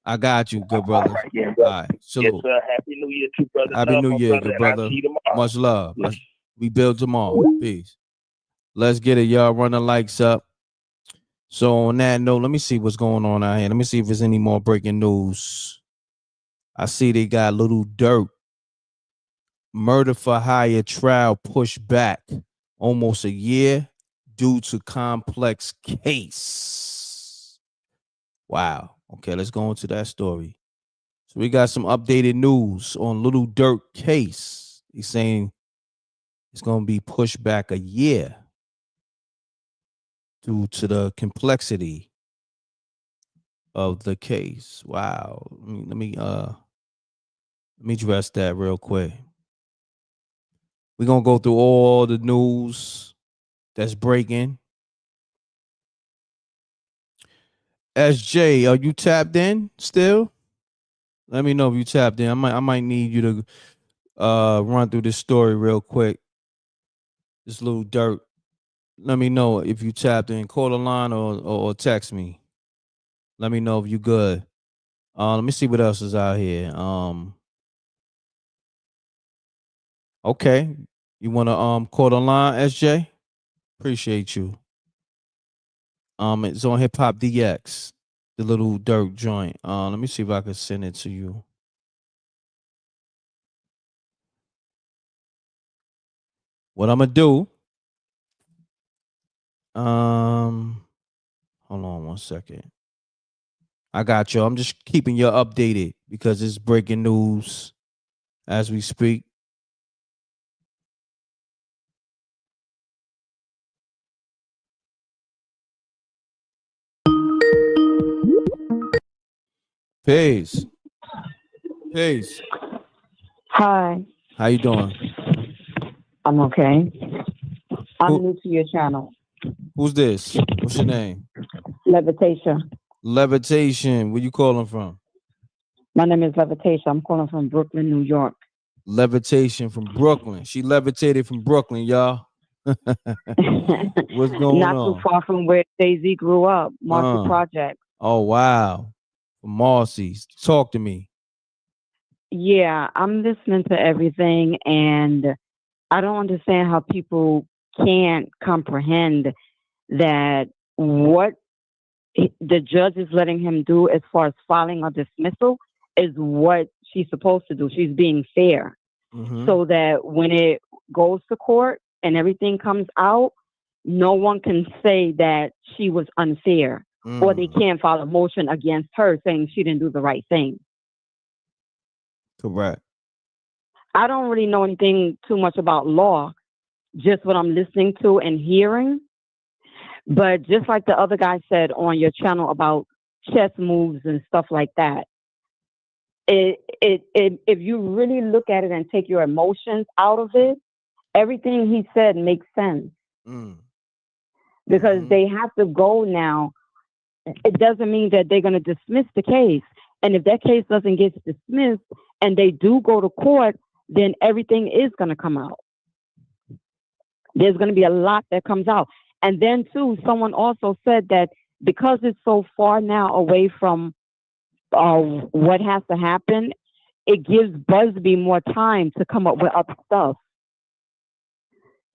I got you, good brother. All right, yeah, All brother. right. Salute. Yes, sir. Happy New Year too, brother. Happy New Year, good brother. I'll see you tomorrow. Much love. We build tomorrow. Peace. Let's get it, y'all. Run the likes up. So on that note, let me see what's going on out here. Let me see if there's any more breaking news. I see they got Little Dirk. Murder for hire trial pushed back almost a year due to complex case. Wow. Okay, let's go into that story. So we got some updated news on Little Dirk case. He's saying it's going to be pushed back a year due to the complexity of the case. Wow. Let me address that real quick. We're going to go through all the news that's breaking. SJ, are you tapped in still? Let me know if you tapped in. I might need you to run through this story real quick. This Little Dirk. Let me know if you tapped in. Call the line or text me. Let me know if you good. Let me see what else is out here. Okay. You want to call the line, SJ? Appreciate you. It's on Hip Hop DX, the Little Dirk joint. Let me see if I can send it to you. What I'm gonna do? Hold on one second. I got you. I'm just keeping you updated because it's breaking news as we speak. Peace. Peace. Hi. How you doing? I'm okay. I'm new to your channel. Who's this? What's your name? Levitation. Levitation. Where you calling from? My name is Levitation. I'm calling from Brooklyn, New York. Levitation from Brooklyn. She levitated from Brooklyn, y'all. What's going Not on? too far from where Daisy grew up, Marcy Project. Oh, wow. From Marcy's. Talk to me. Yeah, I'm listening to everything, and I don't understand how people can't comprehend that what the judge is letting him do as far as filing a dismissal is what she's supposed to do. She's being fair. So that when it goes to court and everything comes out, no one can say that she was unfair or they can't file a motion against her saying she didn't do the right thing. Correct. I don't really know anything too much about law, just what I'm listening to and hearing. But just like the other guy said on your channel about chess moves and stuff like that, if you really look at it and take your emotions out of it, everything he said makes sense. Because they have to go now. It doesn't mean that they're going to dismiss the case. And if that case doesn't get dismissed and they do go to court, then everything is going to come out. There's going to be a lot that comes out. And then, too, someone also said that because it's so far now away from what has to happen, it gives Busby more time to come up with other stuff.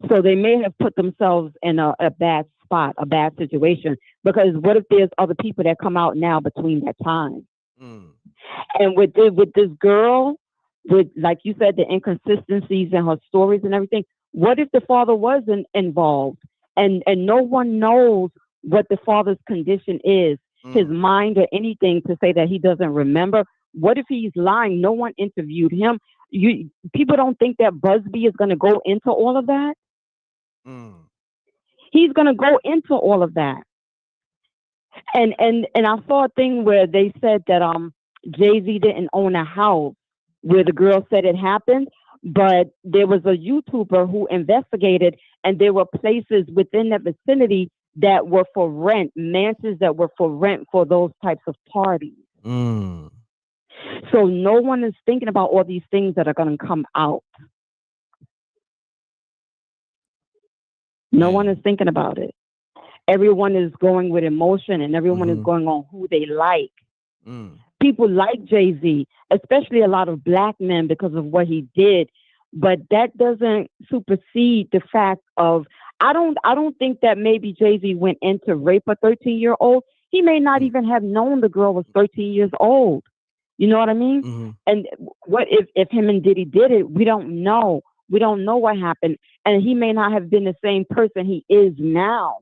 So they may have put themselves in a bad spot, a bad situation, because what if there's other people that come out now between that time? And with this girl, with, like you said, the inconsistencies in her stories and everything, what if the father wasn't involved and no one knows what the father's condition is, his mind or anything, to say that he doesn't remember? What if he's lying? No one interviewed him. People don't think that Busby is going to go into all of that. He's going to go into all of that. And I saw a thing where they said that Jay-Z didn't own a house where the girl said it happened, but there was a YouTuber who investigated, and there were places within the vicinity that were for rent, mansions that were for rent for those types of parties. So no one is thinking about all these things that are going to come out. No one is thinking about it. Everyone is going with emotion, and everyone is going on who they like. People like Jay-Z, especially a lot of black men, because of what he did. But that doesn't supersede the fact of, I don't think that maybe Jay-Z went in to rape a 13-year-old. He may not even have known the girl was 13 years old. You know what I mean? And what if him and Diddy did it? We don't know. We don't know what happened. And he may not have been the same person he is now.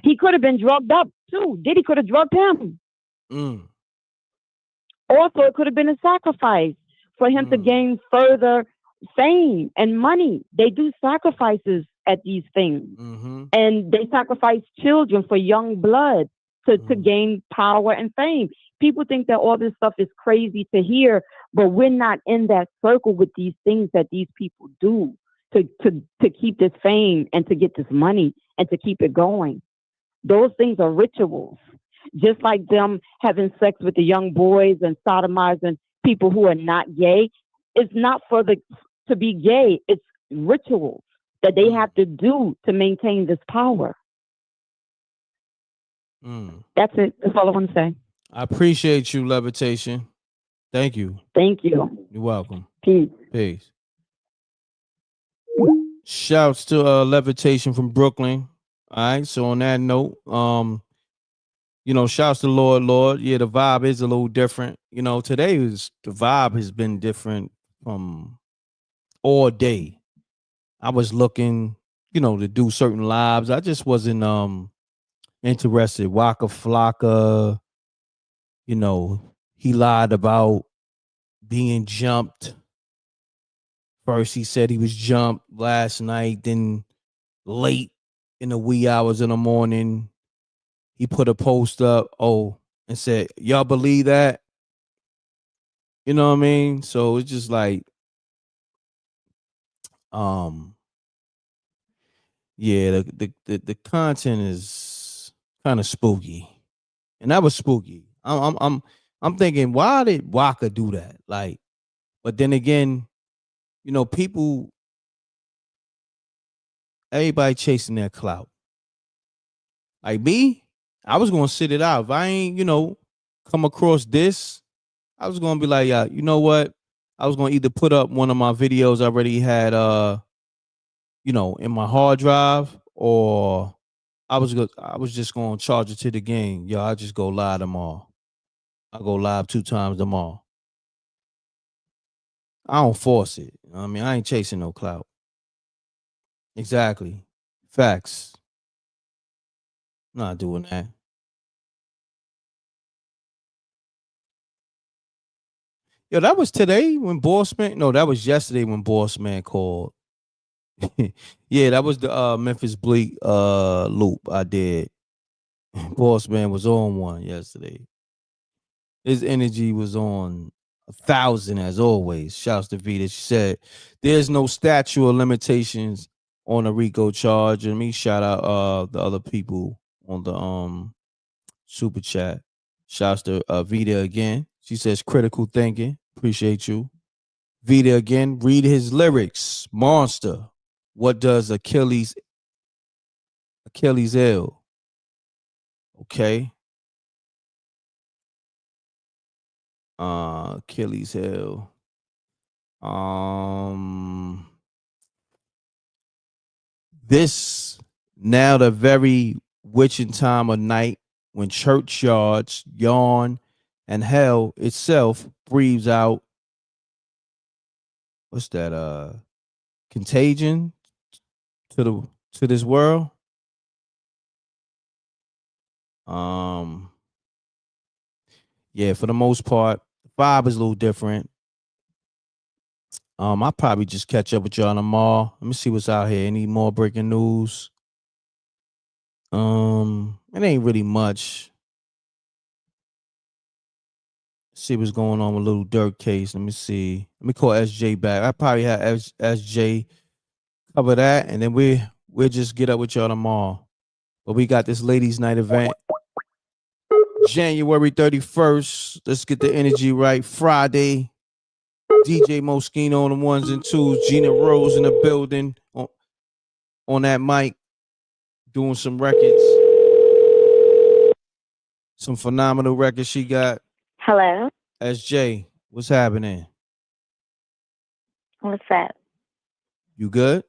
He could have been drugged up too. Diddy could have drugged him. Also, it could have been a sacrifice for him to gain further fame and money. They do sacrifices at these things. And they sacrifice children for young blood to gain power and fame. People think that all this stuff is crazy to hear, but we're not in that circle with these things that these people do to keep this fame and to get this money and to keep it going. Those things are rituals. Just like them having sex with the young boys and sodomizing people who are not gay. It's not to be gay. It's rituals that they have to do to maintain this power. That's it. That's all I want to say. I appreciate you, Levitation. Thank you. Thank you. You're welcome. Peace. Peace. Shouts to Levitation from Brooklyn. All right. So on that note, shouts to Lord. Yeah, the vibe is a little different. Today the vibe has been different from all day. I was looking, to do certain lives. I just wasn't interested. Waka Flocka, he lied about being jumped. First, he said he was jumped last night. Then late in the wee hours in the morning, he put a post up, and said, y'all believe that? You know what I mean? So it's just like, yeah, the content is kind of spooky. And that was spooky. I'm thinking, why did Waka do that? Like, but then again, people, everybody chasing their clout. Like me, I was gonna sit it out. If I ain't, come across this, I was gonna be like, yeah, you know what? I was gonna either put up one of my videos I already had in my hard drive, or I was just gonna charge it to the game. Yo, I just go live tomorrow. I go live 2 times tomorrow. I don't force it. You know what I mean, I ain't chasing no clout. Exactly. Facts. Not doing that. Yo, that was today when Bossman. No, that was yesterday when Bossman called. Yeah, that was the Memphis Bleak loop I did. Boss Man was on one yesterday. His energy was on 1,000 as always. Shouts to Vita. She said, "There's no statute of limitations on a RICO charge." And me shout out the other people on the super chat. Shouts to Vita again. She says critical thinking. Appreciate you. Vita again. Read his lyrics. Monster. What does Achilles ill? Okay. Achilles heel. This now the very witching time of night when churchyards yawn and hell itself breathes out. What's that? Contagion to this world. Yeah, for the most part, the vibe is a little different. I'll probably just catch up with y'all tomorrow. Let me see what's out here. Any more breaking news? It ain't really much. See what's going on with Little Dirk case. Let me see. Let me call SJ back. I probably have SJ cover that, and then we'll just get up with y'all tomorrow. But we got this ladies' night event, January 31st. Let's get the energy right. Friday, DJ Moschino on the ones and twos. Gina Rose in the building on that mic, doing some records. Some phenomenal records she got. Hello. SJ, what's happening? What's up? You good?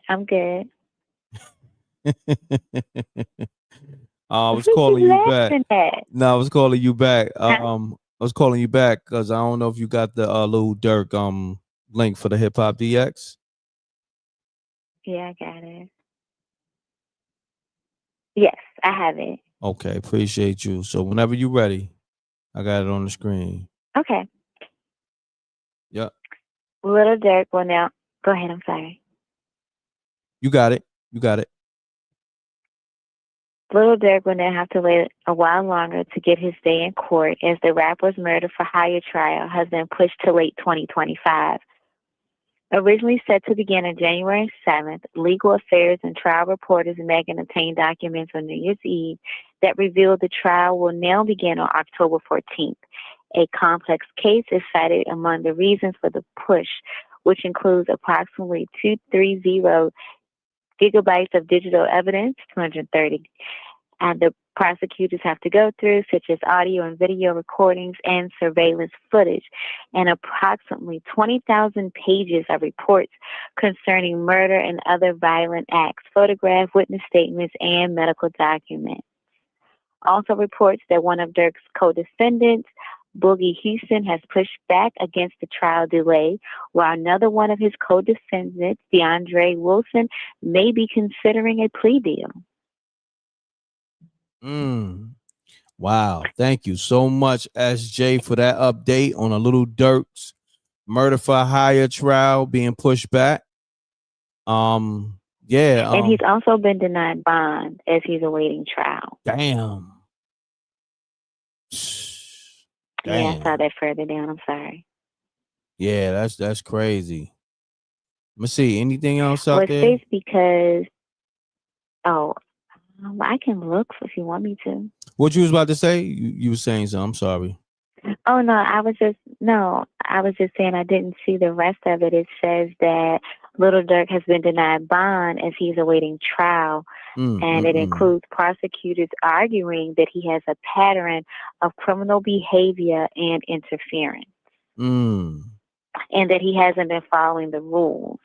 I'm good. I was calling you back. No, I was calling you back. I was calling you back because I don't know if you got the Little Dirk link for the Hip Hop DX. Yeah, I got it. Yes, I have it. Okay, appreciate you. So whenever you're ready, I got it on the screen. Okay. Yep. Little Dirk will now go ahead. I'm sorry. You got it. You got it. Little Dirk will now have to wait a while longer to get his day in court as the rapper's murder for hire trial has been pushed to late 2025. Originally set to begin on January 7th, legal affairs and trial reporters Megan obtained documents on New Year's Eve that revealed the trial will now begin on October 14th. A complex case is cited among the reasons for the push, which includes approximately 230 gigabytes of digital evidence, 230, and the prosecutors have to go through, such as audio and video recordings and surveillance footage, and approximately 20,000 pages of reports concerning murder and other violent acts, photograph, witness statements, and medical documents. Also reports that one of Dirk's co-defendants, Boogie Houston, has pushed back against the trial delay, while another one of his co-defendants, DeAndre Wilson, may be considering a plea deal. Wow. Thank you so much, SJ, for that update on a Little Dirk's murder for hire trial being pushed back. Yeah. And he's also been denied bond as he's awaiting trial. Damn. Yeah, I saw that further down. I'm sorry. Yeah, that's crazy. Let me see. Anything else out there? It's because, I can look if you want me to. What you was about to say? You were saying something. I'm sorry. Oh, no, I was just saying I didn't see the rest of it. It says that Little Dirk has been denied bond as he's awaiting trial. And it includes prosecutors arguing that he has a pattern of criminal behavior and interference. And that he hasn't been following the rules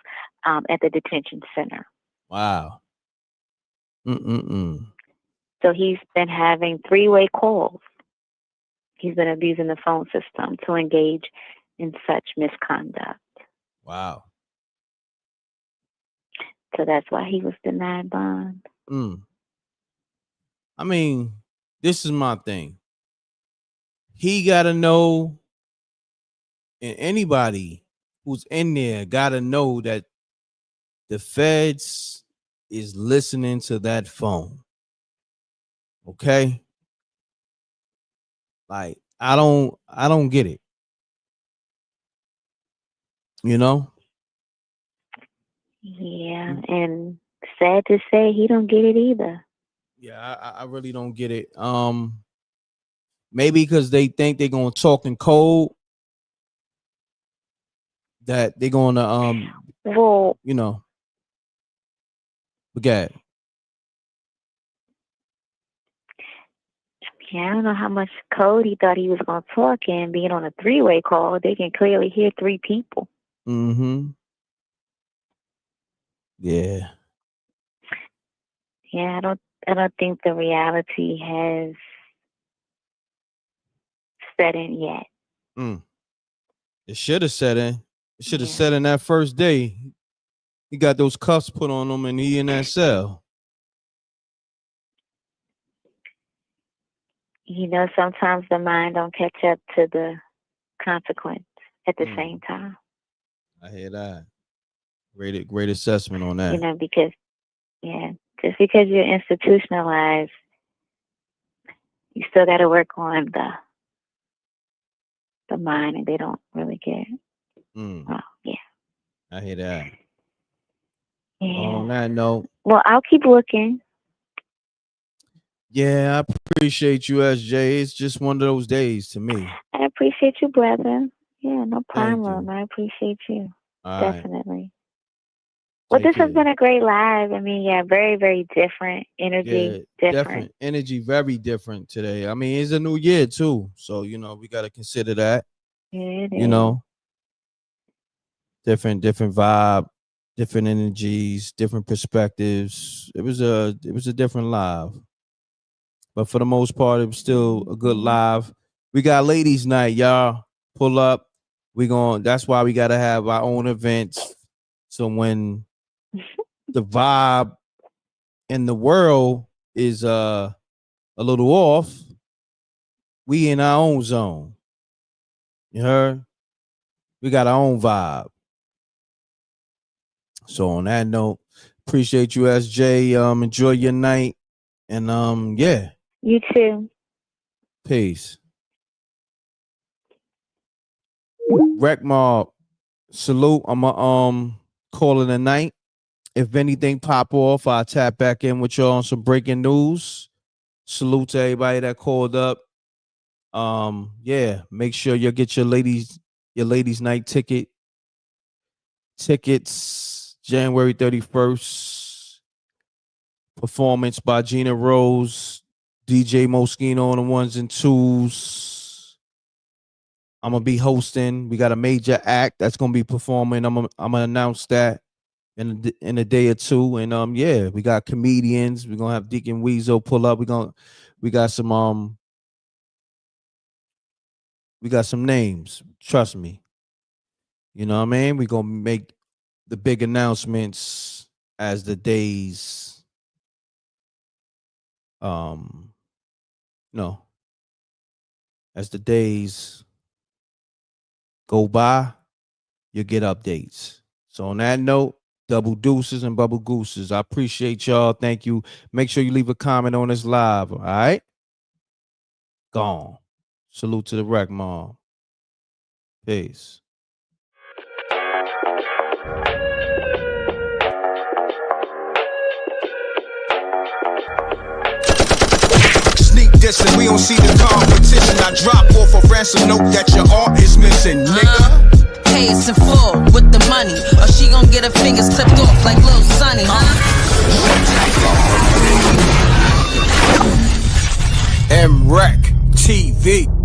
at the detention center. Wow. So he's been having 3-way calls. He's been abusing the phone system to engage in such misconduct. Wow. So that's why he was denied bond. I mean, this is my thing. He got to know, and anybody who's in there got to know that The feds is listening to that phone. Okay? Like, I don't get it. You know? Yeah, and sad to say, he don't get it either. Yeah, I really don't get it. Maybe because they think they're gonna talk in code, that they're gonna well, you know, forget. Yeah, I don't know how much code he thought he was gonna talk in. Being on a three-way call, they can clearly hear three people. Mm-hmm. Yeah. Yeah, I don't think the reality has set in yet. It should have set in. It should have set in that first day. He got those cuffs put on him and he in that cell. You know, sometimes the mind don't catch up to the consequence at the same time. I hear that. Great assessment on that. You know, because just because you're institutionalized, you still got to work on the mind, and they don't really get. Oh, yeah. I hear that. Yeah. On that note. Well, I'll keep looking. Yeah, I appreciate you, SJ. It's just one of those days to me. I appreciate you, brother. Yeah, no Thank problem. you. I appreciate you. All right. Definitely. Well, this has been a great live. I mean, yeah, very, very different energy. Yeah, different energy, very different today. I mean, it's a new year too, so you know we got to consider that. Yeah, it you is. know, different vibe, different energies, different perspectives. It was a different live, but for the most part, it was still a good live. We got ladies' night, y'all. Pull up. That's why we got to have our own events. So when the vibe in the world is a little off, we in our own zone. You heard? We got our own vibe. So on that note, appreciate you, SJ. Enjoy your night. And yeah. You too. Peace. Reckmobb, salute. I'ma call it a night. If anything pop off, I'll tap back in with y'all on some breaking news. Salute to everybody that called up. Yeah, make sure you get your ladies night tickets January 31st. Performance by Gina Rose, DJ Moschino on the ones and twos. I'm gonna be hosting. We got a major act that's gonna be performing. I'm gonna announce that in a day or two. And yeah, we got comedians. We're gonna have Deacon Weasel pull up. We got some names. Trust me. You know what I mean? We're gonna make the big announcements as the days as the days go by, you get updates. So on that note, double deuces and bubble gooses. I appreciate y'all. Thank you. Make sure you leave a comment on this live. All right. Gone. Salute to the Reckmobb. Peace. Sneak dissing, we don't see the competition. I drop off a ransom note that your art is missing, nigga. Pay us in full with the money, or she gon' get her fingers clipped off like Lil Sonny, MRecktv.